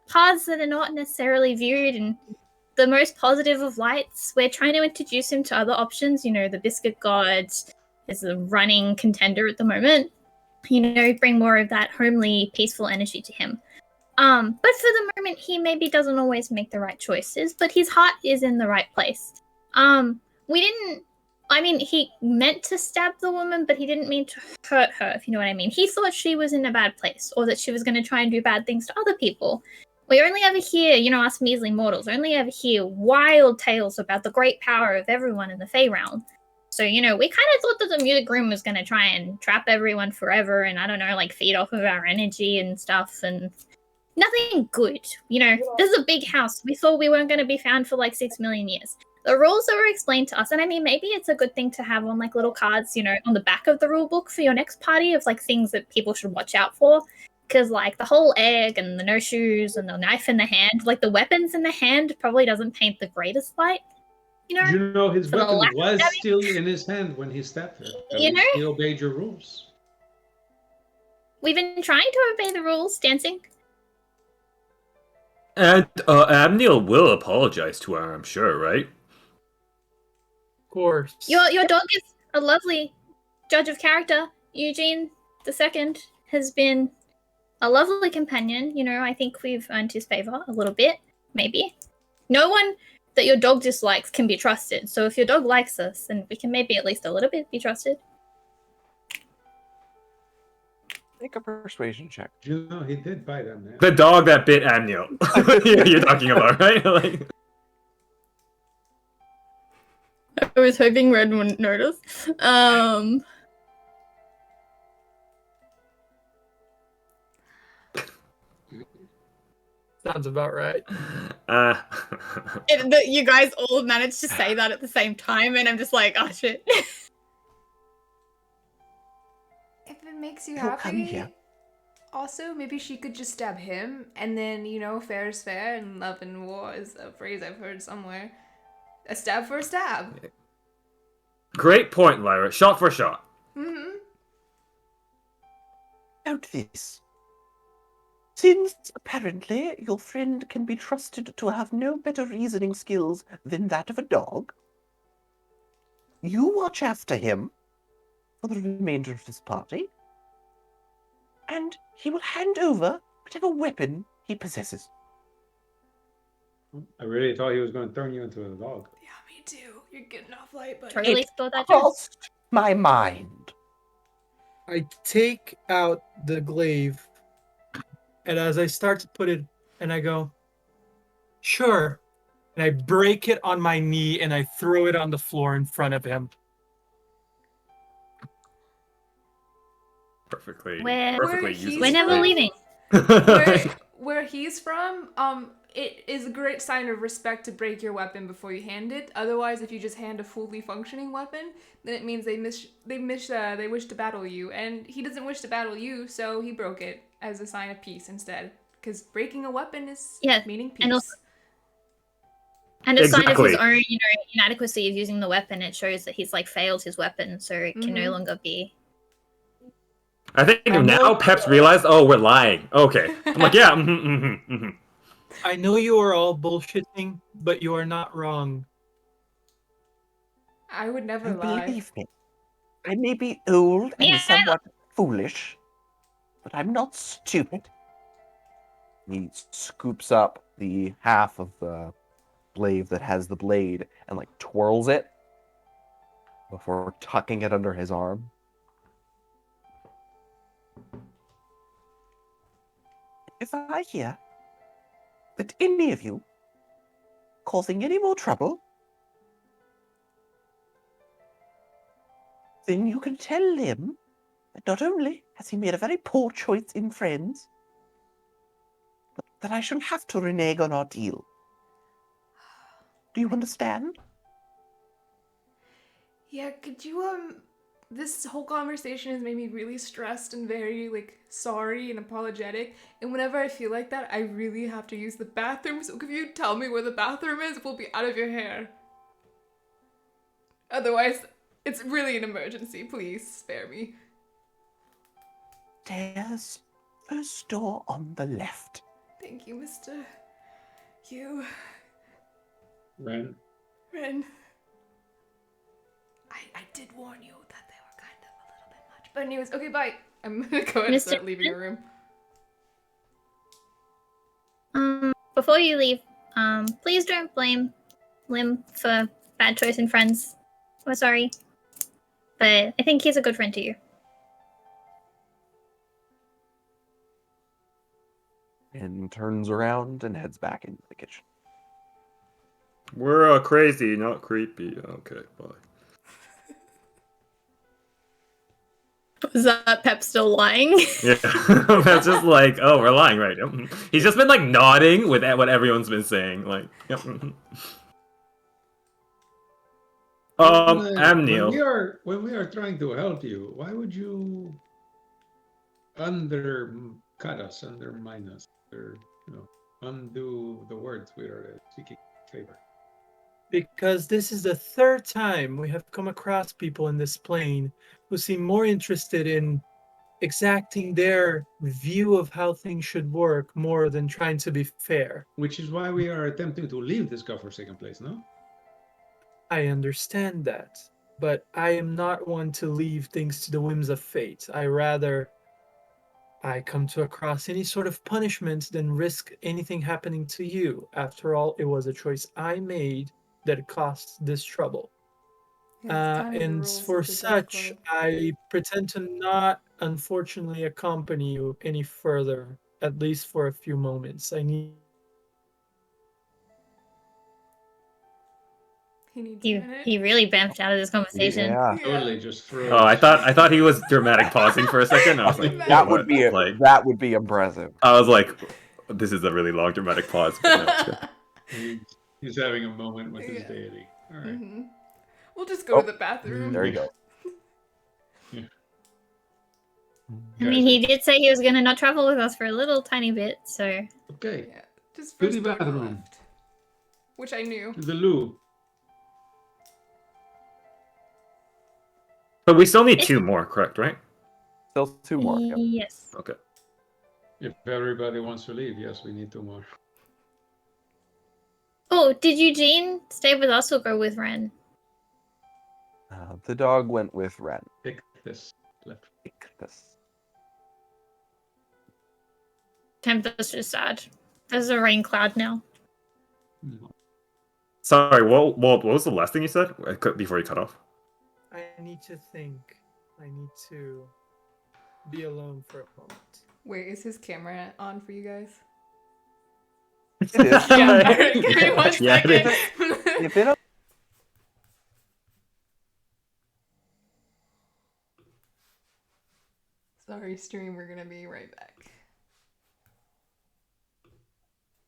paths that are not necessarily viewed in the most positive of lights. We're trying to introduce him to other options. You know, the biscuit god is a running contender at the moment. You know, bring more of that homely, peaceful energy to him. But for the moment, he maybe doesn't always make the right choices, but his heart is in the right place. We didn't I mean, he meant to stab the woman, but he didn't mean to hurt her, if you know what I mean. He thought she was in a bad place, or that she was going to try and do bad things to other people. We only ever hear, us measly mortals, only ever hear wild tales about the great power of everyone in the Fey realm. So, we kind of thought that the music room was going to try and trap everyone forever and, I don't know, feed off of our energy and stuff, and nothing good. This is a big house. We thought we weren't going to be found for 6 million years. The rules that were explained to us, and I mean, maybe it's a good thing to have on little cards, on the back of the rule book for your next party of things that people should watch out for. Because the whole egg and the no shoes and the knife in the hand, the weapons in the hand probably doesn't paint the greatest light. His For the weapon lack of was stabbing. still in his hand when he stabbed her. At You least he obeyed your rules. We've been trying to obey the rules, dancing. And Amniel will apologize to her, I'm sure, right? Of course. Your dog is a lovely judge of character. Eugene II has been a lovely companion. I think we've earned his favor a little bit, maybe. No one that your dog dislikes can be trusted. So if your dog likes us, then we can maybe at least a little bit be trusted. Make a persuasion check. He did bite him, man. The dog that bit Amniel. You're talking about, right? I was hoping Red wouldn't notice. Sounds about right. You guys all managed to say that at the same time, and I'm just like, oh shit. If it makes you He'll come happy, here. also maybe she could just stab him, and then fair is fair, and love and war is a phrase I've heard somewhere. A stab for a stab. Great point, Lyra. Shot for shot. Mm-hmm. Note this. Since apparently your friend can be trusted to have no better reasoning skills than that of a dog, you watch after him for the remainder of this party, and he will hand over whatever weapon he possesses. I really thought he was going to turn you into a dog. Yeah, me too. You're getting off light, but Totally thought that. Crossed my mind. I take out the glaive, and as I start to put it, and I go, sure. And I break it on my knee, and I throw it on the floor in front of him. Perfectly Where useful. he's We're never from- leaving. where he's from, it is a great sign of respect to break your weapon before you hand it. Otherwise, if you just hand a fully functioning weapon, then it means they wish to battle you, and he doesn't wish to battle you, so he broke it as a sign of peace instead. Because breaking a weapon is meaning peace. And also- And a sign of Exactly. his own, inadequacy of using the weapon. It shows that he's failed his weapon, so it can no longer be. I think now Pep's realized, oh, we're lying. Okay. I'm like, yeah. Mm-hmm, mm-hmm. I know you are all bullshitting, but you are not wrong. I would never You lie. believe me. I may be old and Yeah. somewhat foolish, but I'm not stupid. He scoops up the half of the glaive that has the blade and twirls it before tucking it under his arm. If I hear that any of you causing any more trouble, then you can tell him that not only has he made a very poor choice in friends, but that I shall have to renege on our deal. Do you understand? Yeah, could you, this whole conversation has made me really stressed and very, sorry and apologetic. And whenever I feel like that, I really have to use the bathroom. So if you tell me where the bathroom is, we'll be out of your hair. Otherwise, it's really an emergency. Please spare me. Stairs, first door on the left. Thank you, Mr. Hugh. Ren. Ren. I did warn you that they were kind of a little bit much. But anyways, okay, bye. I'm gonna go ahead and start leaving the room. Before you leave, please don't blame Lim for bad choice in friends. We're sorry. but I think he's a good friend to you. And turns around and heads back into the kitchen. We're crazy, not creepy. Okay, bye. Was that Pep still lying? Yeah, that's just like, oh, we're lying, right? Yep. He's just been like nodding with what everyone's been saying, like, yep. I'm Neil. When we are trying to help you, why would you undercut us, undermine us, or undo the words we are seeking favor? Because this is the third time we have come across people in this plane who seem more interested in exacting their view of how things should work more than trying to be fair. Which is why we are attempting to leave this godforsaken place, no? I understand that, but I am not one to leave things to the whims of fate. I come to across any sort of punishment than risk anything happening to you. After all, it was a choice I made that cost this trouble. Yeah, it's kind of the And rules for of the Death such, Club. I pretend to not, unfortunately, accompany you any further, at least for a few moments. I need. He needs a minute. He really bounced out of this conversation. Yeah. Totally just froze. Oh, I thought he was dramatic pausing for a second. I was like, That what? would be Like, that would be impressive. I was like, this is a really long dramatic pause. But no, it's good. He's having a moment with his Yeah. deity. All right. Mm-hmm. We'll just go Oh, to the bathroom. There you go. I mean, he did say he was going to not travel with us for a little tiny bit, so. Okay. Yeah, just To first the door to the bathroom. left. Which I knew. The loo. But we still need 2 more, correct? Right? Still 2 more. Yep. Yes. Okay. If everybody wants to leave, yes, we need 2 more. Oh, did Eugene stay with us or go with Ren? The dog went with Ren. Pick this. Left. Pick this. Tempest is sad. There's a rain cloud now. Sorry, what was the last thing you said before you cut off? I need to think. I need to be alone for a moment. Wait, is his camera on for you guys? It is. Yeah, give me 1 Yeah, it second. If it Sorry, stream, we're gonna be right back.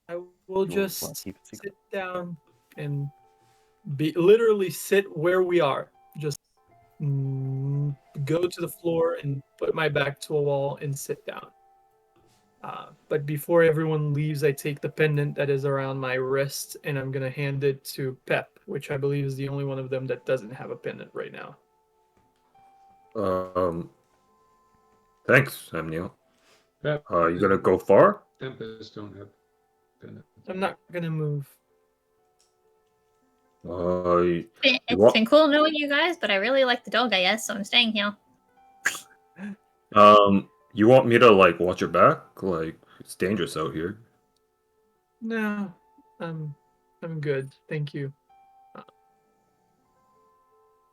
I will You just wanna keep it secret? sit down and literally sit where we are. Just go to the floor and put my back to a wall and sit down. But before everyone leaves, I take the pendant that is around my wrist and I'm gonna hand it to Pep, which I believe is the only one of them that doesn't have a pendant right now. Thanks, I'm Neil. Pep, You gonna go far? Tempest don't have pendant. I'm not gonna move. It's been cool knowing you guys, but I really like the dog, I guess, so I'm staying here. You want me to like watch your back? Like it's dangerous out here. No, I'm good. Thank you.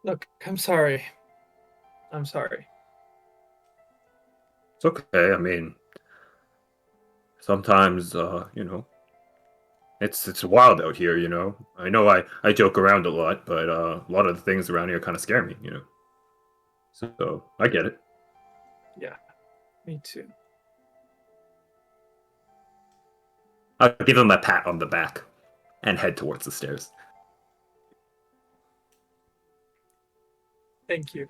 Look, I'm sorry. I'm sorry. It's okay. I mean, sometimes it's wild out here. I know I joke around a lot, but a lot of the things around here kind of scare me. So I get it. Yeah, me too. I'll give him a pat on the back and head towards the stairs. Thank you.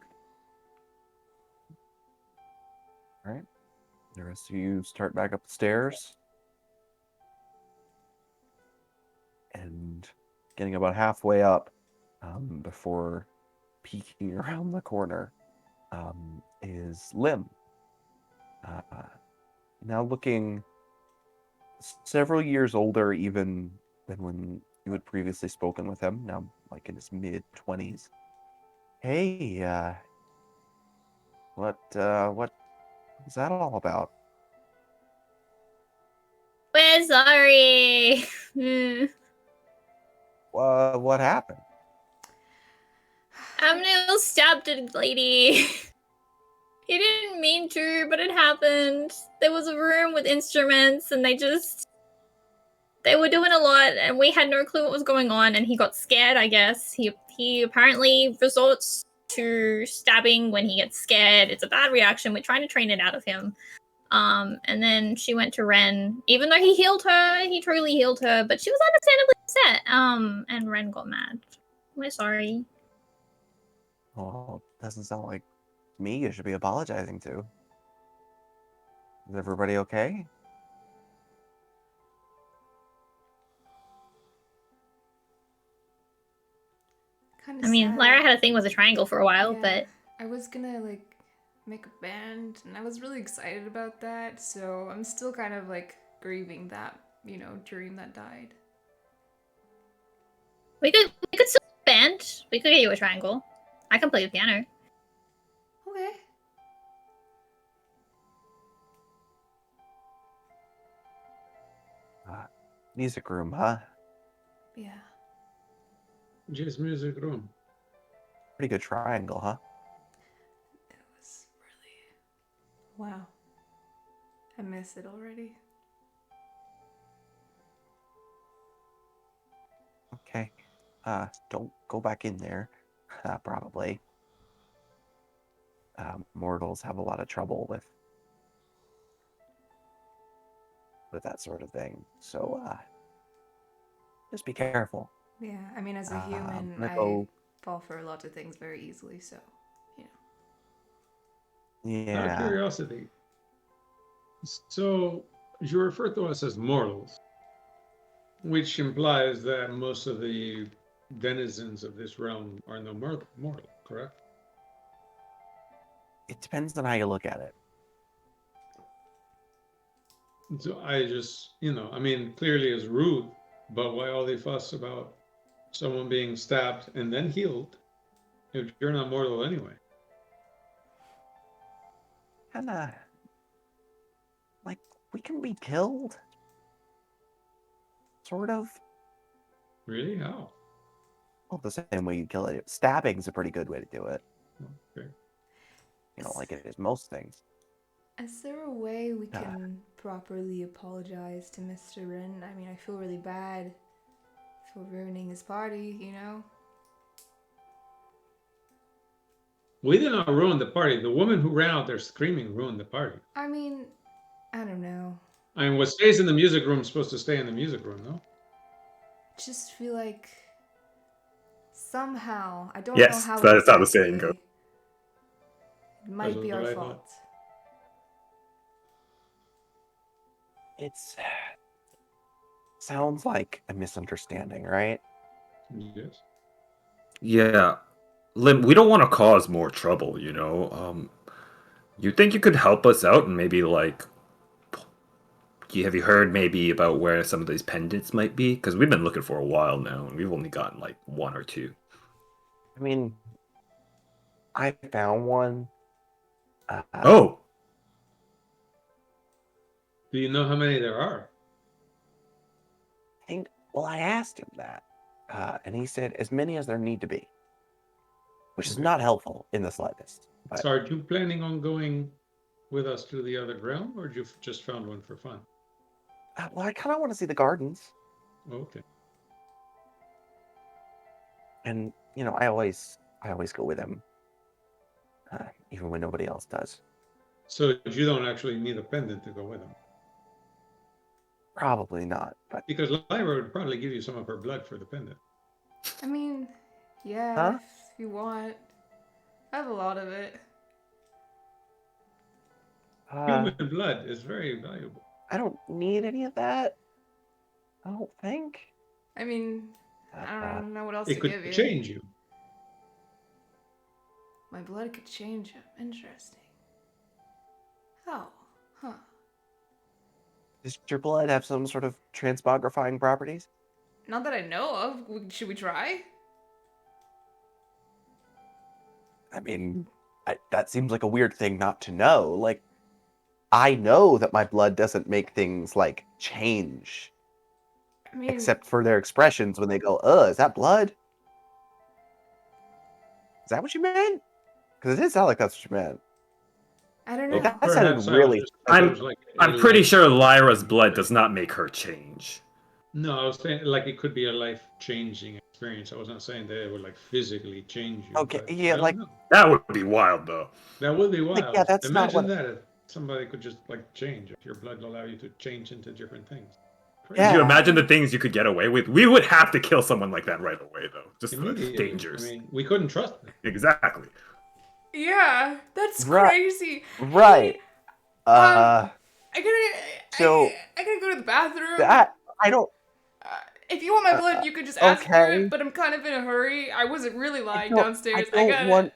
All right. The rest of you start back up the stairs. And getting about halfway up, before peeking around the corner, is Lim. Now looking several years older even than when you had previously spoken with him, now like in his mid-20s. Hey, what is that all about? We're sorry. What happened? Amnil stabbed a lady. He didn't mean to, but it happened. There was a room with instruments, and they were doing a lot, and we had no clue what was going on, and he got scared, I guess. He apparently resorts to stabbing when he gets scared. It's a bad reaction. We're trying to train it out of him. And then she went to Ren. Even though he healed her, he truly healed her, but she was understandably upset. And Ren got mad. We're sorry. Oh, doesn't sound like me you should be apologizing to. Is everybody okay? Kind of I mean, sad. Lyra had a thing with a triangle for a while, Yeah, but I was gonna like make a band, and I was really excited about that. So I'm still kind of like grieving that, dream that died. we could still band. We could get you a triangle. I can play the piano. Okay. Music room, huh? Yeah. Just music room. Pretty good triangle, huh? It was really. Wow. I miss it already. Okay. Don't go back in there. Probably. Mortals have a lot of trouble with that sort of thing. So, just be careful. Yeah, I mean, as a human, I'm gonna I go- fall for a lot of things very easily, so, Out of Yeah. curiosity. So you refer to us as mortals, which implies that most of the denizens of this realm are no mortal, correct? It depends on how you look at it. So I just, I mean, clearly it's rude, but why all the fuss about someone being stabbed and then healed if you're not mortal anyway? Kinda like we can be killed. Sort of. Really? How? Well, the same way you kill it. Stabbing's a pretty good way to do it. Okay. Like it is most things. is there a way we can properly apologize to Mr. Rin? I mean, I feel really bad for ruining his party, We did not ruin the party. The woman who ran out there screaming ruined the party. I mean, I don't know. I mean, what stays in the music room is supposed to stay in the music room, no? Just feel like somehow, I don't Yes, know how that's how the exactly, saying goes. it might That's be what our I thought. fault. It's sounds like a misunderstanding, right? Yes. Yeah. Lim, we don't want to cause more trouble, You think you could help us out and maybe have you heard maybe about where some of these pendants might be? Because we've been looking for a while now and we've only gotten like one or two. I mean, I found one. Oh, Do you know how many there are? Well, I asked him that, and he said as many as there need to be, which is not helpful in the slightest. But So are you planning on going with us to the other realm, or you just found one for fun? well, I kind of want to see the gardens, Okay. and I always go with him, even when nobody else does. So you don't actually need a pendant to go with them? Probably not, but Because Lyra would probably give you some of her blood for the pendant. I mean, yeah, Huh? if you want. I have a lot of it. Human blood is very valuable. I don't need any of that. I don't think. I mean, I don't know what else It to could give you. change you. My blood could change him. Interesting. Oh, huh. Does your blood have some sort of transmogrifying properties? Not that I know of. Should we try? I mean, that seems like a weird thing not to know. Like, I know that my blood doesn't make things like change, I mean, except for their expressions when they go, is that blood? Is that what you meant? Because it did sound like that's what you meant. I don't Like, know. that sounded Perhaps I was really. just- I thought it was like a I'm pretty life sure Lyra's changing blood thing. does not make her change. No, I was saying like it could be a life-changing experience. I was not saying that it would like physically change you. Okay, but yeah, I don't like- know. That would be wild, though. That would be Like, wild. yeah, that's not Imagine what- that if somebody could just like change. If your blood will allow you to change into different things. Could you Yeah. imagine the things you could get away with? We would have to kill someone like that right away, though. Just the Immediately. dangers. I mean, we couldn't trust them. Exactly. Yeah, that's Right. crazy. Right. I So- gotta go to the bathroom. That I don't. If you want my blood, you could just ask for okay. it. But I'm kind of in a hurry. I wasn't really lying don't- downstairs. I don't gotta. want.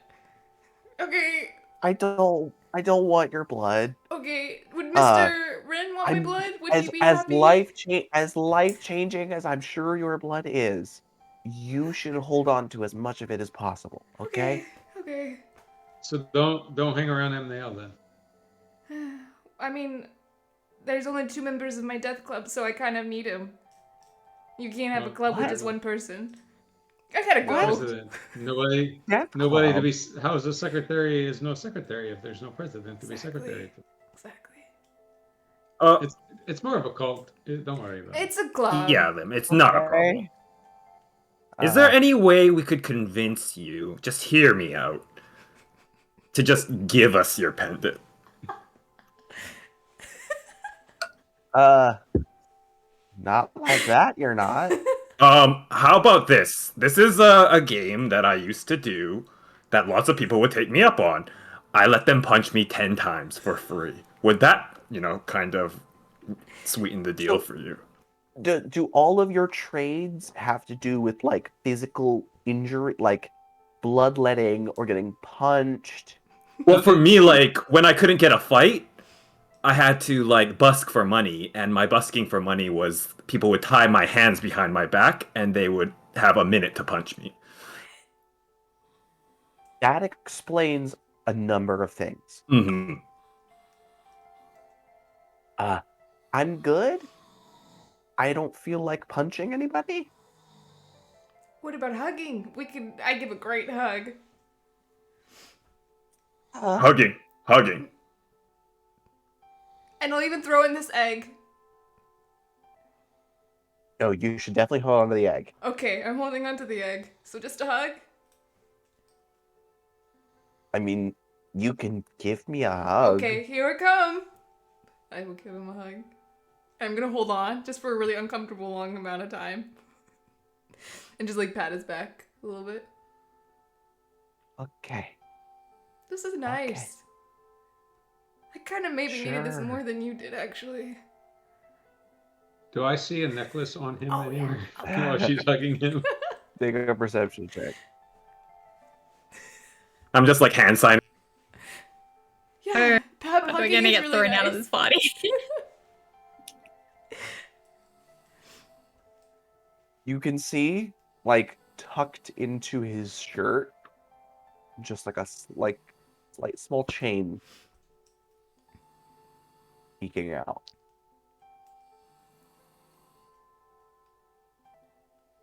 Okay. I don't want your blood. Okay. Would Mr. Ren want my I'm- blood? Would As he be as happy? life changing as I'm sure your blood is, you should hold on to as much of it as possible. Okay. Okay. So don't hang around MNL then. I mean, there's only 2 members of my death club, so I kind of need him. You can't have a club with What? just one person. I gotta go. President. Nobody Death Nobody to Club. be. How's the secretary is no secretary if there's no president to be secretary? Exactly. It's more of a cult. Don't worry about it. It's a club. Yeah, Lim, it's not a problem. Okay. Is there any way we could convince you, just hear me out, to just give us your pendant? Not like that. You're not. How about this? This is a game that I used to do that lots of people would take me up on. I let them punch me 10 times for free. Would that, kind of sweeten the deal for you? Do all of your trades have to do with like physical injury, like bloodletting or getting punched? Well, for me, like, when I couldn't get a fight, I had to, like, busk for money, and my busking for money was people would tie my hands behind my back, and they would have a minute to punch me. That explains a number of things. Mm-hmm. I'm good. I don't feel like punching anybody. What about hugging? I give a great hug. Hugging. And I'll even throw in this egg. No, you should definitely hold on to the egg. Okay, I'm holding onto the egg. So just a hug? I mean, you can give me a hug. Okay, here I come. I will give him a hug. I'm gonna hold on just for a really uncomfortable long amount of time. And just like pat his back a little bit. Okay. This is nice. I kind of maybe needed this Sure. more than you did, actually. Do I see a necklace on him Oh, anywhere yeah. while she's hugging him? Take a perception check. I'm just, like, hand signing. Yeah, Pab We're hugging gonna is get really thrown nice. out of this party. You can see, like, tucked into his shirt, just like a slight small chain peeking out.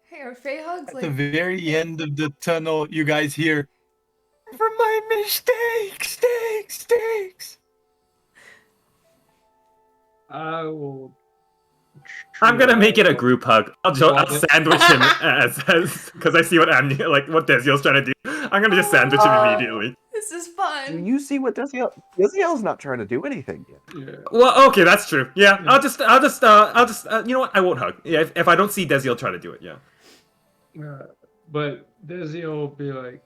Hey, are Faye hugs At like... the very end of the tunnel, you guys hear, "For my mistake, stakes." I will. I'm gonna make it a try- group hug. I'll sandwich him as because I see what Desiel's trying to do. I'm gonna just sandwich him immediately. This is Do fun. you see what Desiel's not trying to do anything yet. Yeah. Well, okay, that's true. Yeah, Yeah. I'll just, you know what? I won't hug. Yeah, if I don't see Desiel try to do it, yeah. But Desi will be like,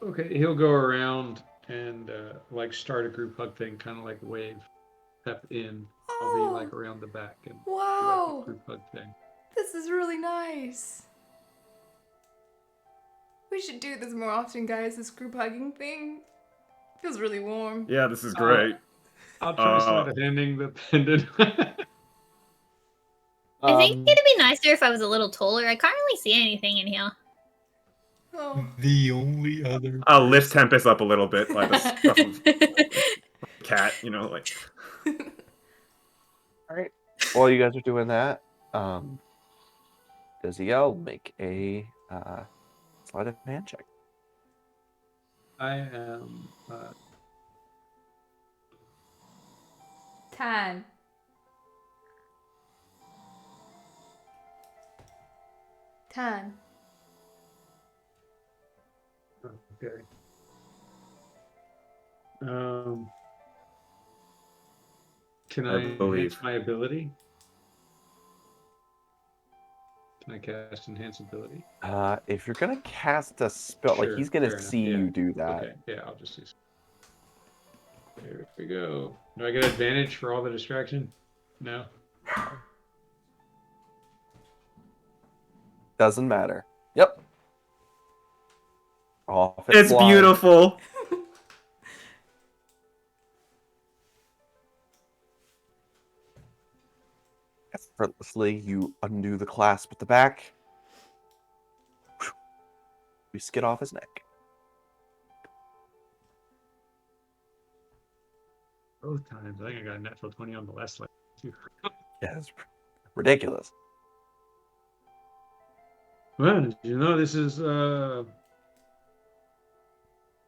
okay, he'll go around and like start a group hug thing, kind of like wave, step in. I'll be like around the back and do like Wow. a group hug thing. This is really nice. We should do this more often, guys. This group hugging thing feels really warm. Yeah, this is great. I'll try to start handing the pendant. I think it'd be nicer if I was a little taller. I can't really see anything in here. Oh. The only other. I'll lift Tempest up a little bit by the stuff of cat, like. All right. While you guys are doing that, Desiel make a sleight of hand check. I am. Tan. Tan. Okay. Can I I enhance believe. my ability? Can I cast enhance ability? If you're gonna cast a spell, like Sure, he's gonna fair enough, see yeah. you do that. Okay, yeah, I'll just use. There we go. Do I get advantage for all the distraction? No. Doesn't matter. Yep. Off it It's flies. beautiful. Effortlessly, you undo the clasp at the back. You skid off his neck. Both times. I think I got a natural 20 on the last slide too. Yeah, it's ridiculous. Well, you know, this is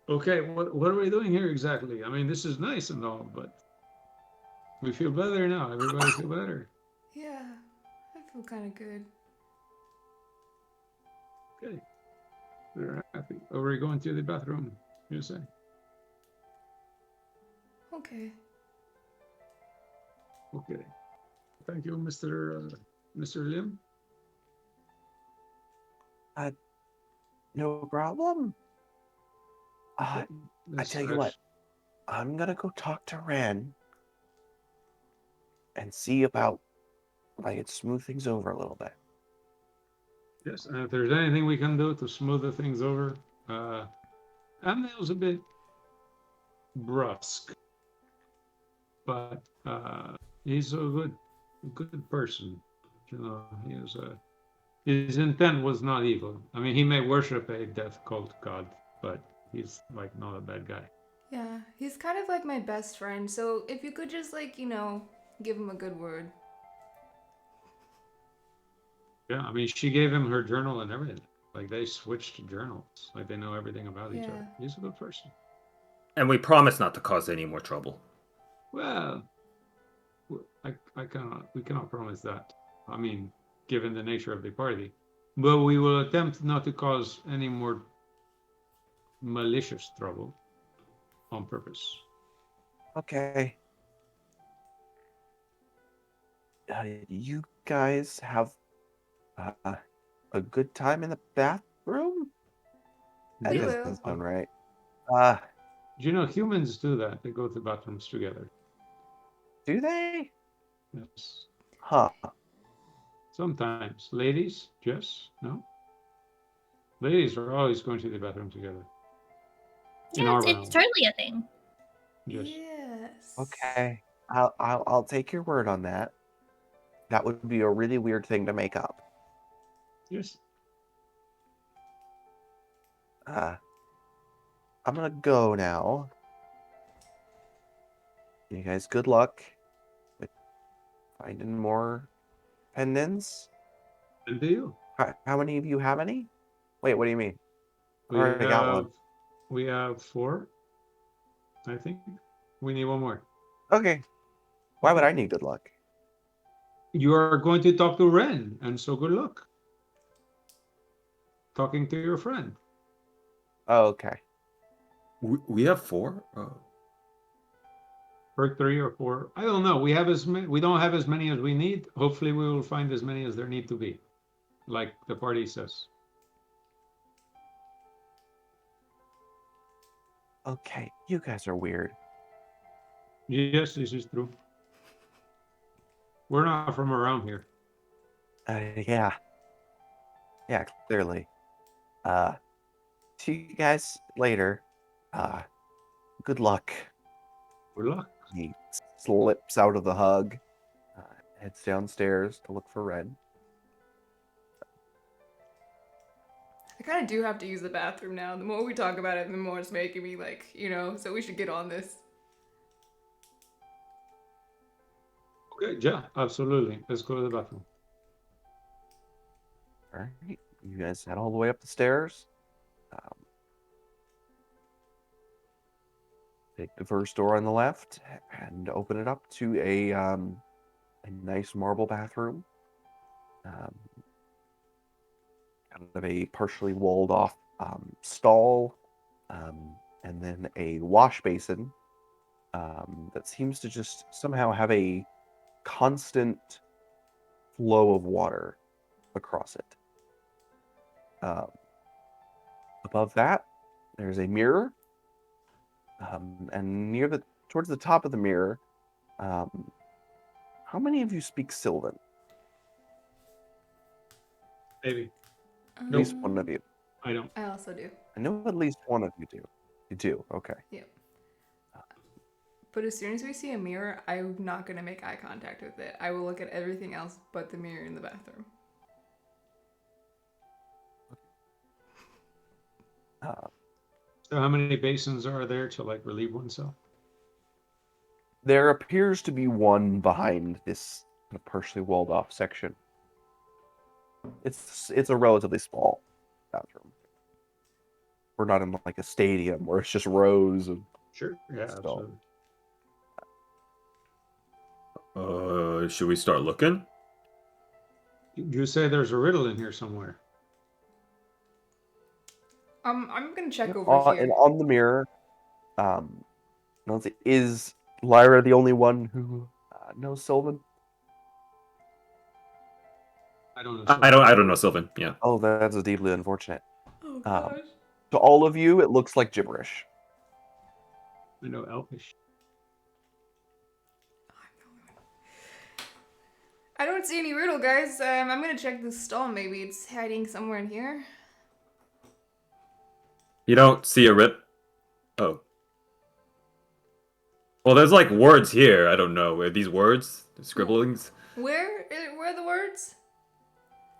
okay. What are we doing here exactly? I mean, this is nice and all, but we feel better now. Everybody feel better. Yeah, I feel kind of good. Okay. We're happy. Oh, we're going to the bathroom. You say? Okay. Okay. Thank you, Mr. Lim. No problem. Okay, I tell you what, I'm gonna go talk to Ren and see about if I can smooth things over a little bit. Yes, and if there's anything we can do to smooth the things over, Amnel's a bit brusque, but he's a good person. You know, his intent was not evil. I mean, he may worship a death cult god, but he's like not a bad guy. Yeah, he's kind of like my best friend, so if you could just, like, give him a good word. Yeah, I mean, she gave him her journal and everything. Like they switched journals. Like they know everything about each Yeah. other. He's a good person. And we promise not to cause any more trouble. Well, we cannot promise that. I mean, given the nature of the party, but we will attempt not to cause any more malicious trouble on purpose. Okay. You guys have a good time in the bathroom? That We doesn't will. sound right. Do you know humans do that? They go to bathrooms together. Do they? Yes. Huh. Sometimes. Ladies, Jess? No? Ladies are always going to the bathroom together. In Yeah, our it's realm. totally a thing. Yes. Yes. Okay. I'll take your word on that. That would be a really weird thing to make up. Yes. I'm gonna go now. You guys, good luck with finding more pendants. And do you? How many of you have any? Wait, what do you mean? I We already got one. We have 4, I think. We need one more. Okay. Why would I need good luck? You are going to talk to Ren, and so good luck. Talking to your friend. Oh, okay. We have 4? Oh. Or 3 or 4. I don't know. We don't have as many as we need. Hopefully we will find as many as there need to be. Like the party says. Okay, you guys are weird. Yes, this is true. We're not from around here. Yeah. Yeah, clearly. See you guys later. Good luck. Good luck. He slips out of the hug, heads downstairs to look for Ren. I kind of do have to use the bathroom now. The more we talk about it, the more it's making me like, so we should get on this. Okay, yeah, absolutely. Let's go to the bathroom. All right, you guys head all the way up the stairs. Take the first door on the left and open it up to a nice marble bathroom. Kind of a partially walled off stall, and then a wash basin that seems to just somehow have a constant flow of water across it. Above that, there's a mirror, and towards the top of the mirror, how many of you speak Sylvan? Maybe. At least one of you. I don't. I also do. I know at least one of you do. You do, okay. Yep. But as soon as we see a mirror, I'm not going to make eye contact with it. I will look at everything else but the mirror in the bathroom. So how many basins are there to like relieve oneself? There appears to be one behind this kind of partially walled off section. It's a relatively small bathroom. We're not in like a stadium where it's just rows of Sure. Yeah, stall. absolutely. Should we start looking? You say there's a riddle in here somewhere. I'm gonna check over here. And on the mirror, is Lyra the only one who knows Sylvan? I don't know. I don't know Sylvan. Yeah. Oh, that's deeply unfortunate. Oh gosh. To all of you, it looks like gibberish. I know Elfish. I don't see any riddle, guys. I'm gonna check this stall. Maybe it's hiding somewhere in here. You don't see a rip? Oh. Well, there's like words here. I don't know. Are these words? Scribblings? Where are the words?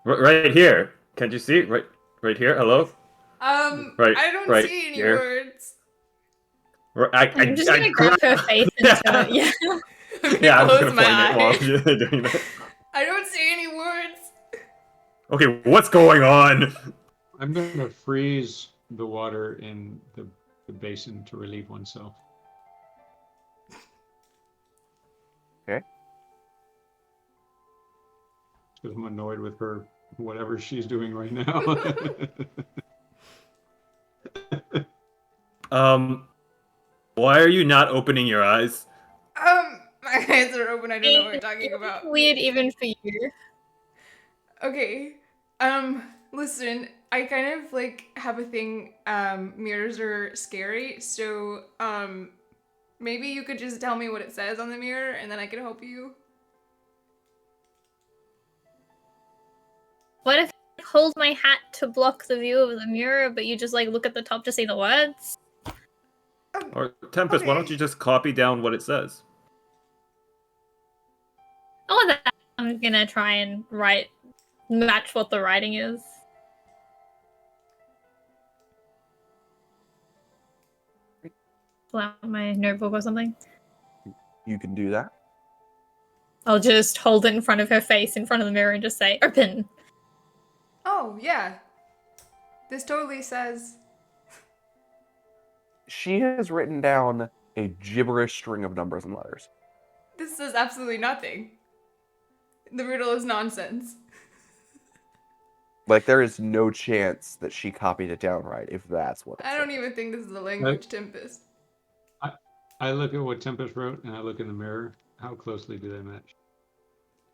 Right here. Can't you see? Right here. Hello? Right, I don't right see any here. words. I'm just gonna grab her face and tell yeah. Yeah, I'm Close gonna my point it while eye. you're doing that. I don't see any words. Okay, what's going on? I'm going to freeze the water in the basin to relieve oneself. Okay. Because I'm annoyed with her, whatever she's doing right now. Why are you not opening your eyes? My eyes are open. I don't know what we're talking about. Weird even for you. Okay. Listen, I kind of like have a thing, mirrors are scary, so, maybe you could just tell me what it says on the mirror and then I can help you. What if I hold my hat to block the view of the mirror, but you just like look at the top to see the words? Or Tempest, why don't Okay. you just copy down what it says? Oh, that I'm gonna try and match what the writing is. Pull out my notebook or something. You can do that. I'll just hold it in front of her face, in front of the mirror, and just say, "Open." Oh, yeah. This totally says... She has written down a gibberish string of numbers and letters. This says absolutely nothing. The riddle is nonsense. Like, there is no chance that she copied it down right, if that's what it I don't says. even think this is the language, Tempest. I look at what Tempest wrote and I look in the mirror. How closely do they match?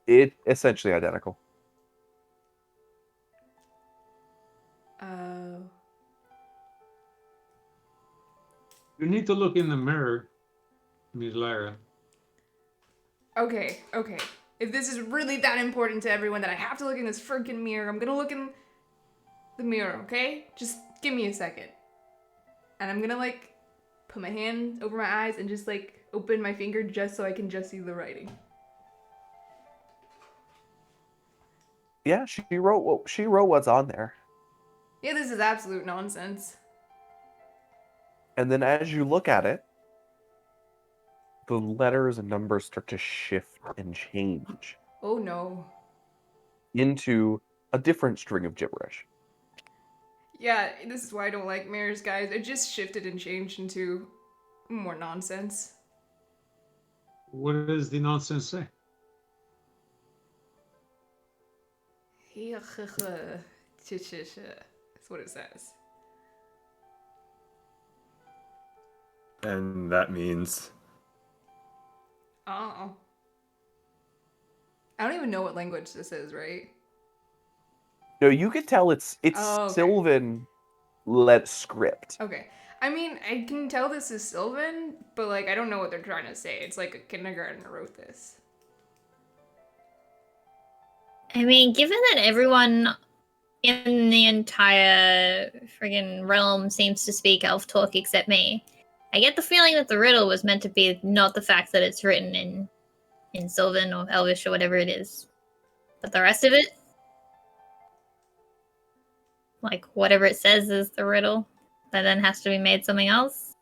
It's essentially identical. Oh. You need to look in the mirror, Ms. Lyra. Okay. If this is really that important to everyone that I have to look in this freaking mirror, I'm gonna look in the mirror, okay? Just give me a second. And I'm gonna, like, put my hand over my eyes and just, like, open my finger just so I can just see the writing. Yeah, she wrote what's on there. Yeah, this is absolute nonsense. And then as you look at it, the letters and numbers start to shift and change Oh no. into a different string of gibberish. Yeah, this is why I don't like mirrors, guys. It just shifted and changed into More nonsense. What does the nonsense say? That's what it says. And that means Oh. I don't even know what language this is, right? No, you could tell it's Oh, okay. Sylvan let script. Okay. I mean, I can tell this is Sylvan, but like I don't know what they're trying to say. It's like a kindergartner wrote this. I mean, given that everyone in the entire friggin' realm seems to speak elf talk except me, I get the feeling that the riddle was meant to be not the fact that it's written in Sylvan or Elvish or whatever it is, but the rest of it, like whatever it says is the riddle, that then has to be made something else.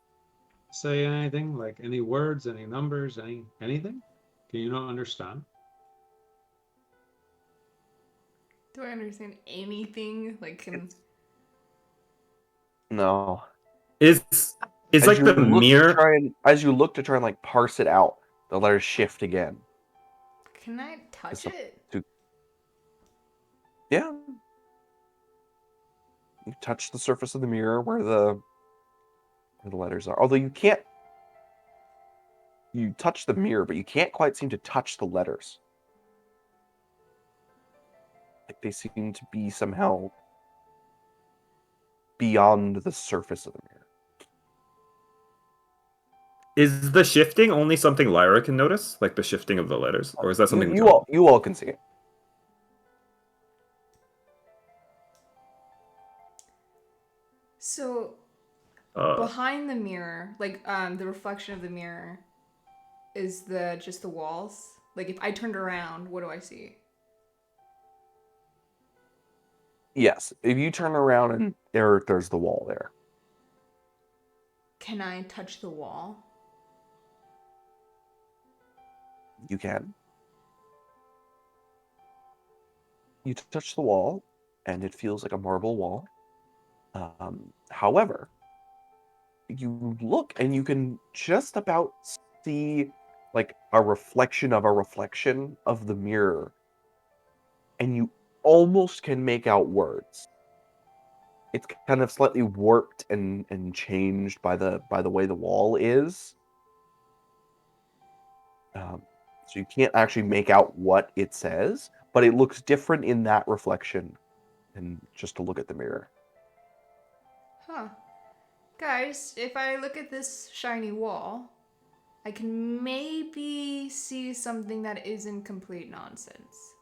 Say anything, like any words, any numbers, anything? Can you not understand? Do I understand anything? Like, No. is like you the look mirror. as you look to try and like parse it out, the letters shift again. can I touch It's it? Yeah. You touch the surface of the mirror where the letters are. Although you can't. You touch the mirror, but you can't quite seem to touch the letters. Like they seem to be somehow beyond the surface of the mirror. Is the shifting only something Lyra can notice, like the shifting of the letters, or is that something You all can see it. So behind the mirror, like the reflection of the mirror, is just the walls. Like if I turned around, what do I see? Yes, if you turn around and there's the wall there. Can I touch the wall? You can. You touch the wall, and it feels like a marble wall. However, you look and you can just about see like a reflection of the mirror, and you almost can make out words. It's kind of slightly warped and changed by the way the wall is. So you can't actually make out what it says, but it looks different in that reflection than just to look at the mirror. Huh. Guys, if I look at this shiny wall, I can maybe see something that isn't complete nonsense.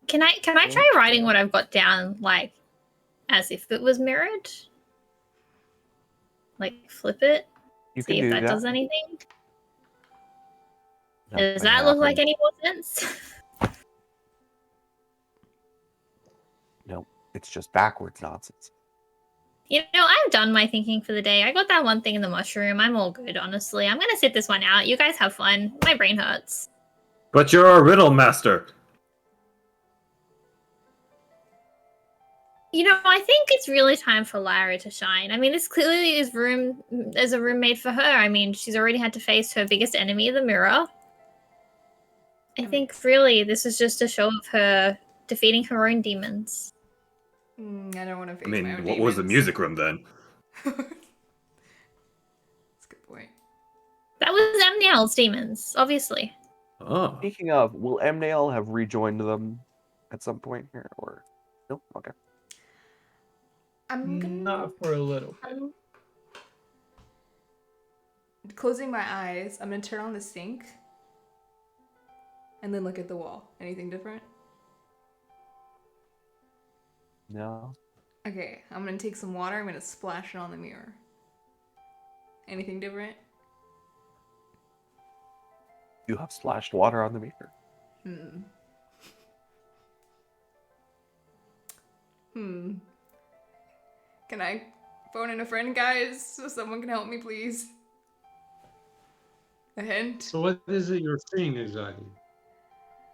Can I try writing what I've got down, like as if it was mirrored? Like flip it? You See can if do that does anything. Does Nothing that look like happens. any more sense? No, it's just backwards nonsense. You know, I've done my thinking for the day. I got that one thing in the mushroom. I'm all good, honestly. I'm gonna sit this one out. You guys have fun. My brain hurts. But you're a riddle master. You know, I think it's really time for Lyra to shine. I mean, this clearly is a room made for her. I mean, she's already had to face her biggest enemy, the mirror. I think really this is just a show of her defeating her own demons. I don't want to face I my own mean, what demons. was the music room then? That's a good point. That was Amniel's demons, obviously. Oh. Speaking of, will Mnail have rejoined them at some point here, or nope? Okay. I'm Not for a little. closing my eyes. I'm gonna turn on the sink and then look at the wall. Anything different? No. Okay, I'm gonna take some water. I'm gonna splash it on the mirror. Anything different? You have splashed water on the mirror. Can I phone in a friend, guys, so someone can help me, please? A hint? So what is it you're seeing exactly?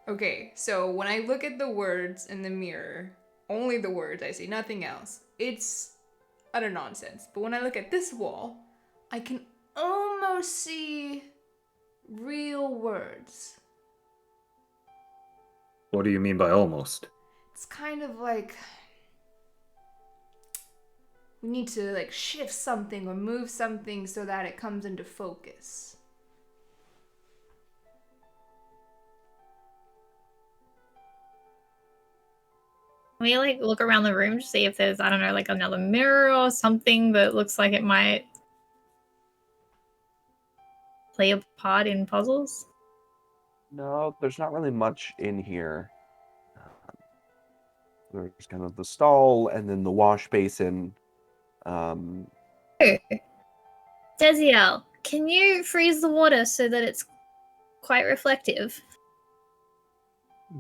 Okay, so when I look at the words in the mirror, only the words I see, nothing else. It's utter nonsense. But when I look at this wall, I can almost see real words. What do you mean by almost? It's kind of like we need to like shift something or move something so that it comes into focus. Can we like look around the room to see if there's, I don't know, like another mirror or something that looks like it might play a part in puzzles? No, there's not really much in here. There's kind of the stall and then the wash basin. Desiel, can you freeze the water so that it's quite reflective?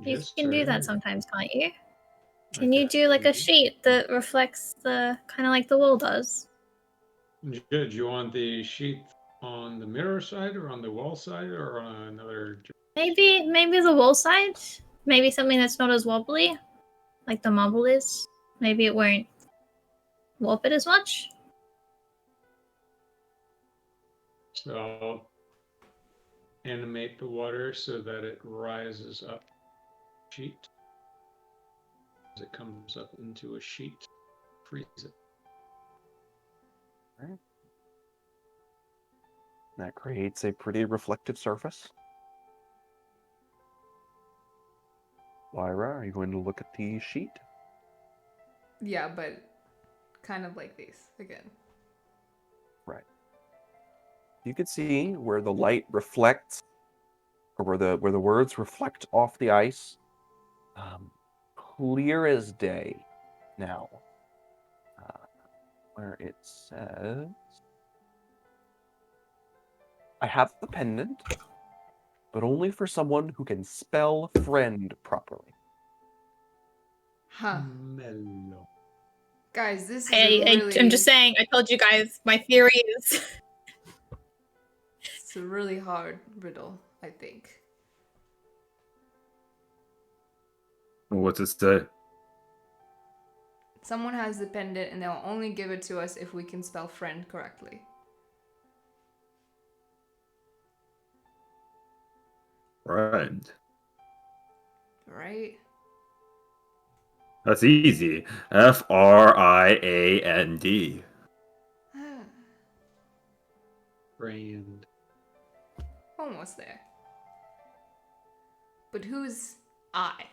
You Yes, can do that certainly. sometimes, can't you? I Can you do like a do. sheet that reflects the kind of like the wall does? Do you want the sheet on the mirror side or on the wall side or on another? Maybe the wall side? Maybe something that's not as wobbly, like the marble is. Maybe it won't warp it as much. So I'll animate the water so that it rises up sheet. As it comes up into a sheet, freeze it. Right. That creates a pretty reflective surface. Lyra, are you going to look at the sheet? Yeah, but kind of like this again. Right. You could see where the light reflects, or where the words reflect off the ice. Clear as day. Now, where it says, I have the pendant, but only for someone who can spell friend properly. Huh. Mellow. Guys, this is really... I'm just saying, I told you guys, my theory is... It's a really hard riddle, I think. What's it say? Someone has the pendant and they'll only give it to us if we can spell friend correctly. Right. Right? That's easy. Friand. Brand. Almost there. But who's I?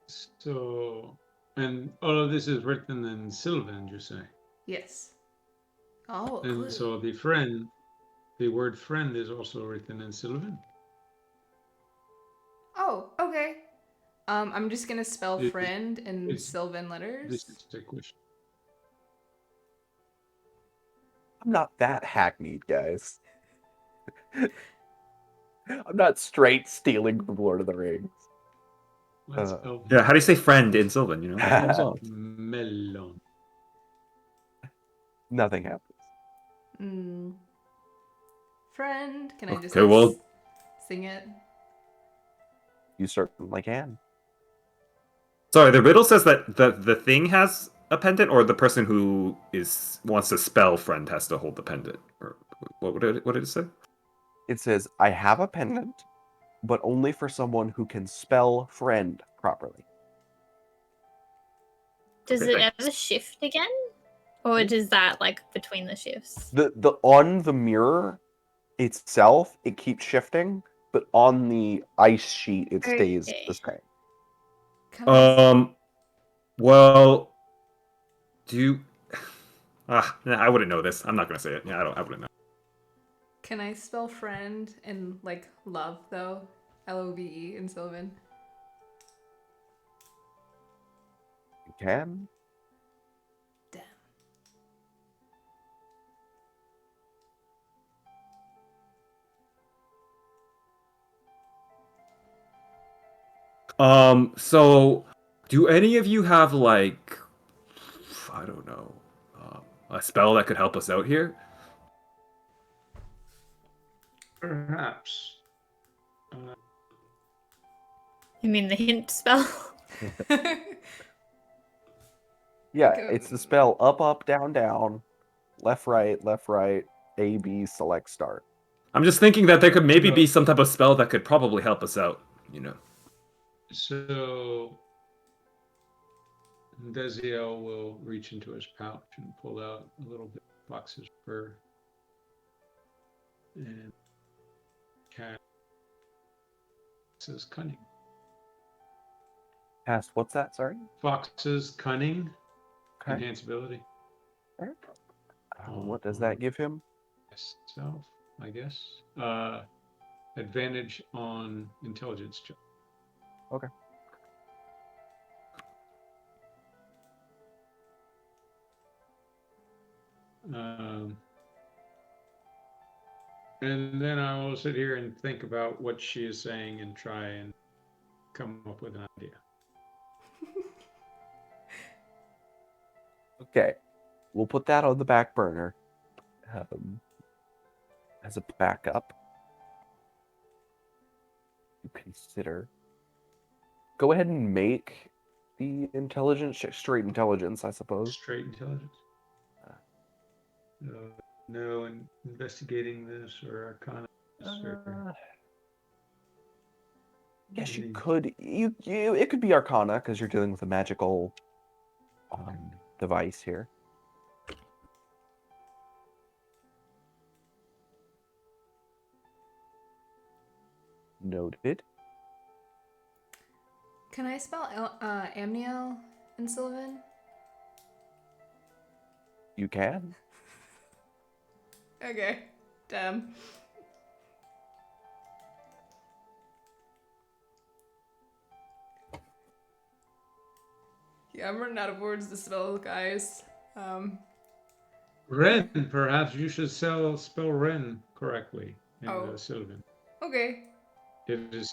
So, and all of this is written in Sylvan, you say? Yes. Oh, And good. so the word friend is also written in Sylvan. Oh, okay. I'm just gonna spell It- friend in it's- Sylvan letters. This is the question. I'm not that hackneyed, guys. I'm not straight stealing from Lord of the Rings. Let's spell Yeah, how do you say friend in Sylvan, you know? Problem solved. melon. Nothing happens. Friend. Can I just Okay, well- sing it? You certainly can. Sorry, the riddle says that the thing has a pendant, or the person who wants to spell friend has to hold the pendant. Or what did it say? It says, I have a pendant, but only for someone who can spell friend properly. Does Okay, it thanks. ever shift again? Or does that like between the shifts? The on the mirror itself, it keeps shifting, but on the ice sheet, it stays Okay. the same. Can I... Well, do you... I wouldn't know this. I'm not gonna say it. Yeah, I wouldn't know. Can I spell friend and like love though? LOVE in Sylvan. You can. Damn. So, do any of you have, like, I don't know, a spell that could help us out here? Perhaps. You mean the hint spell? Yeah, Okay. it's the spell up, up, down, down, left, right, A, B, select, start. I'm just thinking that there could maybe be some type of spell that could probably help us out, you know. So Desiel will reach into his pouch and pull out a little bit of fox's fur and cast cunning. Cast, what's that? Sorry? Fox's cunning, Okay. enhance ability. What does that give him? Self, I guess. Advantage on intelligence check. Okay. And then I will sit here and think about what she is saying and try and come up with an idea. Okay. We'll put that on the back burner as a backup. You consider. Go ahead and make the intelligence check. Straight intelligence, I suppose. Straight intelligence. No, investigating this or arcana. Yes, you could. You it could be arcana because you're dealing with a magical device here. Noted. Can I spell Amniel in Sylvan? You can. Okay. Damn. Yeah, I'm running out of words to spell, guys. Ren, perhaps you should spell Ren correctly in Sylvan. Okay. It is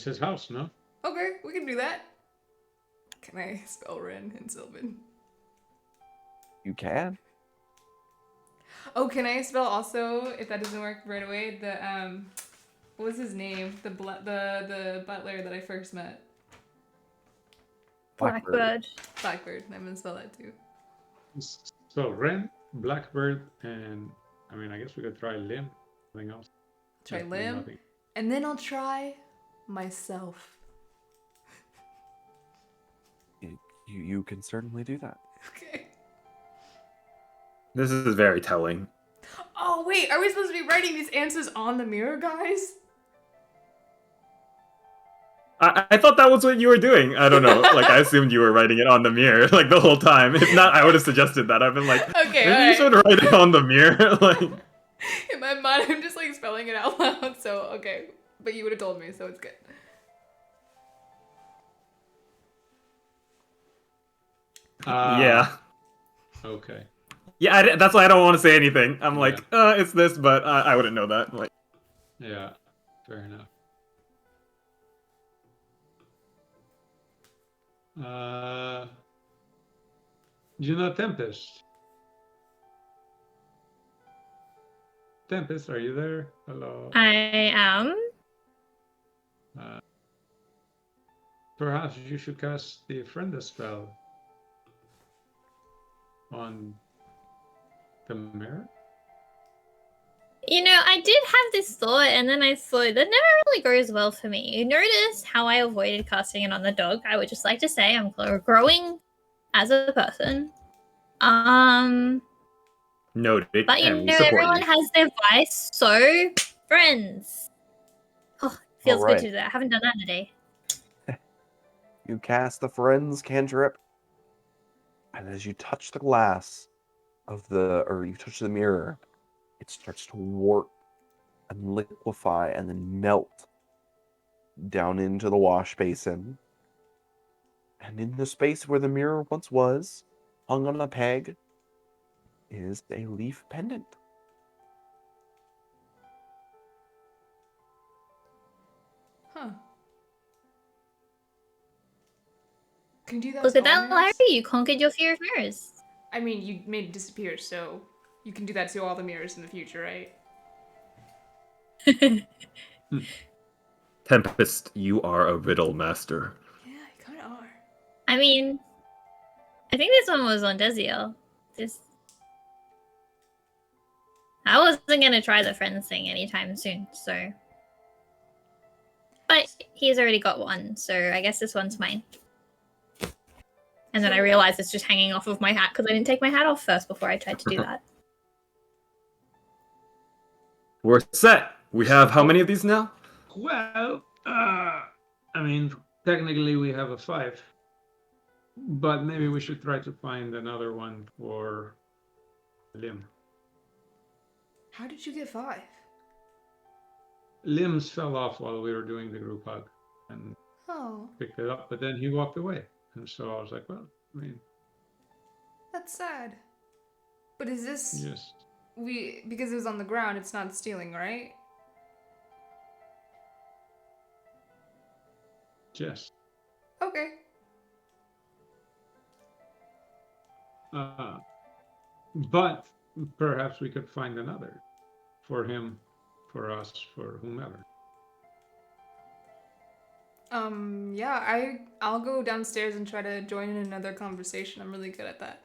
his house, no? Okay, we can do that. Can I spell Ren in Sylvan? You can. Oh, can I spell also, if that doesn't work right away, the what was his name? The butler that I first met. Blackbird. Blackbird. I'm gonna spell that too. So Ren, Blackbird, and I mean I guess we could try Lim. Something else. Try Lim, and then I'll try myself. You can certainly do that. Okay. This is very telling. Oh wait, are we supposed to be writing these answers on the mirror, guys? I thought that was what you were doing. I don't know. Like, I assumed you were writing it on the mirror, like, the whole time. If not, I would have suggested that. I've been like, Okay, maybe you should write it on the mirror. Like, in my mind, I'm just like spelling it out loud. So okay, but you would have told me, so it's good. yeah. Okay. Yeah, that's why I don't want to say anything. I'm like, it's this, but I wouldn't know that. Like, yeah, fair enough. You know Tempest? Tempest, are you there? Hello. I am. Perhaps you should cast the friend spell on the mirror. You know, I did have this thought, and then I thought that never really goes well for me. You notice how I avoided casting it on the dog. I would just like to say I'm growing as a person. noted. But you and we know, support everyone you. has their vice, so friends. Oh, feels Alright. good to do that. I haven't done that in a day. You cast the friend's cantrip, and as you touch the glass or you touch the mirror, it starts to warp and liquefy and then melt down into the wash basin. And in the space where the mirror once was, hung on a peg, is a leaf pendant. Huh. Can you do that? Look with at all that, mirrors? Larry. You conquered your fear of mirrors. I mean, you made it disappear, so you can do that to all the mirrors in the future, right? Tempest, you are a riddle master. Yeah, you kind of are. I mean, I think this one was on Desiel. I wasn't gonna try the friends thing anytime soon, so. But he's already got one, so I guess this one's mine. And then I realized it's just hanging off of my hat because I didn't take my hat off first before I tried to do that. We're set. We have how many of these now? Well, I mean, technically we have a 5. But maybe we should try to find another one for Lim. How did you get 5? Limbs fell off while we were doing the group hug and Oh, picked it up, but then he walked away. And so I was like, well, I mean, that's sad. But is this yes. because it was on the ground, it's not stealing, right? Yes. Okay. But perhaps we could find another for him, for us, for whomever. Yeah, I'll go downstairs and try to join in another conversation. I'm really good at that.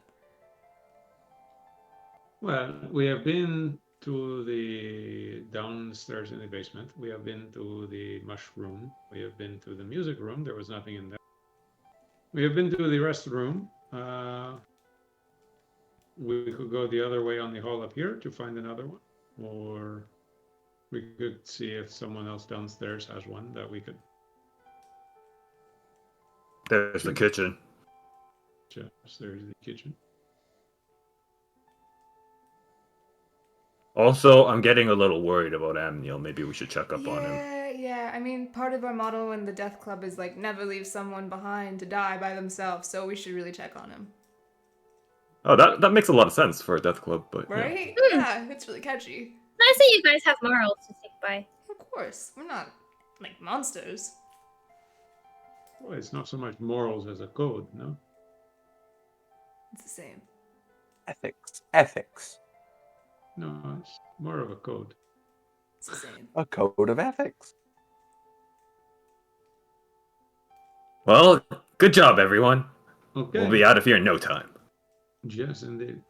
Well, we have been to the downstairs in the basement. We have been to the mushroom. We have been to the music room. There was nothing in there. We have been to the restroom. We could go the other way on the hall up here to find another one, or we could see if someone else downstairs has one that we could. There's the kitchen. Yes, there's the kitchen. Also, I'm getting a little worried about Amniel. Maybe we should check up on him. Yeah. I mean, part of our motto in the Death Club is like never leave someone behind to die by themselves. So we should really check on him. Oh, that makes a lot of sense for a death club, but Right? Yeah. Yeah, it's really catchy. Nice that you guys have morals to stick by. Of course, we're not like monsters. Well, it's not so much morals as a code, no? It's the same. Ethics. No, it's more of a code. It's the same. A code of ethics. Well, good job, everyone. Okay. We'll be out of here in no time. Yes, indeed.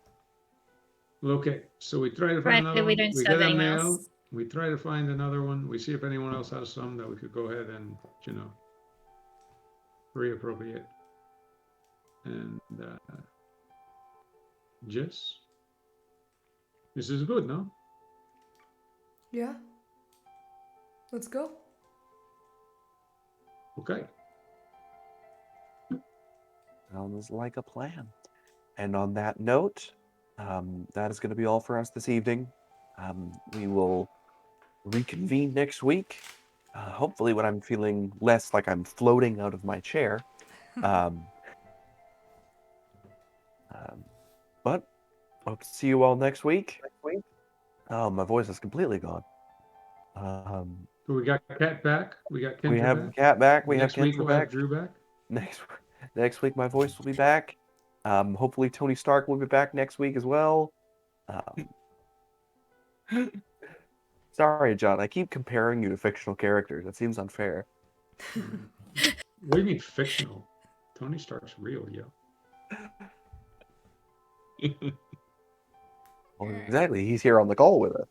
Well, okay, so we try to find Right, another we one. don't We serve get anyone Amniel. else. We try to find another one. We see if anyone else has some that we could go ahead and, reappropriate. And Jess, this is good, no? Yeah. Let's go. Okay. Sounds like a plan. And on that note, that is going to be all for us this evening. We will reconvene next week. Hopefully, when I'm feeling less like I'm floating out of my chair. But hope to see you all next week. Oh, my voice is completely gone. So we got Cat back. We got Kendra We have back. Cat back. We Next have week Kendra we'll back. have Drew back. Next week, my voice will be back. Hopefully, Tony Stark will be back next week as well. Sorry, John. I keep comparing you to fictional characters. That seems unfair. What do you mean fictional? Tony Stark's real, yo. Well, exactly. He's here on the call with us.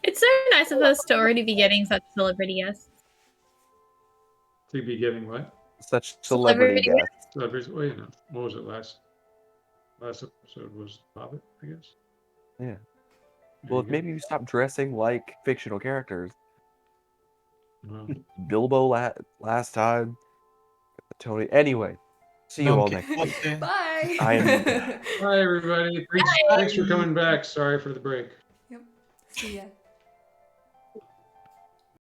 It's so nice of us to already be getting such celebrity guests. To be getting what? Such celebrity Celebrity guests. Celebrities. Well, what was it last episode was Hobbit, I guess. Yeah. There Well, you go. maybe you stop dressing like fictional characters. Well, Bilbo last time. Tony. Anyway, see you all next week. Okay. Bye. Bye, everybody. Thanks for coming back. Sorry for the break. See ya.